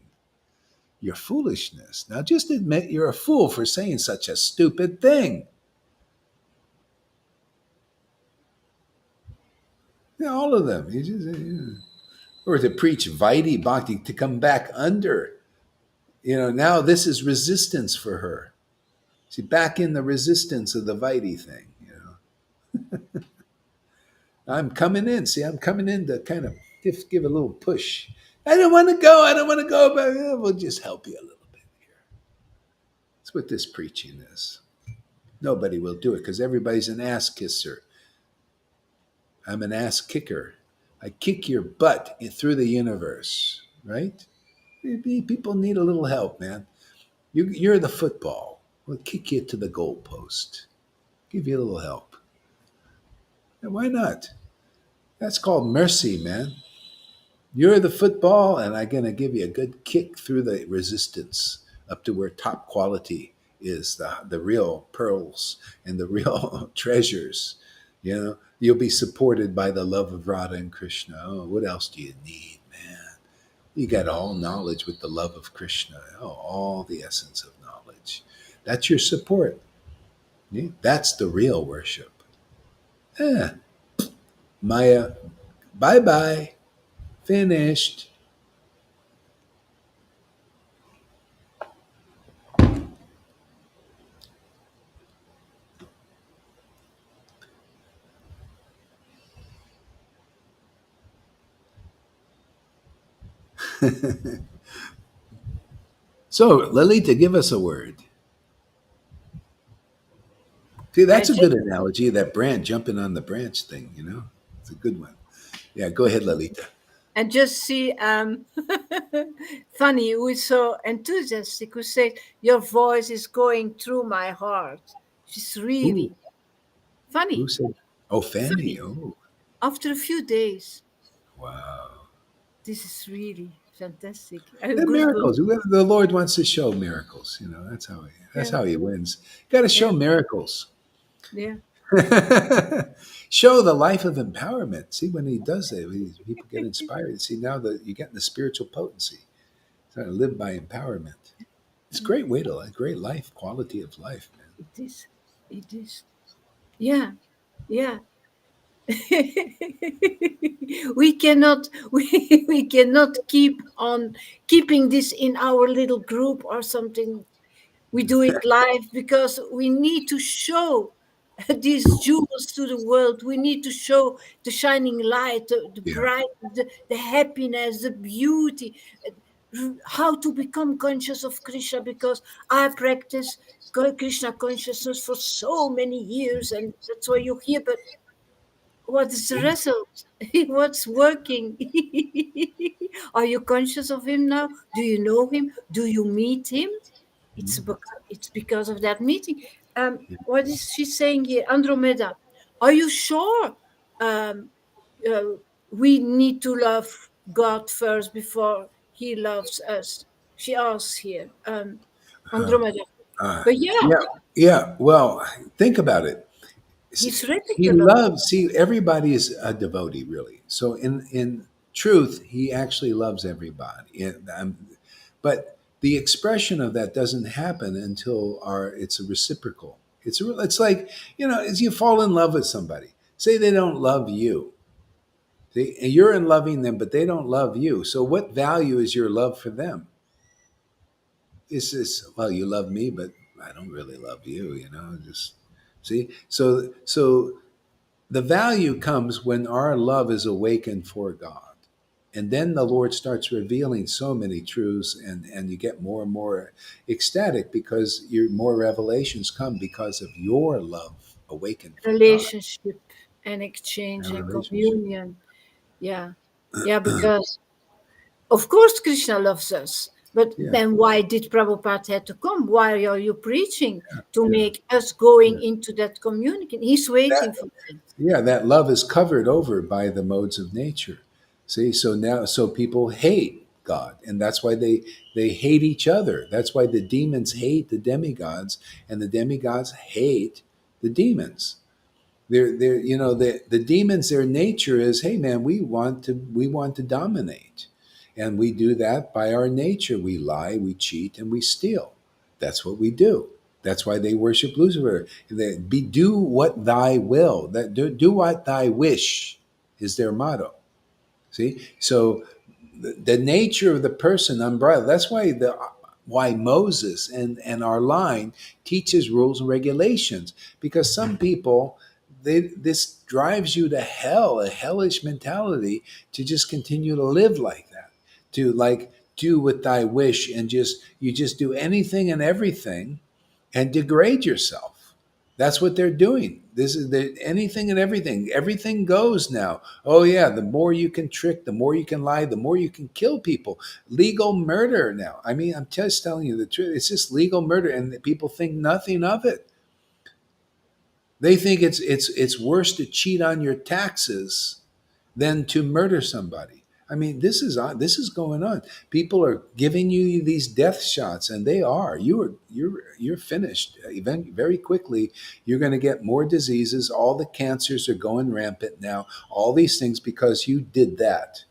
[SPEAKER 1] your foolishness. Now, just admit you're a fool for saying such a stupid thing. All of them. Or to preach Vaidhi Bhakti to come back under. Now this is resistance for her. See, back in the resistance of the Vaidhi thing. I'm coming in. See, I'm coming in to kind of give a little push. I don't want to go. I don't want to go, but we'll just help you a little bit here. That's what this preaching is. Nobody will do it because everybody's an ass kisser. I'm an ass kicker. I kick your butt through the universe, right? People need a little help, man. You're the football. We'll kick you to the goalpost. Give you a little help. And why not? That's called mercy, man. You're the football, and I'm going to give you a good kick through the resistance up to where top quality is, the real pearls and the real treasures. You'll be supported by the love of Radha and Krishna. Oh, what else do you need, man? You got all knowledge with the love of Krishna. Oh, all the essence of knowledge. That's your support. Yeah? That's the real worship. Maya, bye-bye. Finished. So, Lalita, give us a word. See, that's a good analogy, that branch, jumping on the branch thing, It's a good one. Yeah, go ahead, Lalita.
[SPEAKER 2] And just see Fanny, who is so enthusiastic, who said, your voice is going through my heart. She's really funny.
[SPEAKER 1] Who said? Oh, Fanny. Oh.
[SPEAKER 2] After a few days.
[SPEAKER 1] Wow.
[SPEAKER 2] This is really fantastic.
[SPEAKER 1] And miracles. The Lord wants to show miracles. That's how he wins. Got to show miracles.
[SPEAKER 2] Yeah.
[SPEAKER 1] Show the life of empowerment. See, when he does that, people get inspired. See, now that you're getting the spiritual potency, trying to live by empowerment. It's a great way to a great life, quality of life, man.
[SPEAKER 2] It is. It is. Yeah. Yeah. we cannot we cannot keep on keeping this in our little group or something. We do it live because we need to show these jewels to the world. We need to show the shining light, the
[SPEAKER 1] Yeah.
[SPEAKER 2] bright, the happiness, the beauty, how to become conscious of Krishna, because I practice Krishna consciousness for so many years, and that's why you're here. But what is the result? What's working? Are you conscious of him now? Do you know him? Do you meet him? It's because of that meeting. What is she saying here? Andromeda, are you sure uh, we need to love God first before he loves us? She asks here, Andromeda.
[SPEAKER 1] Uh,
[SPEAKER 2] But yeah,
[SPEAKER 1] yeah. Yeah. Well, think about it.
[SPEAKER 2] he's
[SPEAKER 1] He
[SPEAKER 2] radical about
[SPEAKER 1] loves. See, everybody is a devotee, really. So, in truth, he actually loves everybody. But the expression of that doesn't happen until it's a reciprocal. It's like, as you fall in love with somebody. Say they don't love you. See, and you're in loving them, but they don't love you. So, what value is your love for them? It's just, well, you love me, but I don't really love you. Just see. So the value comes when our love is awakened for God. And then the Lord starts revealing so many truths, and you get more and more ecstatic because more revelations come because of your love awakened for God
[SPEAKER 2] relationship and exchange
[SPEAKER 1] and
[SPEAKER 2] and
[SPEAKER 1] relationship.
[SPEAKER 2] communion. Yeah. Yeah, because of course Krishna loves us. But
[SPEAKER 1] Yeah,
[SPEAKER 2] then why did Prabhupada had to come? Why are you preaching to
[SPEAKER 1] yeah,
[SPEAKER 2] make us going
[SPEAKER 1] yeah.
[SPEAKER 2] into that communion? He's waiting
[SPEAKER 1] That
[SPEAKER 2] for that.
[SPEAKER 1] Yeah, that love is covered over by the modes of nature. See, so people hate God, and that's why they hate each other. That's why the demons hate the demigods, and the demigods hate the demons. They're the demons. Their nature is, hey man, we want to dominate, and we do that by our nature. We lie, we cheat, and we steal. That's what we do. That's why they worship Lucifer. Do what thy will. Do what thy wish is their motto. See, so the nature of the person umbrella. That's why Moses and our line teaches rules and regulations, because some people this drives you to hell, a hellish mentality, to just continue to live like that, to like do with thy wish, and you just do anything and everything and degrade yourself. That's what they're doing. This is anything and everything. Everything goes now. Oh yeah, the more you can trick, the more you can lie, the more you can kill people. Legal murder now. I mean, I'm just telling you the truth. It's just legal murder, and people think nothing of it. They think it's worse to cheat on your taxes than to murder somebody. I mean, this is going on. People are giving you these death shots, and they are. You're finished. Very quickly, you're going to get more diseases. All the cancers are going rampant now. All these things because you did that.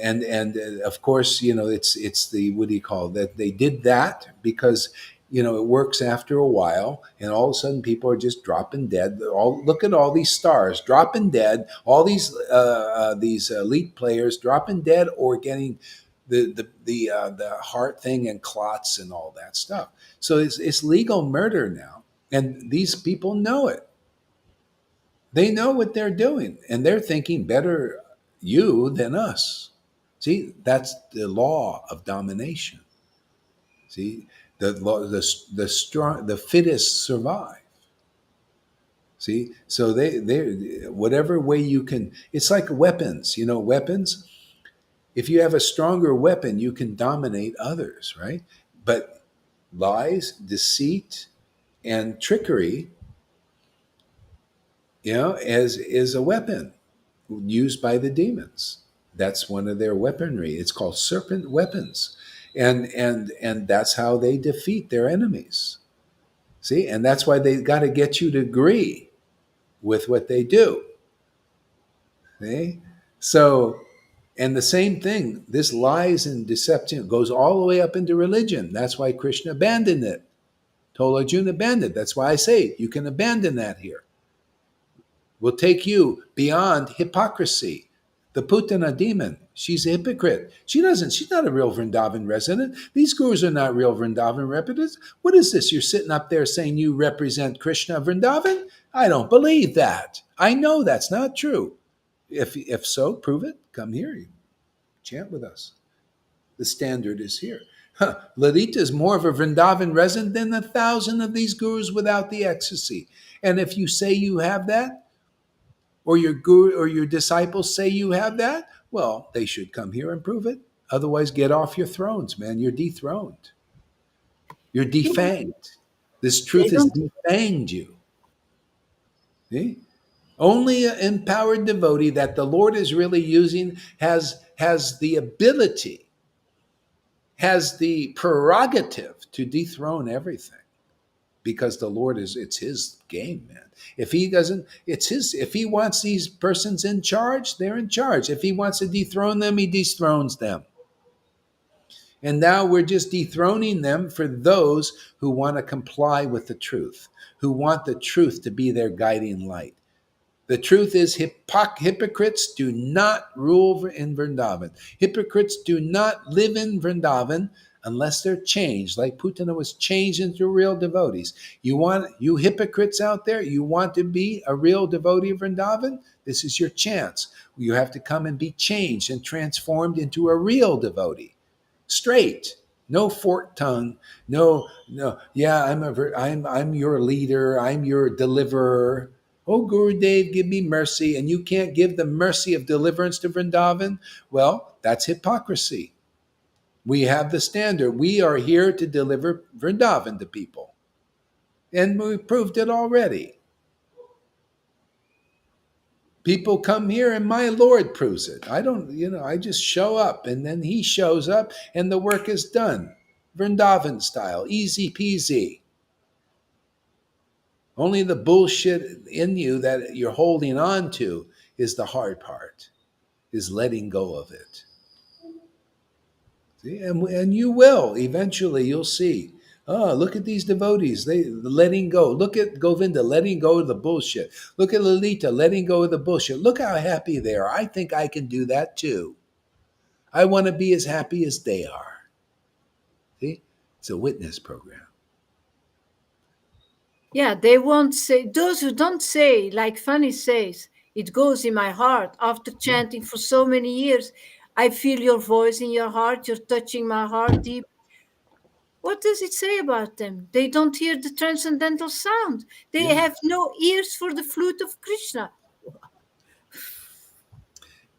[SPEAKER 1] And of course, it's the, what do you call that, they did that because it works after a while, and all of a sudden people are just dropping dead. Look at all these stars dropping dead, all these elite players dropping dead, or getting the heart thing and clots and all that stuff. So it's legal murder now, and these people know it. They know what they're doing, and they're thinking better you than us. See, that's the law of domination. See, the law, the strong, the fittest survive. See, so they whatever way you can. It's like weapons. Weapons. If you have a stronger weapon, you can dominate others, right? But lies, deceit, and trickery, as is a weapon used by the demons. That's one of their weaponry. It's called serpent weapons, and that's how they defeat their enemies. See, and that's why they got to get you to agree. with what they do. Okay? So, and the same thing, this lies and deception goes all the way up into religion. That's why Krishna abandoned it. Told Arjuna abandoned. That's why I say you can abandon that here. Will take you beyond hypocrisy. The Putana demon, she's a hypocrite. She's not a real Vrindavan resident. These gurus are not real Vrindavan representatives. What is this? You're sitting up there saying you represent Krishna Vrindavan? I don't believe that. I know that's not true. If so, prove it. Come here. Chant with us. The standard is here. Lalita is more of a Vrindavan resident than 1,000 of these gurus without the ecstasy. And if you say you have that, or your guru or your disciples say you have that, well, they should come here and prove it. Otherwise, get off your thrones, man. You're dethroned. You're defanged. This
[SPEAKER 2] They
[SPEAKER 1] truth has
[SPEAKER 2] don't.
[SPEAKER 1] defanged you. See? Only an empowered devotee that the Lord is really using has the ability, has the prerogative to dethrone everything. Because the Lord it's his game, man. If he doesn't, it's his. If he wants these persons in charge, they're in charge. If he wants to dethrone them, he dethrones them. And now we're just dethroning them for those who want to comply with the truth, who want the truth to be their guiding light. The truth is, hypocrites do not rule in Vrindavan. Hypocrites do not live in Vrindavan unless they're changed, like Putana was changed into real devotees. You hypocrites out there, you want to be a real devotee of Vrindavan? This is your chance. You have to come and be changed and transformed into a real devotee. Straight. No forked tongue. No. Yeah, I'm your leader. I'm your deliverer. Oh, Gurudev, give me mercy. And you can't give the mercy of deliverance to Vrindavan? Well, that's hypocrisy. We have the standard. We are here to deliver Vrindavan to people. And we proved it already. People come here and my Lord proves it. I just show up and then he shows up and the work is done. Vrindavan style, easy peasy. Only the bullshit in you that you're holding on to is the hard part, is letting go of it. See? And you will. Eventually, you'll see. Oh, look at these devotees. They letting go. Look at Govinda letting go of the bullshit. Look at Lalita letting go of the bullshit. Look how happy they are. I think I can do that too. I want to be as happy as they are. See? It's a witness program.
[SPEAKER 2] Yeah, they won't say, those who don't say, like Fanny says, it goes in my heart. After chanting for so many years, I feel your voice in your heart, you're touching my heart deep. What does it say about them? They don't hear the transcendental sound. They
[SPEAKER 1] Yeah.
[SPEAKER 2] have no ears for the flute of Krishna.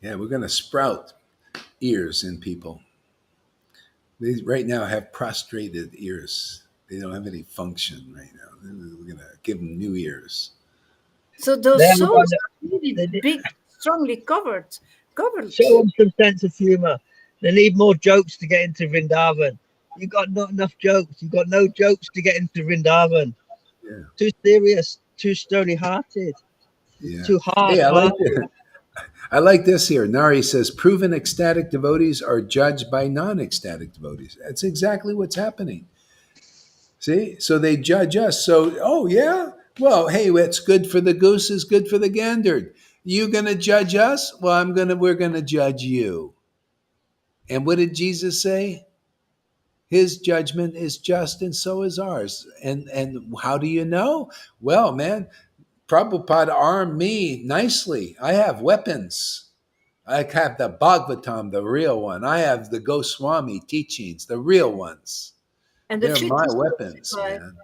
[SPEAKER 1] Yeah, we're going to sprout ears in people. They right now have prostrated ears. They don't have any function right now. We're going to give them new ears.
[SPEAKER 2] So
[SPEAKER 3] They
[SPEAKER 2] those
[SPEAKER 3] haven't got
[SPEAKER 2] souls are really
[SPEAKER 3] they
[SPEAKER 2] big, strongly covered.
[SPEAKER 3] show them some sense of humor. They need more jokes to get into Vrindavan. You got not enough jokes. You got no jokes to get into Vrindavan.
[SPEAKER 1] Yeah.
[SPEAKER 3] Too serious, too stony hearted,
[SPEAKER 1] Yeah.
[SPEAKER 3] too hard
[SPEAKER 1] Hey,
[SPEAKER 3] hearted.
[SPEAKER 1] I like this here. Nari says proven ecstatic devotees are judged by non-ecstatic devotees. That's exactly what's happening. See? So they judge us. So, oh yeah? Well, hey, what's good for the goose is good for the gander. You gonna judge us? Well, we're gonna judge you. And what did Jesus say? His judgment is just and so is ours. And how do you know? Well, man, Prabhupada armed me nicely. I have weapons. I have the Bhagavatam, the real one. I have the Goswami teachings, the real ones.
[SPEAKER 2] And the
[SPEAKER 1] They're my
[SPEAKER 2] 50
[SPEAKER 1] weapons, man.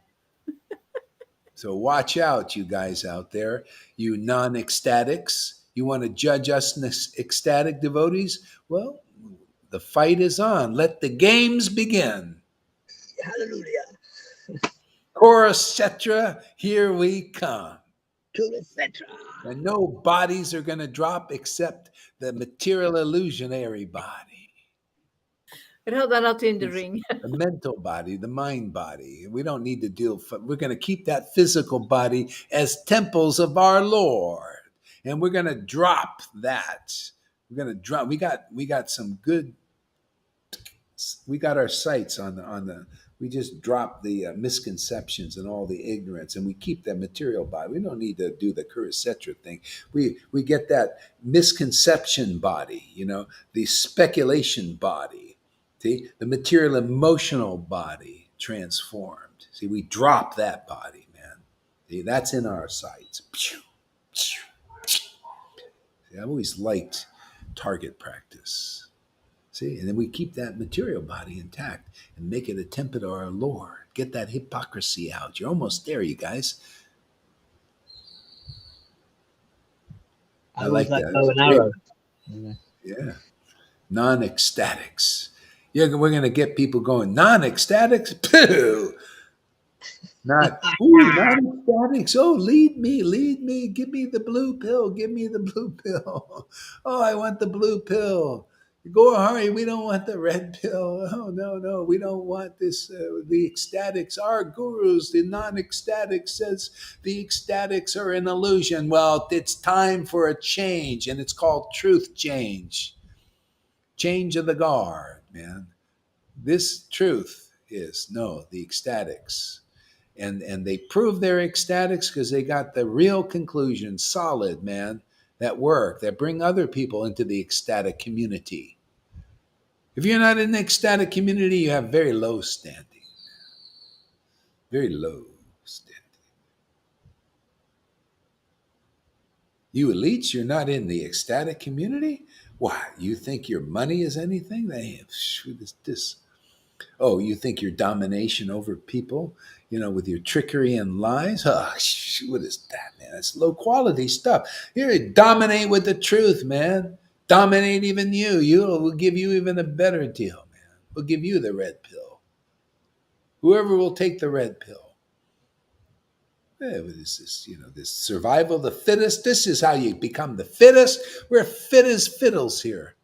[SPEAKER 1] So watch out, you guys out there, you non-ecstatics. You want to judge us ecstatic devotees? Well, the fight is on. Let the games begin.
[SPEAKER 3] Hallelujah.
[SPEAKER 1] Chorus, etc. Here we come.
[SPEAKER 3] To the center.
[SPEAKER 1] And no bodies are going to drop except the material illusionary body.
[SPEAKER 2] Rather not in the
[SPEAKER 1] It's
[SPEAKER 2] ring.
[SPEAKER 1] the mental body, the mind body. We don't need to deal. We're going to keep that physical body as temples of our Lord, and we're going to drop that. We're going to drop. We got some good. We got our sights on the. We just drop the misconceptions and all the ignorance, and we keep that material body. We don't need to do the Kurukshetra thing. We get that misconception body, the speculation body. See, the material emotional body transformed. See, we drop that body, man. See, that's in our sights. See, I've always liked target practice. See, and then we keep that material body intact and make it a temple to our Lord. Get that hypocrisy out. You're almost there, you guys. I
[SPEAKER 3] always
[SPEAKER 1] like
[SPEAKER 3] like
[SPEAKER 1] that.
[SPEAKER 3] bow
[SPEAKER 1] It's
[SPEAKER 3] and
[SPEAKER 1] great.
[SPEAKER 3] arrow. Yeah.
[SPEAKER 1] Yeah. Non-ecstatics. Yeah, we're going to get people going. Non-ecstatics? Pooh! Not ecstatics. Oh, lead me. Give me the blue pill. Give me the blue pill. Oh, I want the blue pill. Go hurry. We don't want the red pill. Oh, no, no. We don't want this. The ecstatics. Our gurus, the non-ecstatics, says the ecstatics are an illusion. Well, it's time for a change, and it's called truth change. Change of the guard, man. This truth is no, the ecstatics and they prove they're ecstatics because they got the real conclusion solid, man, that work, that bring other people into the ecstatic community. If you're not in the ecstatic community, you have very low standing. Very low standing. You elites, you're not in the ecstatic community? Why, you think your money is anything? This. Oh, you think your domination over people, with your trickery and lies? Oh, what is that, man? That's low quality stuff. Here, dominate with the truth, man. Dominate even you. We'll give you even a better deal, man. We'll give you the red pill. Whoever will take the red pill. What is this? This survival of the fittest. This is how you become the fittest. We're fit as fiddles here.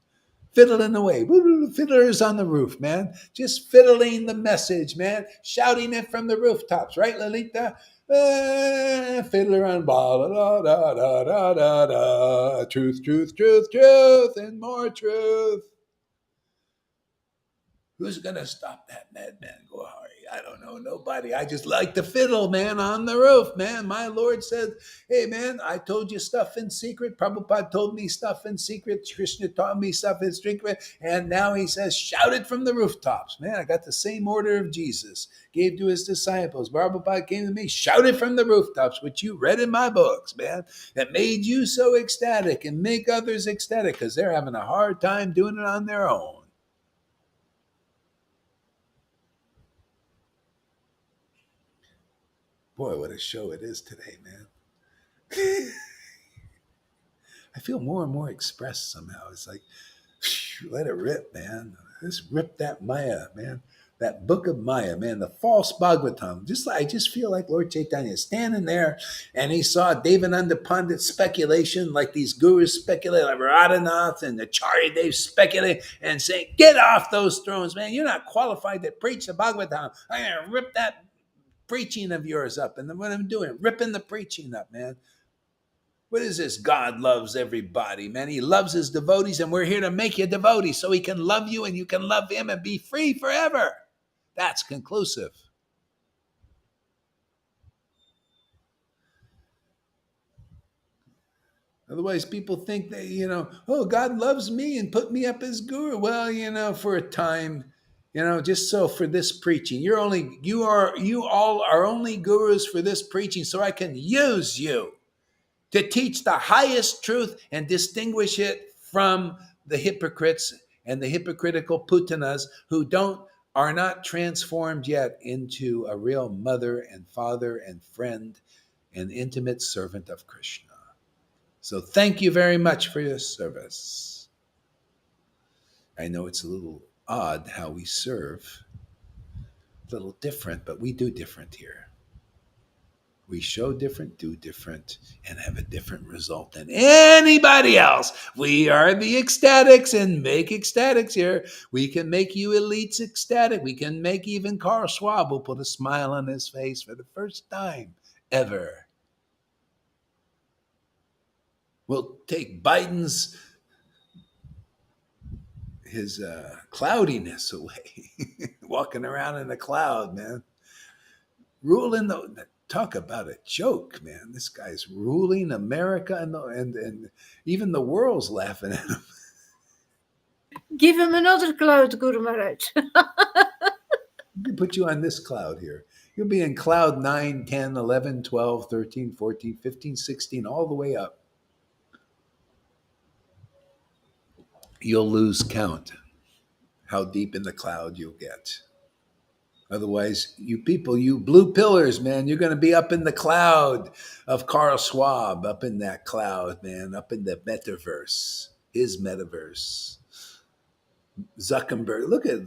[SPEAKER 1] Fiddling away. Fiddlers on the roof, man. Just fiddling the message, man. Shouting it from the rooftops, right, Lolita? Fiddler on blah, da, da, da, da, da, da. Truth, truth, truth, truth, and more truth. Who's going to stop that madman, Gohari? I don't know. Nobody. I just like the fiddle, man, on the roof, man. My Lord said, hey, man, I told you stuff in secret. Prabhupada told me stuff in secret. Krishna taught me stuff in secret. And now he says, shout it from the rooftops. Man, I got the same order of Jesus. Gave to his disciples. Prabhupada came to me, shout it from the rooftops, which you read in my books, man. That made you so ecstatic and make others ecstatic because they're having a hard time doing it on their own. Boy, what a show it is today, man. I feel more and more expressed somehow. It's like, let it rip, man. Let's rip that Maya, man. That book of Maya, man, the false Bhagavatam. I just feel like Lord Caitanya standing there and he saw Devananda Pandit speculation, like these gurus speculate, like Radhanath and the Charyadev speculate and say, get off those thrones, man. You're not qualified to preach the Bhagavatam. I'm going to rip that preaching of yours up. And then what I'm doing, ripping the preaching up, man. What is this? God loves everybody, man. He loves his devotees, and we're here to make you devotees so he can love you and you can love him and be free forever. That's conclusive. Otherwise, people think that, oh, God loves me and put me up as guru. Well, for a time, just so for this preaching, you all are only gurus for this preaching so I can use you to teach the highest truth and distinguish it from the hypocrites and the hypocritical putanas who are not transformed yet into a real mother and father and friend and intimate servant of Krishna. So thank you very much for your service. I know it's a little odd how we serve, a little different, but we do different here. We show different, do different, and have a different result than anybody else. We are the ecstatics and make ecstatics here. We can make you elites ecstatic. We can make even Carl Schwab will put a smile on his face for the first time ever. We'll take Biden's his cloudiness away, walking around in a cloud, man. Ruling the talk about a joke, man. This guy's ruling America, and even the world's laughing at him.
[SPEAKER 2] Give him another cloud, Guru Maharaj.
[SPEAKER 1] We can put you on this cloud here. You'll be in cloud 9, 10, 11, 12, 13, 14, 15, 16, all the way up. You'll lose count how deep in the cloud you'll get. Otherwise, you people, you blue pillars, man, you're going to be up in the cloud of Carl Schwab, up in that cloud, man, up in the metaverse, his metaverse. Zuckerberg, look at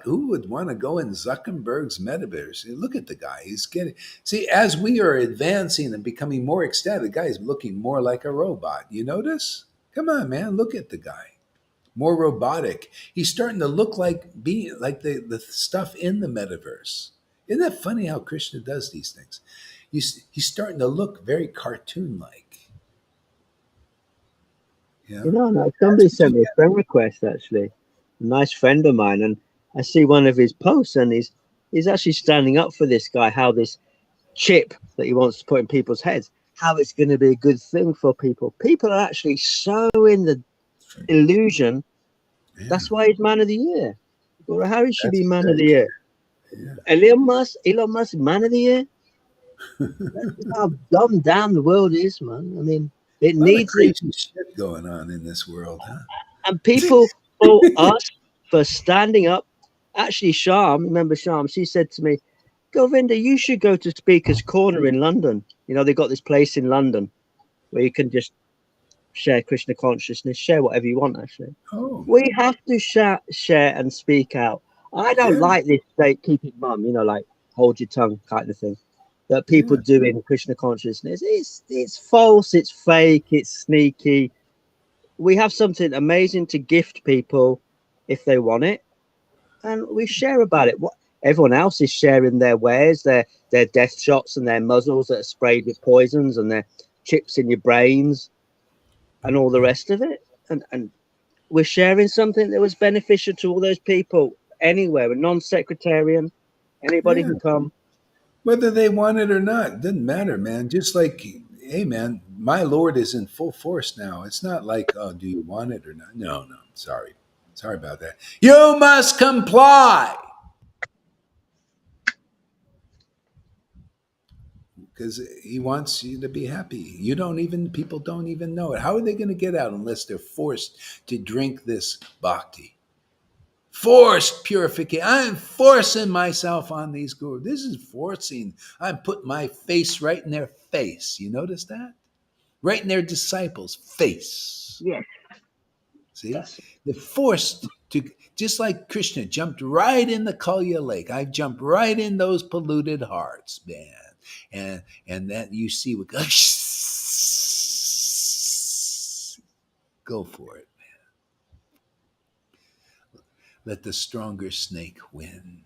[SPEAKER 1] who would want to go in Zuckerberg's metaverse? Look at the guy. He's getting, see, as we are advancing and becoming more ecstatic, the guy is looking more like a robot. You notice? Come on, man, look at the guy. More robotic. He's starting to look like being like the stuff in the metaverse. Isn't that funny how Krishna does these things? He's starting to look very cartoon-like. Yeah.
[SPEAKER 3] You know, no, somebody sent me a friend request, actually. A nice friend of mine, and I see one of his posts, and he's actually standing up for this guy, how this chip that he wants to put in people's heads, how it's going to be a good thing for people. People are actually so in the illusion. Yeah. That's why he's man of the year. Guru Hari should be man of the year. Yeah. Elon Musk, man of the year. That's how dumbed down the world is, man. I mean, it needs
[SPEAKER 1] crazy shit going on in this world, huh?
[SPEAKER 3] And people fault us for standing up. Actually, remember Sham? She said to me, "Govinda, you should go to Speaker's Corner in London. You know, they've got this place in London where you can just share Krishna consciousness, share whatever you want, actually. Oh. We have to share and speak out. I don't like this keep it mum, you know, like hold your tongue kind of thing that people do in Krishna consciousness. It's false, it's fake, it's sneaky. We have something amazing to gift people if they want it, and we share about it. What everyone else is sharing their wares, their death shots and their muzzles that are sprayed with poisons and their chips in your brains and all the rest of it, and we're sharing something that was beneficial to all those people anywhere, a non-sectarian, anybody can come,
[SPEAKER 1] whether they want it or not. Doesn't matter, man. Just like, hey, man, my Lord is in full force now. It's not like, oh, do you want it or not? No, sorry about that. You must comply. Because he wants you to be happy. People don't even know it. How are they going to get out unless they're forced to drink this bhakti? Forced purification. I'm forcing myself on these gurus. This is forcing. I'm putting my face right in their face. You notice that? Right in their disciples' face.
[SPEAKER 3] Yeah.
[SPEAKER 1] See? They're forced to, just like Krishna jumped right in the Kalya lake. I jumped right in those polluted hearts, man. And that you see what go for it, man. Let the stronger snake win.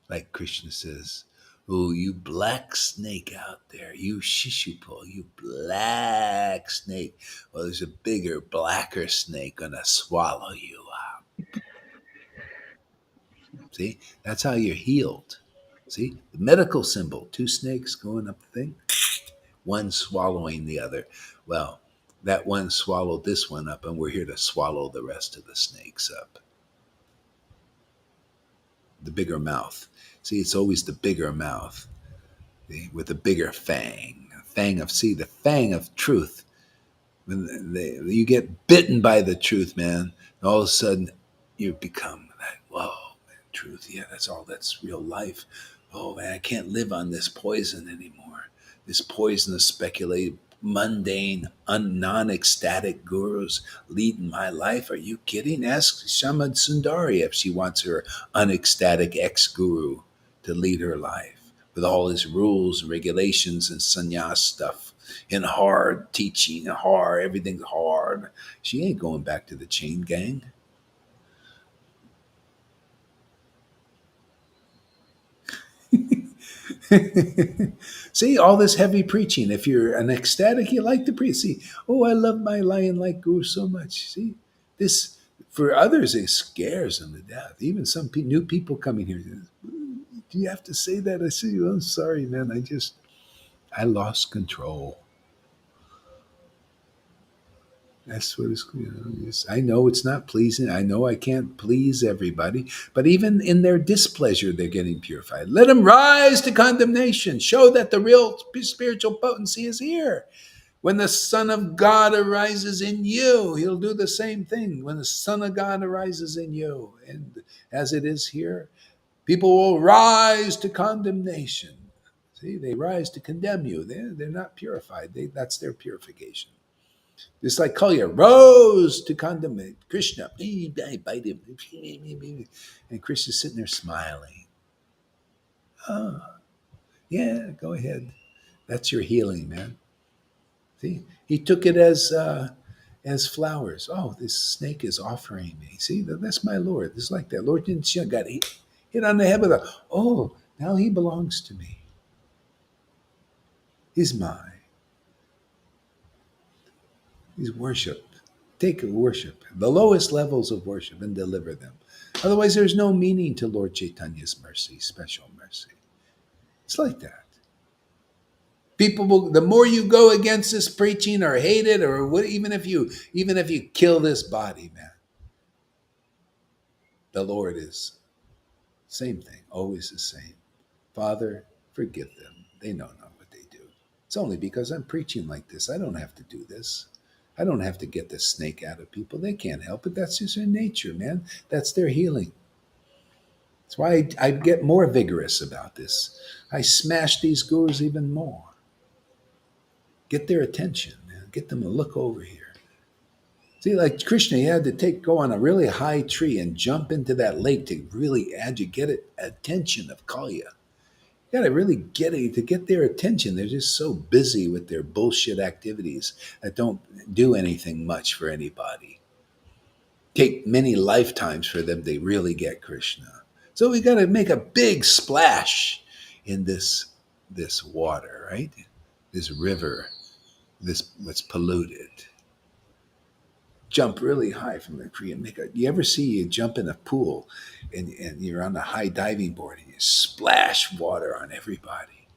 [SPEAKER 1] Like Krishna says, oh, you black snake out there, you Shishupal, you black snake. Well, there's a bigger, blacker snake gonna swallow you up. See, that's how you're healed. See, the medical symbol, two snakes going up the thing, one swallowing the other. Well, that one swallowed this one up, and we're here to swallow the rest of the snakes up. The bigger mouth. See, it's always the bigger mouth, with a bigger fang. The fang of truth. When you get bitten by the truth, man, all of a sudden you become that, whoa, man, truth, yeah, that's real life. Oh, man, I can't live on this poison anymore. This poisonous, speculative, mundane, non-ecstatic gurus leading my life. Are you kidding? Ask Shamad Sundari if she wants her unecstatic ex-guru to lead her life with all his rules, regulations, and sannyas stuff, and hard teaching, hard, everything's hard. She ain't going back to the chain gang. See, all this heavy preaching. If you're an ecstatic, you like to preach. See, oh, I love my lion like guru so much. See, this for others it scares them to death. Even some new people coming here. Do you have to say that? I say, oh, I'm sorry, man. I lost control. That's what it's. I know it's not pleasing. I know I can't please everybody. But even in their displeasure, they're getting purified. Let them rise to condemnation. Show that the real spiritual potency is here. When the Son of God arises in you, he'll do the same thing. When the Son of God arises in you, and as it is here, people will rise to condemnation. See, they rise to condemn you. They're not purified. That's their purification. Just like Kalya rose to condemn Krishna. I bite him. And Krishna's sitting there smiling. Oh, yeah, go ahead. That's your healing, man. See, he took it as flowers. Oh, this snake is offering me. See, that's my Lord. It's like that. Lord didn't got hit on the head with a. Oh, now he belongs to me. He's mine. He's worship. Take worship, the lowest levels of worship, and deliver them. Otherwise, there's no meaning to Lord Caitanya's mercy, special mercy. It's like that. People will. The more you go against this preaching or hate it, or what, even if you kill this body, man, the Lord is same thing, always the same. Father, forgive them. They know not what they do. It's only because I'm preaching like this. I don't have to do this. I don't have to get the snake out of people. They can't help it. That's just their nature, man. That's their healing. That's why I get more vigorous about this. I smash these gurus even more. Get their attention, man. Get them to look over here. See, like Krishna, he had to go on a really high tree and jump into that lake to really get attention of Kalya. You got to really get it to get their attention. They're just so busy with their bullshit activities that don't do anything much for anybody. Take many lifetimes for them to really get Krishna. So we got to make a big splash in this water, right? This river, this what's polluted. Jump really high from the tree and you ever see you jump in a pool and you're on a high diving board and you splash water on everybody?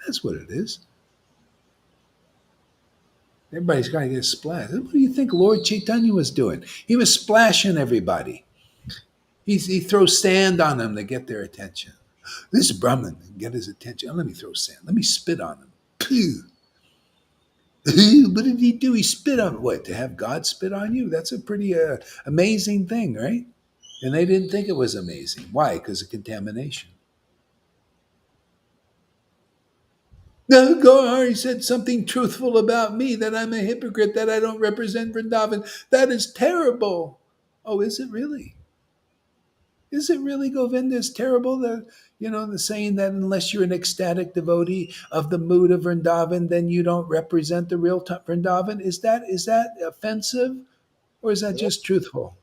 [SPEAKER 1] That's what it is. Everybody's got to get splashed. What do you think Lord Caitanya was doing? He was splashing everybody. He throws sand on them to get their attention. This Brahmin can get his attention. Oh, let me throw sand. Let me spit on him. Phew. What did he do? He spit on what? To have God spit on you? That's a pretty amazing thing, right? And they didn't think it was amazing. Why? Because of contamination. No, Gohar, he said something truthful about me, that I'm a hypocrite, that I don't represent Vrindavan. That is terrible. Oh, is it really? Is it really, Govinda? Is terrible that, the saying that unless you're an ecstatic devotee of the mood of Vrindavan, then you don't represent the real Vrindavan? Is that offensive, or is that just truthful?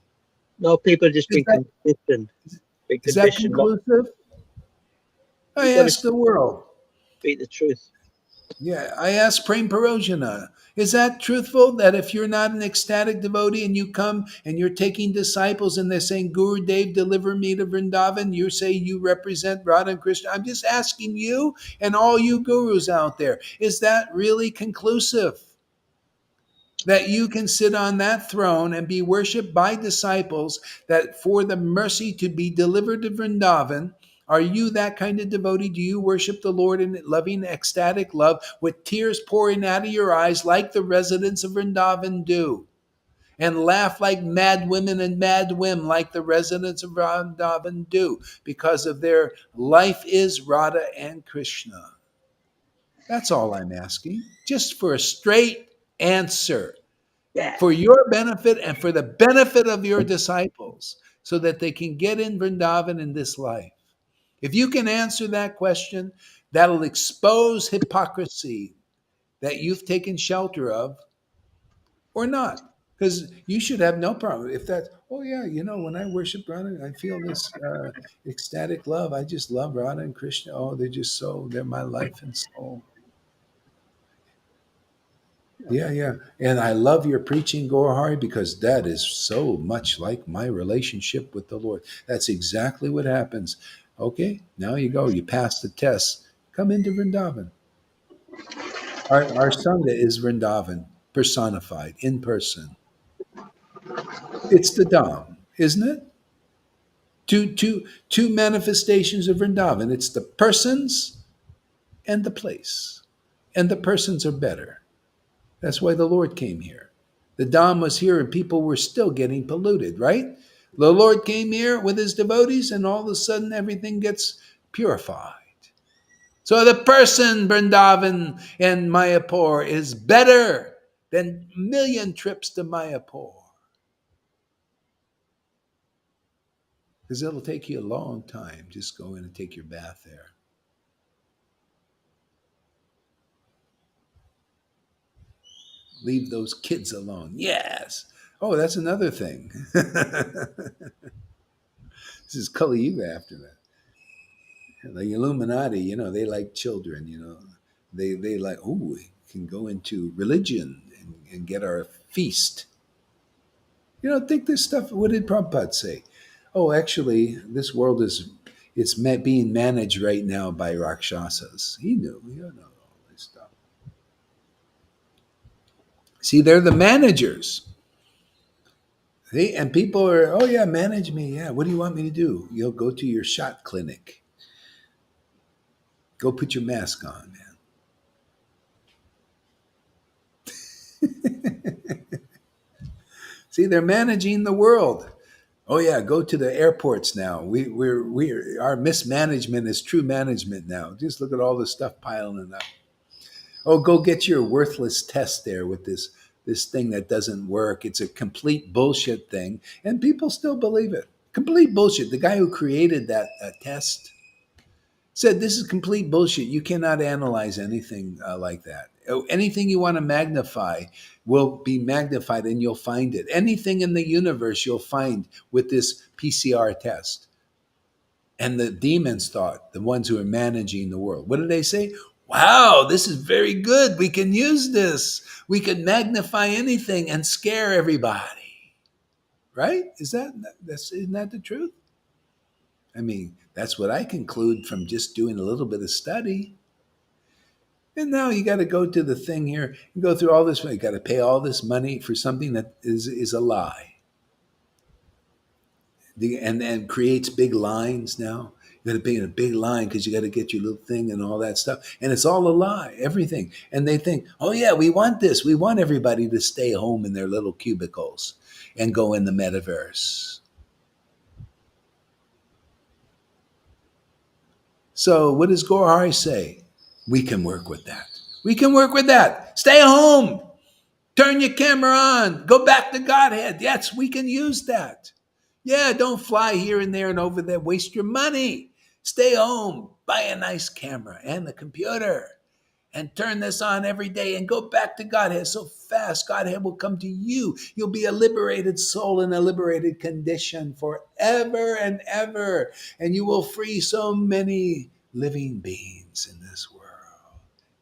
[SPEAKER 3] No, people just been conditioned.
[SPEAKER 1] Is that conclusive? I ask the world.
[SPEAKER 3] Speak the truth.
[SPEAKER 1] Yeah, I ask Prem Parojana, is that truthful that if you're not an ecstatic devotee and you come and you're taking disciples and they're saying, Guru Dev, deliver me to Vrindavan, you say you represent Radha and Krishna? I'm just asking you and all you gurus out there, is that really conclusive? That you can sit on that throne and be worshipped by disciples, that for the mercy to be delivered to Vrindavan? Are you that kind of devotee? Do you worship the Lord in loving, ecstatic love with tears pouring out of your eyes like the residents of Vrindavan do? And laugh like mad women and mad women like the residents of Vrindavan do, because of their life is Radha and Krishna. That's all I'm asking. Just for a straight answer.
[SPEAKER 3] Yeah.
[SPEAKER 1] For your benefit and for the benefit of your disciples, so that they can get in Vrindavan in this life. If you can answer that question, that'll expose hypocrisy that you've taken shelter of or not. Because you should have no problem. If that, oh yeah, when I worship Radha, I feel this ecstatic love. I just love Radha and Krishna. Oh, they're my life and soul. Yeah, yeah. And I love your preaching, Gorhari, because that is so much like my relationship with the Lord. That's exactly what happens. Okay, now you go. You pass the test. Come into Vrindavan. Our Sangha is Vrindavan, personified, in person. It's the Dham, isn't it? Two manifestations of Vrindavan. It's the persons and the place. And the persons are better. That's why the Lord came here. The Dham was here and people were still getting polluted, right? The Lord came here with his devotees and all of a sudden everything gets purified. So the person, Vrindavan and Mayapur, is better than a million trips to Mayapur. Because it'll take you a long time. Just go in and take your bath there. Leave those kids alone. Yes. Oh, that's another thing. This is Kali Yuga after that. The Illuminati, they like children, They like, oh, we can go into religion and get our feast. Think this stuff. What did Prabhupada say? Oh, actually, this world it's being managed right now by Rakshasas. He knew. All this stuff. See, they're the managers. See, and people are, oh yeah, manage me. Yeah, what do you want me to do? You'll go to your shot clinic. Go put your mask on, man. See, they're managing the world. Oh yeah, go to the airports now. Our mismanagement is true management now. Just look at all the stuff piling up. Oh, go get your worthless test there with this thing that doesn't work. It's a complete bullshit thing, and people still believe it. Complete bullshit. The guy who created that test said this is complete bullshit. You cannot analyze anything like that. Anything you want to magnify will be magnified and you'll find it. Anything in the universe you'll find with this PCR test. And the demons thought, the ones who are managing the world, what did they say? Wow, this is very good. We can use this. We can magnify anything and scare everybody. Right? Isn't that the truth? I mean, that's what I conclude from just doing a little bit of study. And now you got to go to the thing here and go through all this. You got to pay all this money for something that is a lie, and creates big lines. Now you got to pay in a big line because you got to get your little thing and all that stuff, and it's all a lie. Everything, and they think, oh yeah, we want this. We want everybody to stay home in their little cubicles and go in the metaverse. So what does Gorhari say? We can work with that. We can work with that. Stay home. Turn your camera on. Go back to Godhead. Yes, we can use that. Yeah, don't fly here and there and over there. Waste your money. Stay home. Buy a nice camera and a computer and turn this on every day and go back to Godhead so fast. Godhead will come to you. You'll be a liberated soul in a liberated condition forever and ever. And you will free so many living beings in this world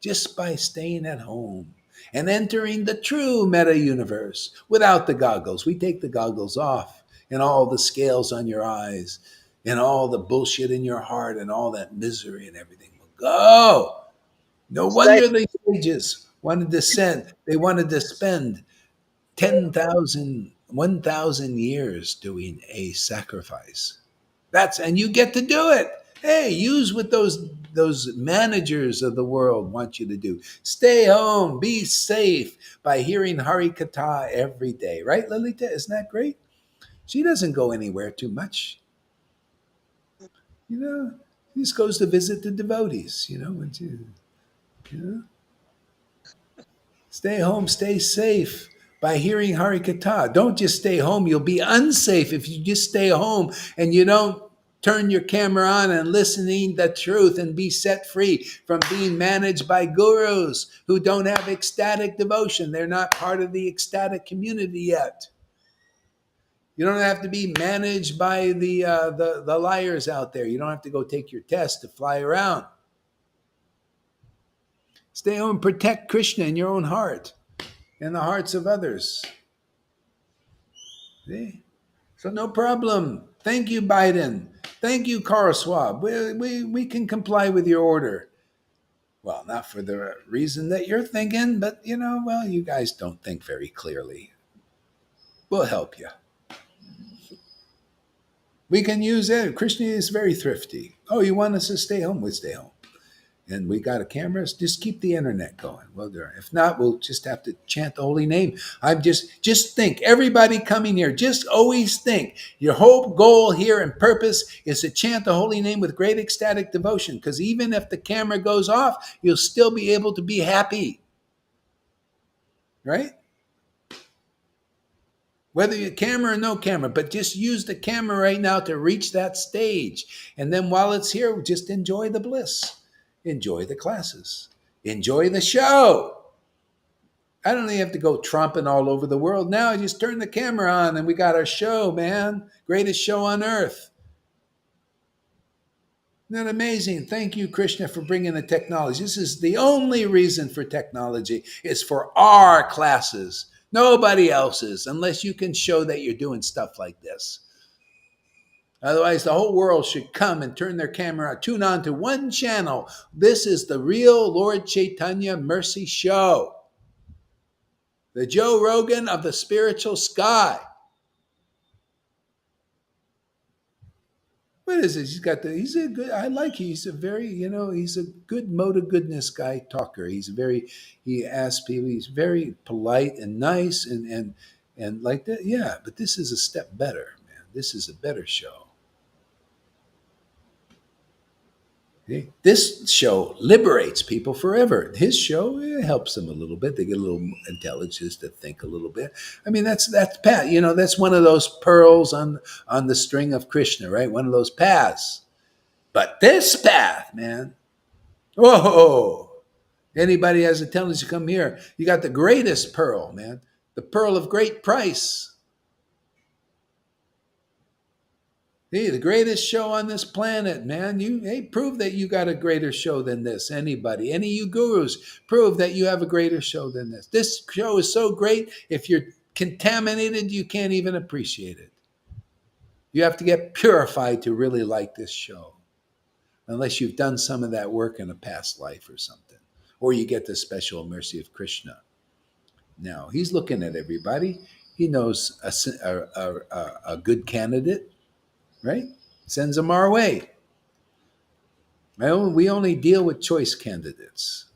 [SPEAKER 1] just by staying at home and entering the true meta universe without the goggles. We take the goggles off and all the scales on your eyes and all the bullshit in your heart and all that misery and everything will go. No wonder the sages wanted to send, they wanted to spend 10,000, 1,000 years doing a sacrifice. And you get to do it. Hey, use what those managers of the world want you to do. Stay home, be safe by hearing Hari Katha every day. Right, Lalita? Isn't that great? She doesn't go anywhere too much. She just goes to visit the devotees, you know. Stay home, stay safe by hearing Hari Katha. Don't just stay home. You'll be unsafe if you just stay home and you don't turn your camera on and listening the truth and be set free from being managed by gurus who don't have ecstatic devotion. They're not part of the ecstatic community yet. You don't have to be managed by the liars out there. You don't have to go take your test to fly around. Stay home and protect Krishna in your own heart and the hearts of others. See? So no problem. Thank you, Biden. Thank you, Carl Schwab. We can comply with your order. Well, not for the reason that you're thinking, but you guys don't think very clearly. We'll help you. We can use it. Krishna is very thrifty. Oh, you want us to stay home? We'll stay home. And we got a camera. Just keep the internet going. Well, if not, we'll just have to chant the holy name. I'm just think, everybody coming here, just always think your whole goal here and purpose is to chant the holy name with great ecstatic devotion. Because even if the camera goes off, you'll still be able to be happy. Right? Whether you camera or no camera, but just use the camera right now to reach that stage. And then while it's here, just enjoy the bliss. Enjoy the classes. Enjoy the show. I don't even have to go tromping all over the world. Now I just turn the camera on and we got our show, man. Greatest show on earth. Isn't that amazing? Thank you, Krishna, for bringing the technology. This is the only reason for technology is for our classes. Nobody else's, unless you can show that you're doing stuff like this. Otherwise, the whole world should come and turn their camera on, tune on to one channel. This is the real Lord Caitanya Mercy Show. The Joe Rogan of the spiritual sky. What is this? He's a good, I like, he's a very, he's a good mode of goodness guy talker. He asks people, he's very polite and nice and like that. Yeah, but this is a step better, man. This is a better show. Okay? This show liberates people forever. His show helps them a little bit. They get a little intelligence to think a little bit. I mean, that's Pat. That's one of those pearls on the string of Krishna, right? One of those paths. But this path, man, whoa! Anybody has intelligence, come here. You got the greatest pearl, man. The pearl of great price. Hey, the greatest show on this planet, man. Prove that you got a greater show than this. Anybody, any of you gurus, prove that you have a greater show than this. This show is so great, if you're contaminated, you can't even appreciate it. You have to get purified to really like this show. Unless you've done some of that work in a past life or something. Or you get the special mercy of Krishna. Now, he's looking at everybody. He knows a good candidate. Right? Sends them our way. We only deal with choice candidates.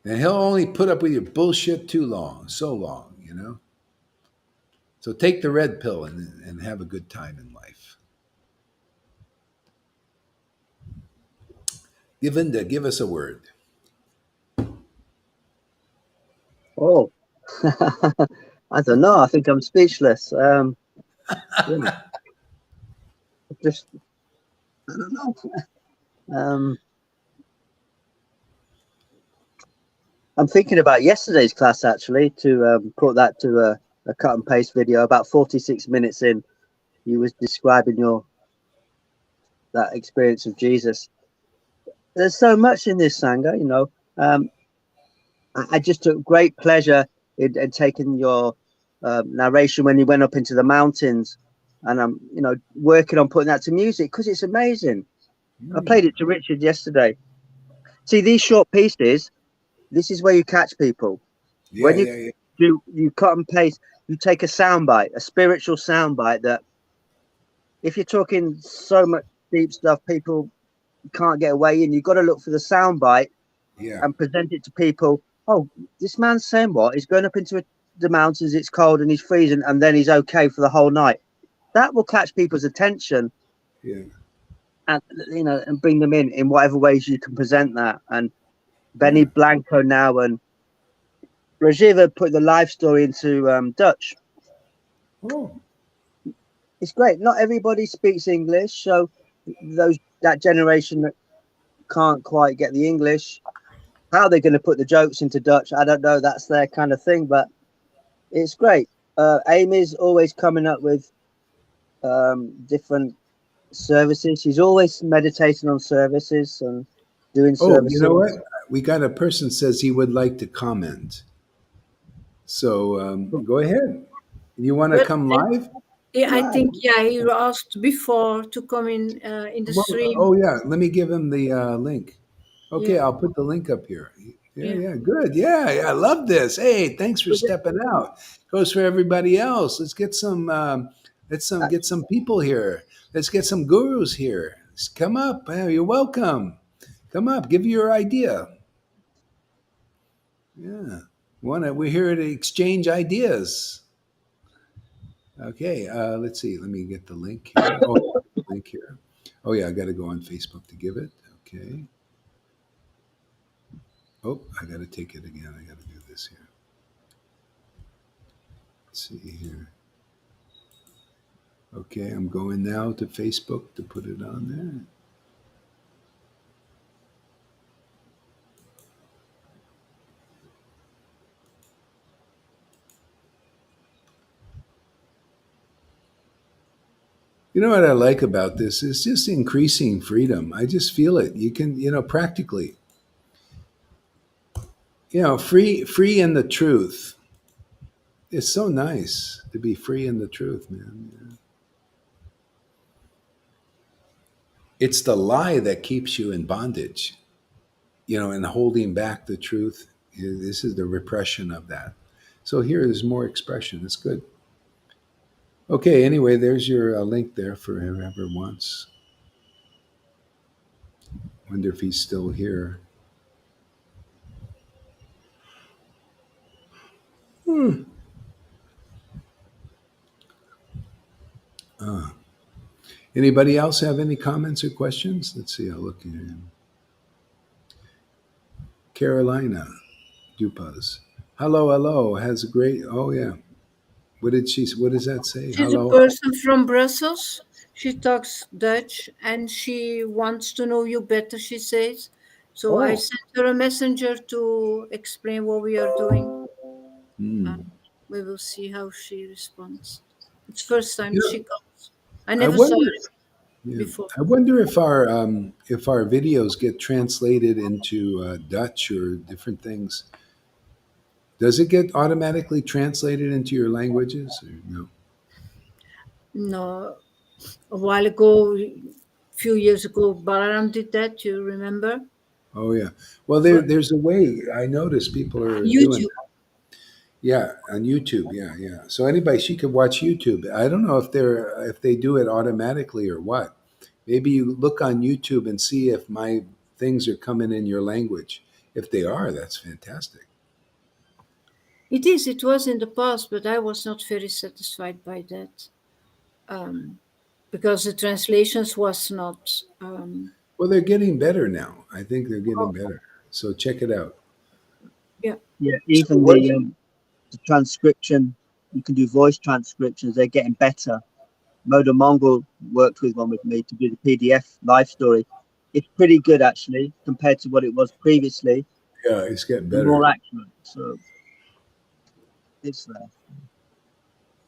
[SPEAKER 1] And he'll only put up with your bullshit so long. So take the red pill and have a good time in life. Govinda, give us a word.
[SPEAKER 3] Oh, I don't know. I think I'm speechless. Yeah. Just, I don't know. I'm thinking about yesterday's class, actually, to put that to a cut and paste video. About 46 minutes in, you was describing that experience of Jesus. There's so much in this Sangha, I just took great pleasure in taking your narration when you went up into the mountains, and I'm working on putting that to music because it's amazing. I played it to Richard yesterday. See, these short pieces, this is where you catch people. When you cut and paste, you take a soundbite, a spiritual soundbite that if you're talking so much deep stuff, people can't get away in. You've got to look for the soundbite and present it to people. Oh, this man's saying what? He's going up into the mountains, it's cold and he's freezing, and then he's okay for the whole night. That will catch people's attention.
[SPEAKER 1] Yeah.
[SPEAKER 3] And and bring them in whatever ways you can present that. And Benny Blanco now and Rajiv put the life story into Dutch.
[SPEAKER 1] Oh.
[SPEAKER 3] it's great. Not everybody speaks English, so that generation that can't quite get the English, how they're going to put the jokes into Dutch, I don't know. That's their kind of thing, but it's great. Amy's always coming up with different services. She's always meditating on services and doing
[SPEAKER 1] Oh, you
[SPEAKER 3] services.
[SPEAKER 1] know what? We got a person says he would like to comment. So go ahead. You want to
[SPEAKER 2] Well,
[SPEAKER 1] come live?
[SPEAKER 2] I
[SPEAKER 3] Right.
[SPEAKER 2] think he asked before to come in the
[SPEAKER 1] Well,
[SPEAKER 2] stream.
[SPEAKER 1] oh yeah. Let me give him the link. Okay,
[SPEAKER 2] Yeah,
[SPEAKER 1] I'll put the link up here. Yeah,
[SPEAKER 2] yeah.
[SPEAKER 1] yeah, good. Yeah, yeah, I love this. Hey, thanks for stepping out. Goes for everybody else. Let's get some. Get some people here. Let's get some gurus here. Come up. You're welcome. Come up. Give your idea. Yeah, we're here to exchange ideas. Okay, let's see. Let me get the link here. Oh, link here. Oh yeah, I got to go on Facebook to give it. Okay. Oh, I got to take it again. I got to do this here. Let's see here. Okay, I'm going now to Facebook to put it on there. You know what I like about this is just increasing freedom. I just feel it. You can, practically, free in the truth. It's so nice to be free in the truth, man. Yeah. It's the lie that keeps you in bondage, and holding back the truth. This is the repression of that. So here is more expression. It's good. Okay, anyway, there's your link there for whoever wants. Wonder if he's still here. Hmm. Uh, Anybody else have any comments or questions? Let's see. I'll look here. Carolina Dupas. Hello, hello. Has a great. Oh yeah. What did she? What does that say?
[SPEAKER 2] She's a
[SPEAKER 1] Hello.
[SPEAKER 2] person from Brussels. She talks Dutch and she wants to know you better, she says. So I
[SPEAKER 1] Oh.
[SPEAKER 2] sent her a messenger to explain what we are doing. Uh,
[SPEAKER 1] Hmm.
[SPEAKER 2] we will see how she responds. It's first time
[SPEAKER 1] Yeah.
[SPEAKER 2] she comes. I
[SPEAKER 1] I
[SPEAKER 2] never saw
[SPEAKER 1] wonder.
[SPEAKER 2] her
[SPEAKER 1] Yeah.
[SPEAKER 2] before.
[SPEAKER 1] I wonder if our videos get translated into Dutch or different things. Does it get automatically translated into your languages or no?
[SPEAKER 2] No, a while ago, a few years ago, Balaram did that. You remember?
[SPEAKER 1] Oh yeah. Well,
[SPEAKER 2] For
[SPEAKER 1] there's a way. I notice people are doing.
[SPEAKER 2] YouTube.
[SPEAKER 1] Yeah, on YouTube. Yeah, yeah. So anybody, she could watch YouTube. I don't know if they do it automatically or what. Maybe you look on YouTube and see if my things are coming in your language. If they are, that's fantastic.
[SPEAKER 2] It is. It was in the past, but I was not very satisfied by that. Because the translations was not
[SPEAKER 1] Well, they're getting better now. I think they're getting
[SPEAKER 2] oh,
[SPEAKER 1] better. So check it out.
[SPEAKER 2] yeah.
[SPEAKER 3] Yeah,
[SPEAKER 1] So
[SPEAKER 3] even
[SPEAKER 1] what?
[SPEAKER 3] the transcription, you can do voice transcriptions. They're getting better. Moda Mongol worked with one with me to do the PDF live story. It's pretty good actually compared to what it was previously,
[SPEAKER 1] Yeah, it's getting
[SPEAKER 3] more
[SPEAKER 1] better.
[SPEAKER 3] accurate. So it's there.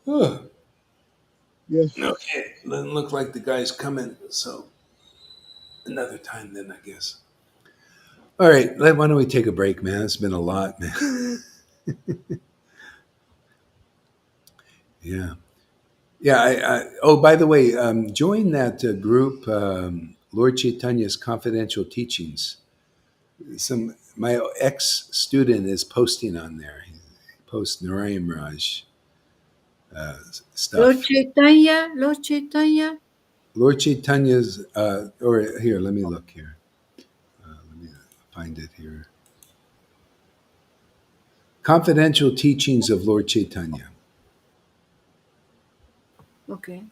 [SPEAKER 1] Oh,
[SPEAKER 3] Yeah.
[SPEAKER 1] okay, doesn't look like the guy's coming. So another time then, I guess. All right, why don't we take a break, man? It's been a lot, man. Yeah. Yeah. Oh, by the way, join that group, Lord Chaitanya's Confidential Teachings. My ex student is posting on there. He posts Narayan Raj
[SPEAKER 2] Lord
[SPEAKER 1] stuff.
[SPEAKER 2] Chaitanya, Lord Chaitanya.
[SPEAKER 1] Lord Chaitanya's, or here, let me look here. Let me find it here. Confidential Teachings of Lord Chaitanya.
[SPEAKER 2] Okay.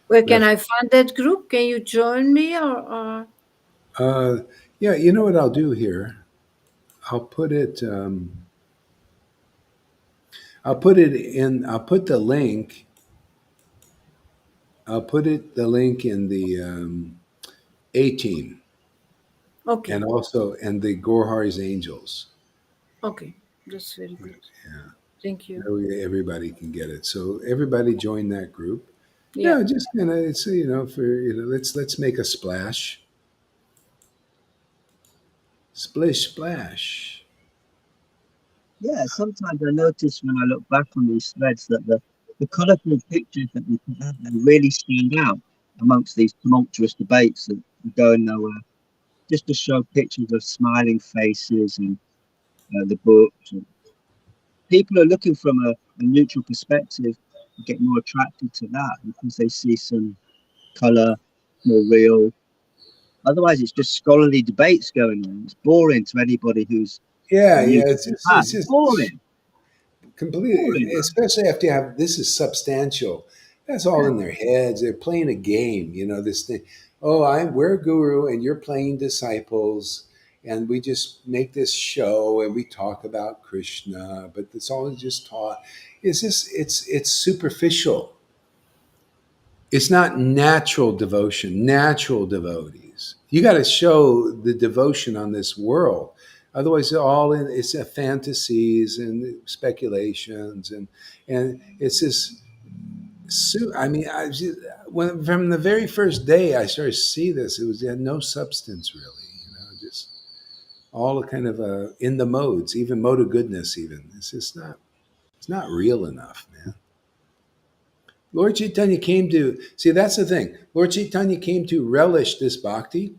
[SPEAKER 2] Where can
[SPEAKER 1] Ref,
[SPEAKER 2] I find that group? Can you join me or
[SPEAKER 1] uh, yeah, you know what I'll do here? I'll put it. I'll put it in. I'll put the link I'll put the link in the A team,
[SPEAKER 2] Okay.
[SPEAKER 1] and also and the Gorhari's Angels.
[SPEAKER 2] Okay. That's very good.
[SPEAKER 1] Yeah,
[SPEAKER 2] Thank you.
[SPEAKER 1] that way everybody can get it. So everybody join that group.
[SPEAKER 2] Yeah.
[SPEAKER 1] Yeah, just it's for let's make a splash, splish splash.
[SPEAKER 3] Yeah, sometimes I notice when I look back on these threads that the colourful pictures that we put out there really stand out amongst these tumultuous debates that are going nowhere. Just to show pictures of smiling faces and the books. And people are looking from a neutral perspective to get more attracted to that because they see some colour, more real. Otherwise, it's just scholarly debates going on. It's boring to anybody who's
[SPEAKER 1] Yeah,
[SPEAKER 3] new
[SPEAKER 1] yeah.
[SPEAKER 3] to
[SPEAKER 1] It's
[SPEAKER 3] the
[SPEAKER 1] just
[SPEAKER 3] path.
[SPEAKER 1] it's
[SPEAKER 3] It's
[SPEAKER 1] just
[SPEAKER 3] boring.
[SPEAKER 1] completely,
[SPEAKER 3] Boring, man.
[SPEAKER 1] especially after you have this is substantial. That's all
[SPEAKER 3] Yeah.
[SPEAKER 1] in their heads. They're playing a game. This thing. Oh, we're guru and you're playing disciples, and we just make this show and we talk about Krishna, but it's all just taught. It's superficial. It's not natural devotion, natural devotees. You got to show the devotion on this world. Otherwise, it's fantasies and speculations, and it's this. I mean, from the very first day I started to see this, it had no substance really. Just all kind of in the modes, even mode of goodness. Even it's just not. It's not real enough, man. Lord Chaitanya came to see that's the thing. Lord Chaitanya came to relish this bhakti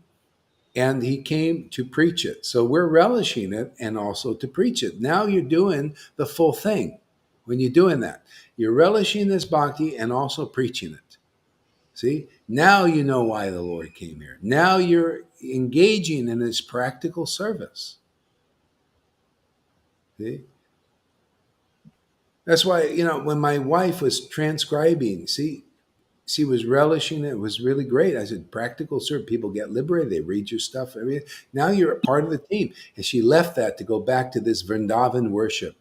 [SPEAKER 1] and he came to preach it. So we're relishing it and also to preach it. Now you're doing the full thing when you're doing that. You're relishing this bhakti and also preaching it. See, now you know why the Lord came here. Now you're engaging in his practical service. See, that's why, when my wife was transcribing, see, she was relishing it. It was really great. I said, practical, sir. People get liberated. They read your stuff. Everything. Now you're a part of the team. And she left that to go back to this Vrindavan worship,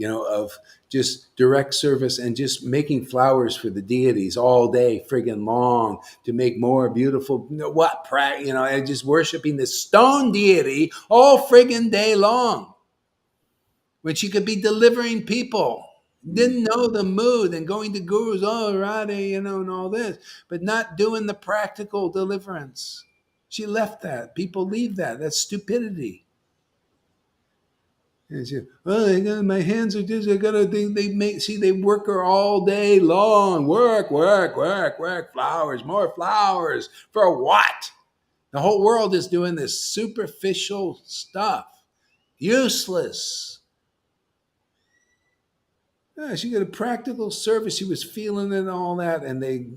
[SPEAKER 1] of just direct service and just making flowers for the deities all day, friggin' long to make more beautiful, and just worshiping this stone deity all friggin' day long when she could be delivering people. Didn't know the mood and going to gurus, oh, Radhe, and all this, but not doing the practical deliverance. She left that. People leave that. That's stupidity. And she, oh, my hands are just, I gotta, they make, see, they work her all day long. Work, work, work, work, flowers, more flowers. For what? The whole world is doing this superficial stuff. Useless. Yeah, she got a practical service. She was feeling it and all that, and they,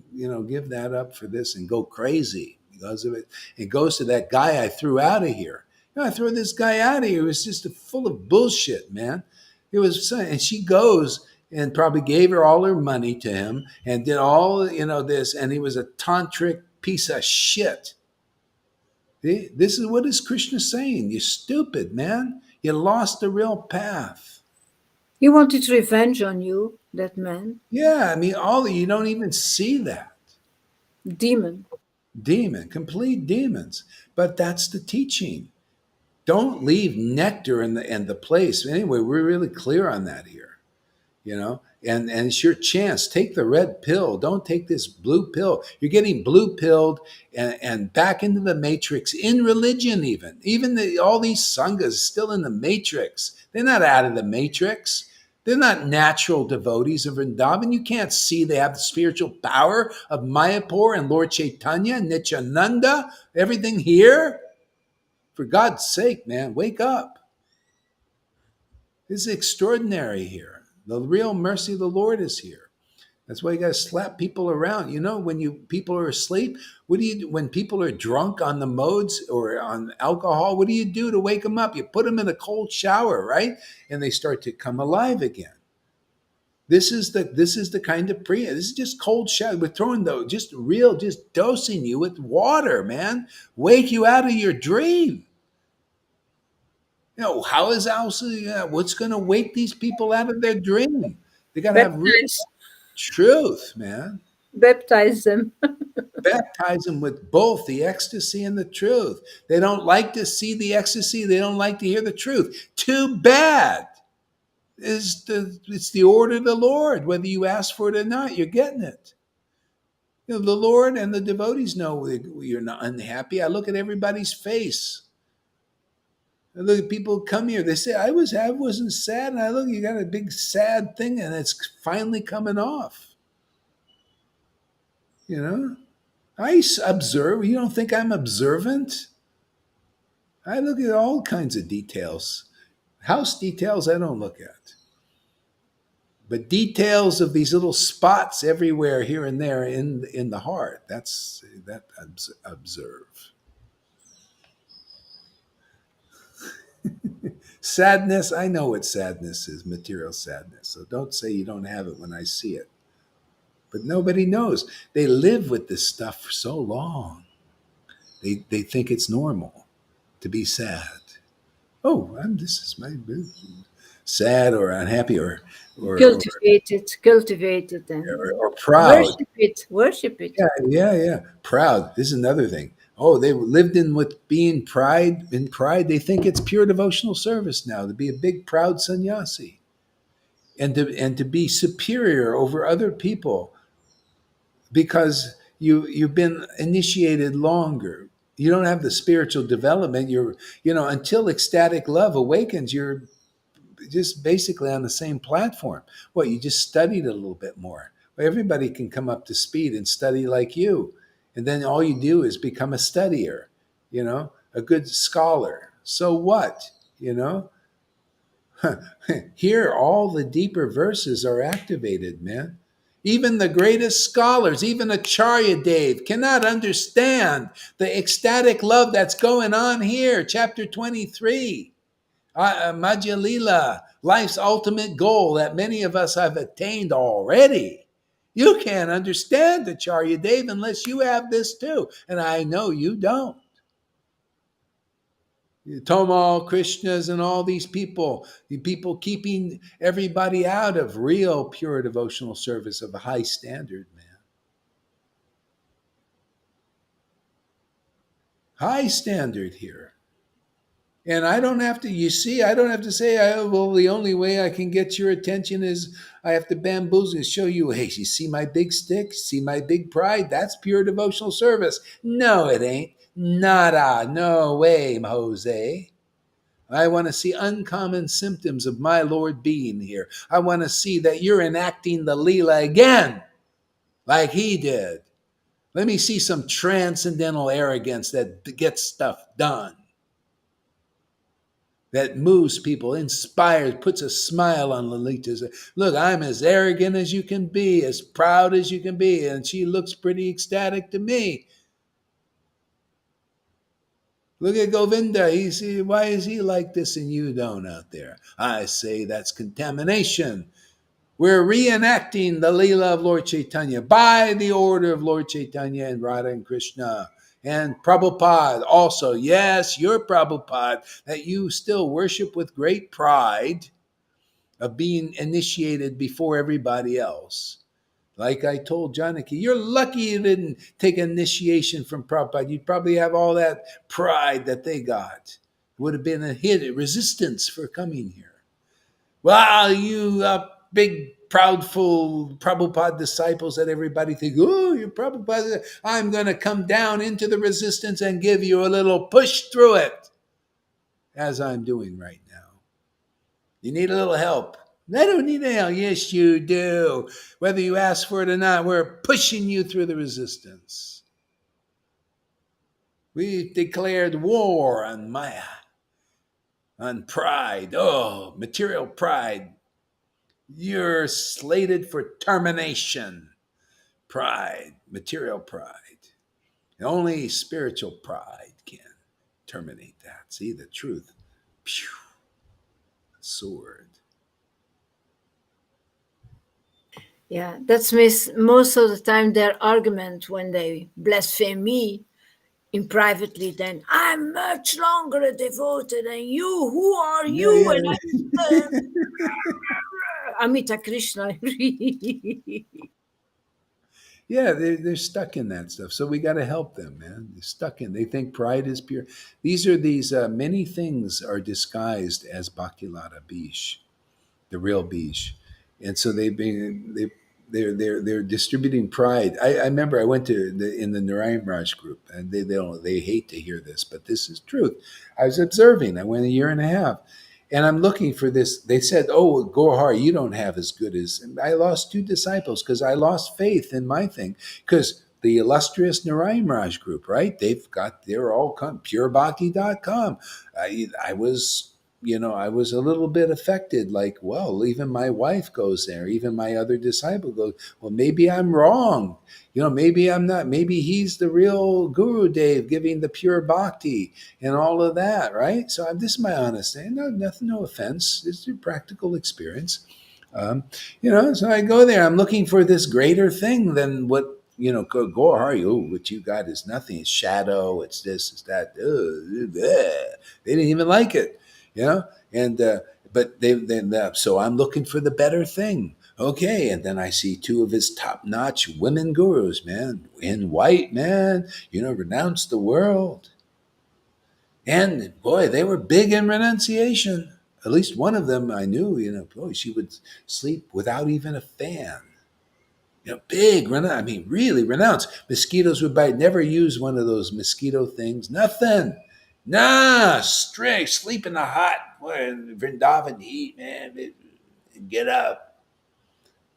[SPEAKER 1] give that up for this and go crazy because of it. It goes to that guy I threw out of here. I threw this guy out of here. It was just full of bullshit, man. It was, and she goes and probably gave her all her money to him and did all, this, and he was a tantric piece of shit. See? This is what is Krishna saying. You're stupid, man. You lost the real path.
[SPEAKER 2] He wanted revenge on you, that man.
[SPEAKER 1] Yeah, I mean, you don't even see that.
[SPEAKER 2] Demon.
[SPEAKER 1] Demon, complete demons. But that's the teaching. Don't leave nectar in the place. Anyway, we're really clear on that here. And it's your chance. Take the red pill. Don't take this blue pill. You're getting blue pilled and back into the matrix in religion. Even all these sanghas still in the matrix. They're not out of the matrix. They're not natural devotees of Vrindavan. You can't see they have the spiritual power of Mayapur and Lord Caitanya, Nityananda, everything here. For God's sake, man, wake up. This is extraordinary here. The real mercy of the Lord is here. That's why you got to slap people around. When people are asleep, what do you do? When people are drunk on the modes or on alcohol, what do you do to wake them up? You put them in a cold shower, right? And they start to come alive again. This is the kind of This is just cold shower. We're throwing just dosing you with water, man. Wake you out of your dream. How is what's going to wake these people out of their dream? They got to have real
[SPEAKER 2] Baptized.
[SPEAKER 1] truth, man.
[SPEAKER 2] Baptize them.
[SPEAKER 1] Baptize them with both the ecstasy and the truth. They don't like to see the ecstasy. They don't like to hear the truth. Too bad. It's the order of the Lord. Whether you ask for it or not, you're getting it. The Lord and the devotees know you're not unhappy. I look at everybody's face. I look at people who come here. They say, I wasn't sad. And I look, you got a big sad thing, and it's finally coming off. You know? I observe. You don't think I'm observant? I look at all kinds of details. House details, I don't look at. But details of these little spots everywhere, here and there, in the heart. That observe. Sadness, I know what sadness is, material sadness. So don't say you don't have it when I see it. But nobody knows. They live with this stuff for so long. They think it's normal to be sad. Oh, this is my sad or unhappy or
[SPEAKER 2] Cultivated, and
[SPEAKER 1] or proud.
[SPEAKER 2] worship it.
[SPEAKER 1] Yeah. Proud. This is another thing. Oh, they lived with being pride. In pride, they think it's pure devotional service now to be a big proud sannyasi, and to be superior over other people because you've been initiated longer. You don't have the spiritual development. Until ecstatic love awakens, you're just basically on the same platform. What, you just studied a little bit more. Well, everybody can come up to speed and study like you. And then all you do is become a studier, a good scholar. So what? Here, all the deeper verses are activated, man. Even the greatest scholars, even Acharya Dev, cannot understand the ecstatic love that's going on here, chapter 23. Madhya Lila, life's ultimate goal that many of us have attained already. You can't understand Acharya Dev unless you have this too. And I know you don't. Tomal, Krishnas, and all these people, the people keeping everybody out of real pure devotional service of a high standard, man. High standard here. And I don't have to, I don't have to say, well, the only way I can get your attention is I have to bamboozle and show you, hey, you see my big stick? See my big pride? That's pure devotional service. No, it ain't. Nada. No way, Jose. I want to see uncommon symptoms of my Lord being here. I want to see that you're enacting the Leela again, like he did. Let me see some transcendental arrogance that gets stuff done, that moves people, inspires, puts a smile on Lalita's. Look, I'm as arrogant as you can be, as proud as you can be, and she looks pretty ecstatic to me. Look at Govinda. Why is he like this and you don't out there? I say that's contamination. We're reenacting the Leela of Lord Caitanya by the order of Lord Caitanya and Radha and Krishna. And Prabhupada also. Yes, you're Prabhupada, that you still worship with great pride of being initiated before everybody else. Like I told Janaki, you're lucky you didn't take initiation from Prabhupada. You'd probably have all that pride that they got. It would have been a resistance for coming here. Well, you big, proudful Prabhupada disciples that everybody think, oh, you're Prabhupada. I'm going to come down into the resistance and give you a little push through it, as I'm doing right now. You need a little help. I don't need help. Yes, you do. Whether you ask for it or not, we're pushing you through the resistance. We've declared war on Maya, on pride. Oh, material pride. You're slated for termination. Pride, material pride. Only spiritual pride can terminate that. See, the truth. Pew. Sword.
[SPEAKER 2] Yeah, that's most of the time their argument when they blaspheme me in privately. Then I'm much longer a devotee than you. Who are you? And Amita Krishna.
[SPEAKER 1] Yeah, they're stuck in that stuff. So we got to help them, man. They're stuck in. They think pride is pure. These many things are disguised as Bhaktilata Bish, the real Bish, and so they're distributing pride. I remember I went to in the Narayan Raj group, and they hate to hear this, but this is truth. I was observing. I went a year and a half, and I'm looking for this. They said, "Oh, Gohar, you don't have as good as." And I lost two disciples because I lost faith in my thing. Because the illustrious Narayan Raj group, right? They're all purebhakti.com. I was, I was a little bit affected. Like, well, even my wife goes there. Even my other disciple goes. Well, maybe I'm wrong. Maybe I'm not. Maybe he's the real Guru Dev giving the pure bhakti and all of that, right? So this is my honest thing. No, nothing, no offense. It's a practical experience. Um, so I go there. I'm looking for this greater thing than what go are you? What you got is nothing. It's shadow. It's this. It's that. They didn't even like it, And but so I'm looking for the better thing. Okay, and then I see two of his top-notch women gurus, man, in white, man. Renounce the world. And boy, they were big in renunciation. At least one of them I knew, boy, she would sleep without even a fan. Big renounce. I mean, really renounce. Mosquitoes would bite. Never use one of those mosquito things. Nothing. Nah, strict. Sleep in the hot Vrindavan heat, man. Get up.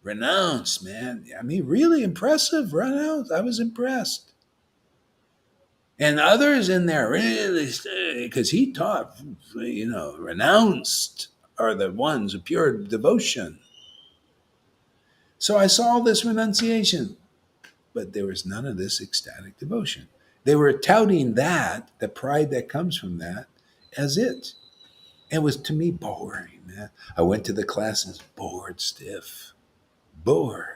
[SPEAKER 1] Renounce, man. I mean, really impressive. Renounce. I was impressed. And others in there really, because he taught, renounced are the ones of pure devotion. So I saw all this renunciation, but there was none of this ecstatic devotion. They were touting that, the pride that comes from that, as it. It was to me boring, man. I went to the classes bored stiff, bored.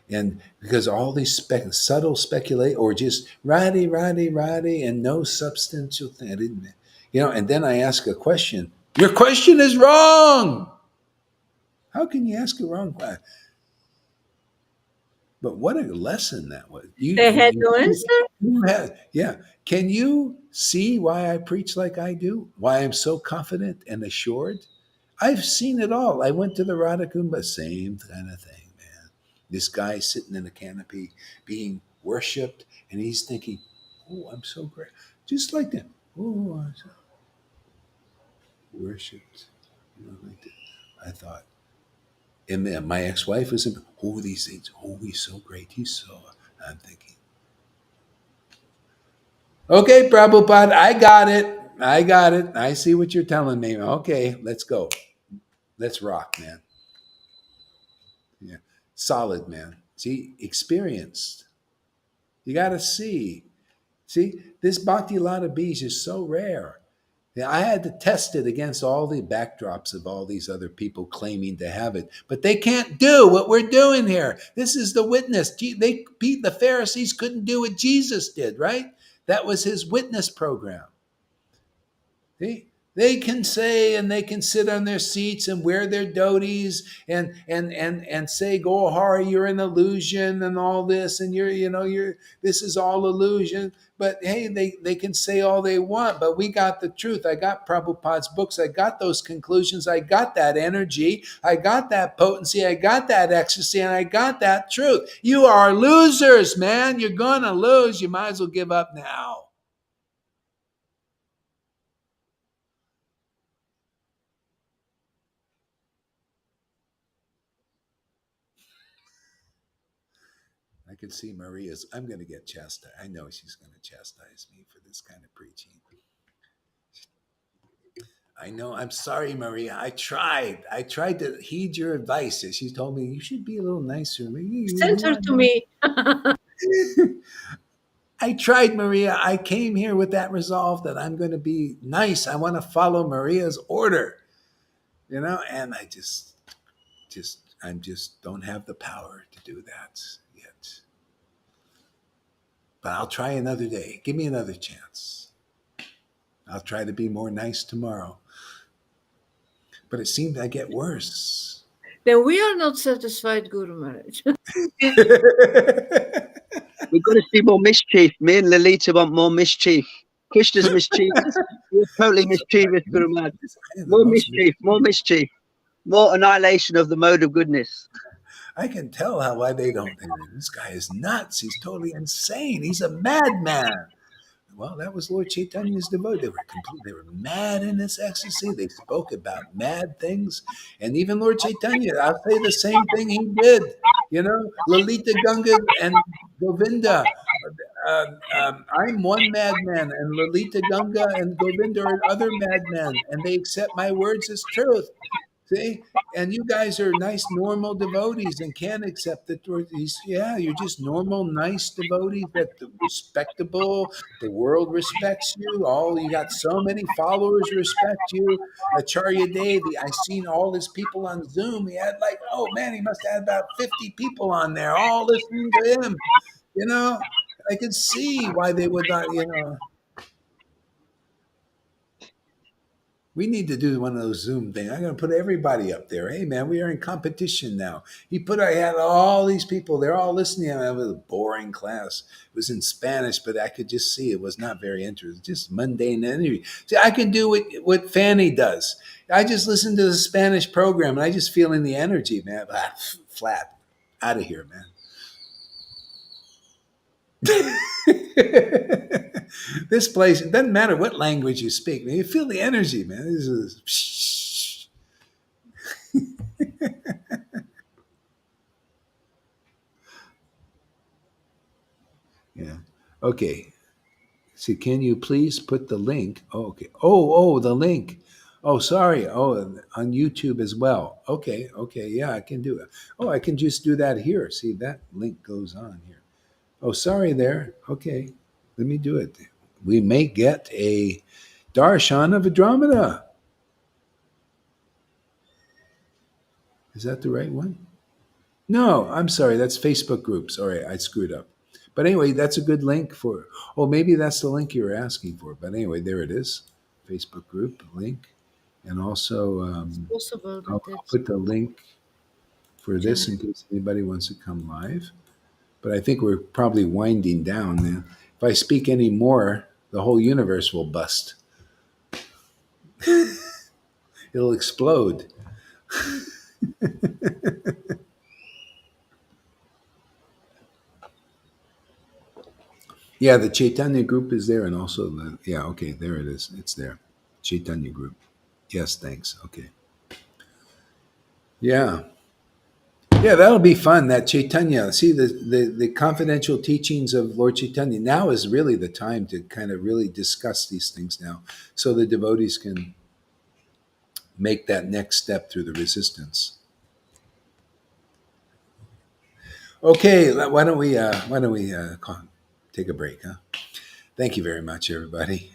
[SPEAKER 1] And because all these subtle speculate or just roddy, and no substantial thing. I didn't, and then I ask a question. Your question is wrong. How can you ask a wrong question? But what a lesson that was.
[SPEAKER 2] They had no answer.
[SPEAKER 1] Yeah. Can you see why I preach like I do? Why I'm so confident and assured? I've seen it all. I went to the Radha Kumbha, same kind of thing, man. This guy sitting in a canopy being worshipped, and he's thinking, oh, I'm so great. Just like that. Oh, I'm so worshipped. Like that. I thought, and then my ex-wife was in, oh, these things, oh, he's so great. He's so, I'm thinking, okay, Prabhupada, I got it. I got it. I see what you're telling me. Okay, let's go. Let's rock, man. Yeah. Solid, man. See, experienced. You got to see. See, this Bhakti Lata Bees is so rare. Yeah, I had to test it against all the backdrops of all these other people claiming to have it, but they can't do what we're doing here. This is the witness. The Pharisees couldn't do what Jesus did, right? That was his witness program. They can say and they can sit on their seats and wear their dhotis and say, "Go Hari, you're an illusion," and all this, and you're this is all illusion. But hey, they can say all they want, but we got the truth. I got Prabhupada's books. I got those conclusions. I got that energy. I got that potency. I got that ecstasy, and I got that truth. You are losers, man. You're gonna lose. You might as well give up now. I can see Maria's. I'm going to get chastised. I know she's going to chastise me for this kind of preaching. I know. I'm sorry, Maria. I tried. I tried to heed your advice. She told me you should be a little nicer.
[SPEAKER 2] Send her to me.
[SPEAKER 1] I tried, Maria. I came here with that resolve that I'm going to be nice. I want to follow Maria's order, and I just don't have the power to do that yet. But I'll try another day. Give me another chance. I'll try to be more nice tomorrow. But it seemed I get worse.
[SPEAKER 2] Then we are not satisfied, Guru Maharaj.
[SPEAKER 3] We've got to see more mischief. Me and Lolita want more mischief. Krishna's mischievous. You're totally mischievous, Guru Maharaj.
[SPEAKER 1] I am the
[SPEAKER 3] More
[SPEAKER 1] most
[SPEAKER 3] mischief, more mischief, more annihilation of the mode of goodness.
[SPEAKER 1] I can tell why they don't. This guy is nuts. He's totally insane. He's a madman. Well, that was Lord Chaitanya's devotee. They were mad in this ecstasy. They spoke about mad things. And even Lord Chaitanya, I'll say the same thing he did. Lalita Ganga and Govinda. I'm one madman, and Lalita Ganga and Govinda are other madmen, and they accept my words as truth. See? And you guys are nice, normal devotees and can't accept the devotees. Yeah, you're just normal, nice devotees that respectable. The world respects you. All you got so many followers respect you. Acharya Devi, I seen all his people on Zoom. He had oh man, he must have had about 50 people on there, all listening to him. I could see why they would not. We need to do one of those Zoom things. I'm going to put everybody up there. Hey, man, we are in competition now. I had all these people. They're all listening. It was a boring class. It was in Spanish, but I could just see it was not very interesting. Just mundane energy. See, I can do what Fanny does. I just listen to the Spanish program, and I just feel in the energy, man. Flat. Out of here, man. This place, it doesn't matter what language you speak, man. You feel the energy, man. This is yeah. Okay. See, can you please put the link? Oh, okay. Oh, the link. Oh, sorry. Oh, on YouTube as well. Okay. Yeah, I can do it. Oh, I can just do that here. See, that link goes on here. Oh, sorry there. Okay. Let me do it. We may get a darshan of Andromeda. Is that the right one? No, I'm sorry. That's Facebook groups. All right, I screwed up. But anyway, that's a good link for. Oh, maybe that's the link you were asking for. But anyway, there it is. Facebook group link. And also,
[SPEAKER 2] It's possible that
[SPEAKER 1] I'll put the link for this in case anybody wants to come live. But I think we're probably winding down now. If I speak any more, the whole universe will bust. It'll explode. Yeah, the Chaitanya group is there, and also okay, there it is. It's there. Chaitanya group. Yes, thanks. Okay. Yeah. Yeah, that'll be fun. That Chaitanya. See the confidential teachings of Lord Chaitanya. Now is really the time to kind of really discuss these things now, so the devotees can make that next step through the resistance. Okay, why don't we take a break, huh? Thank you very much, everybody.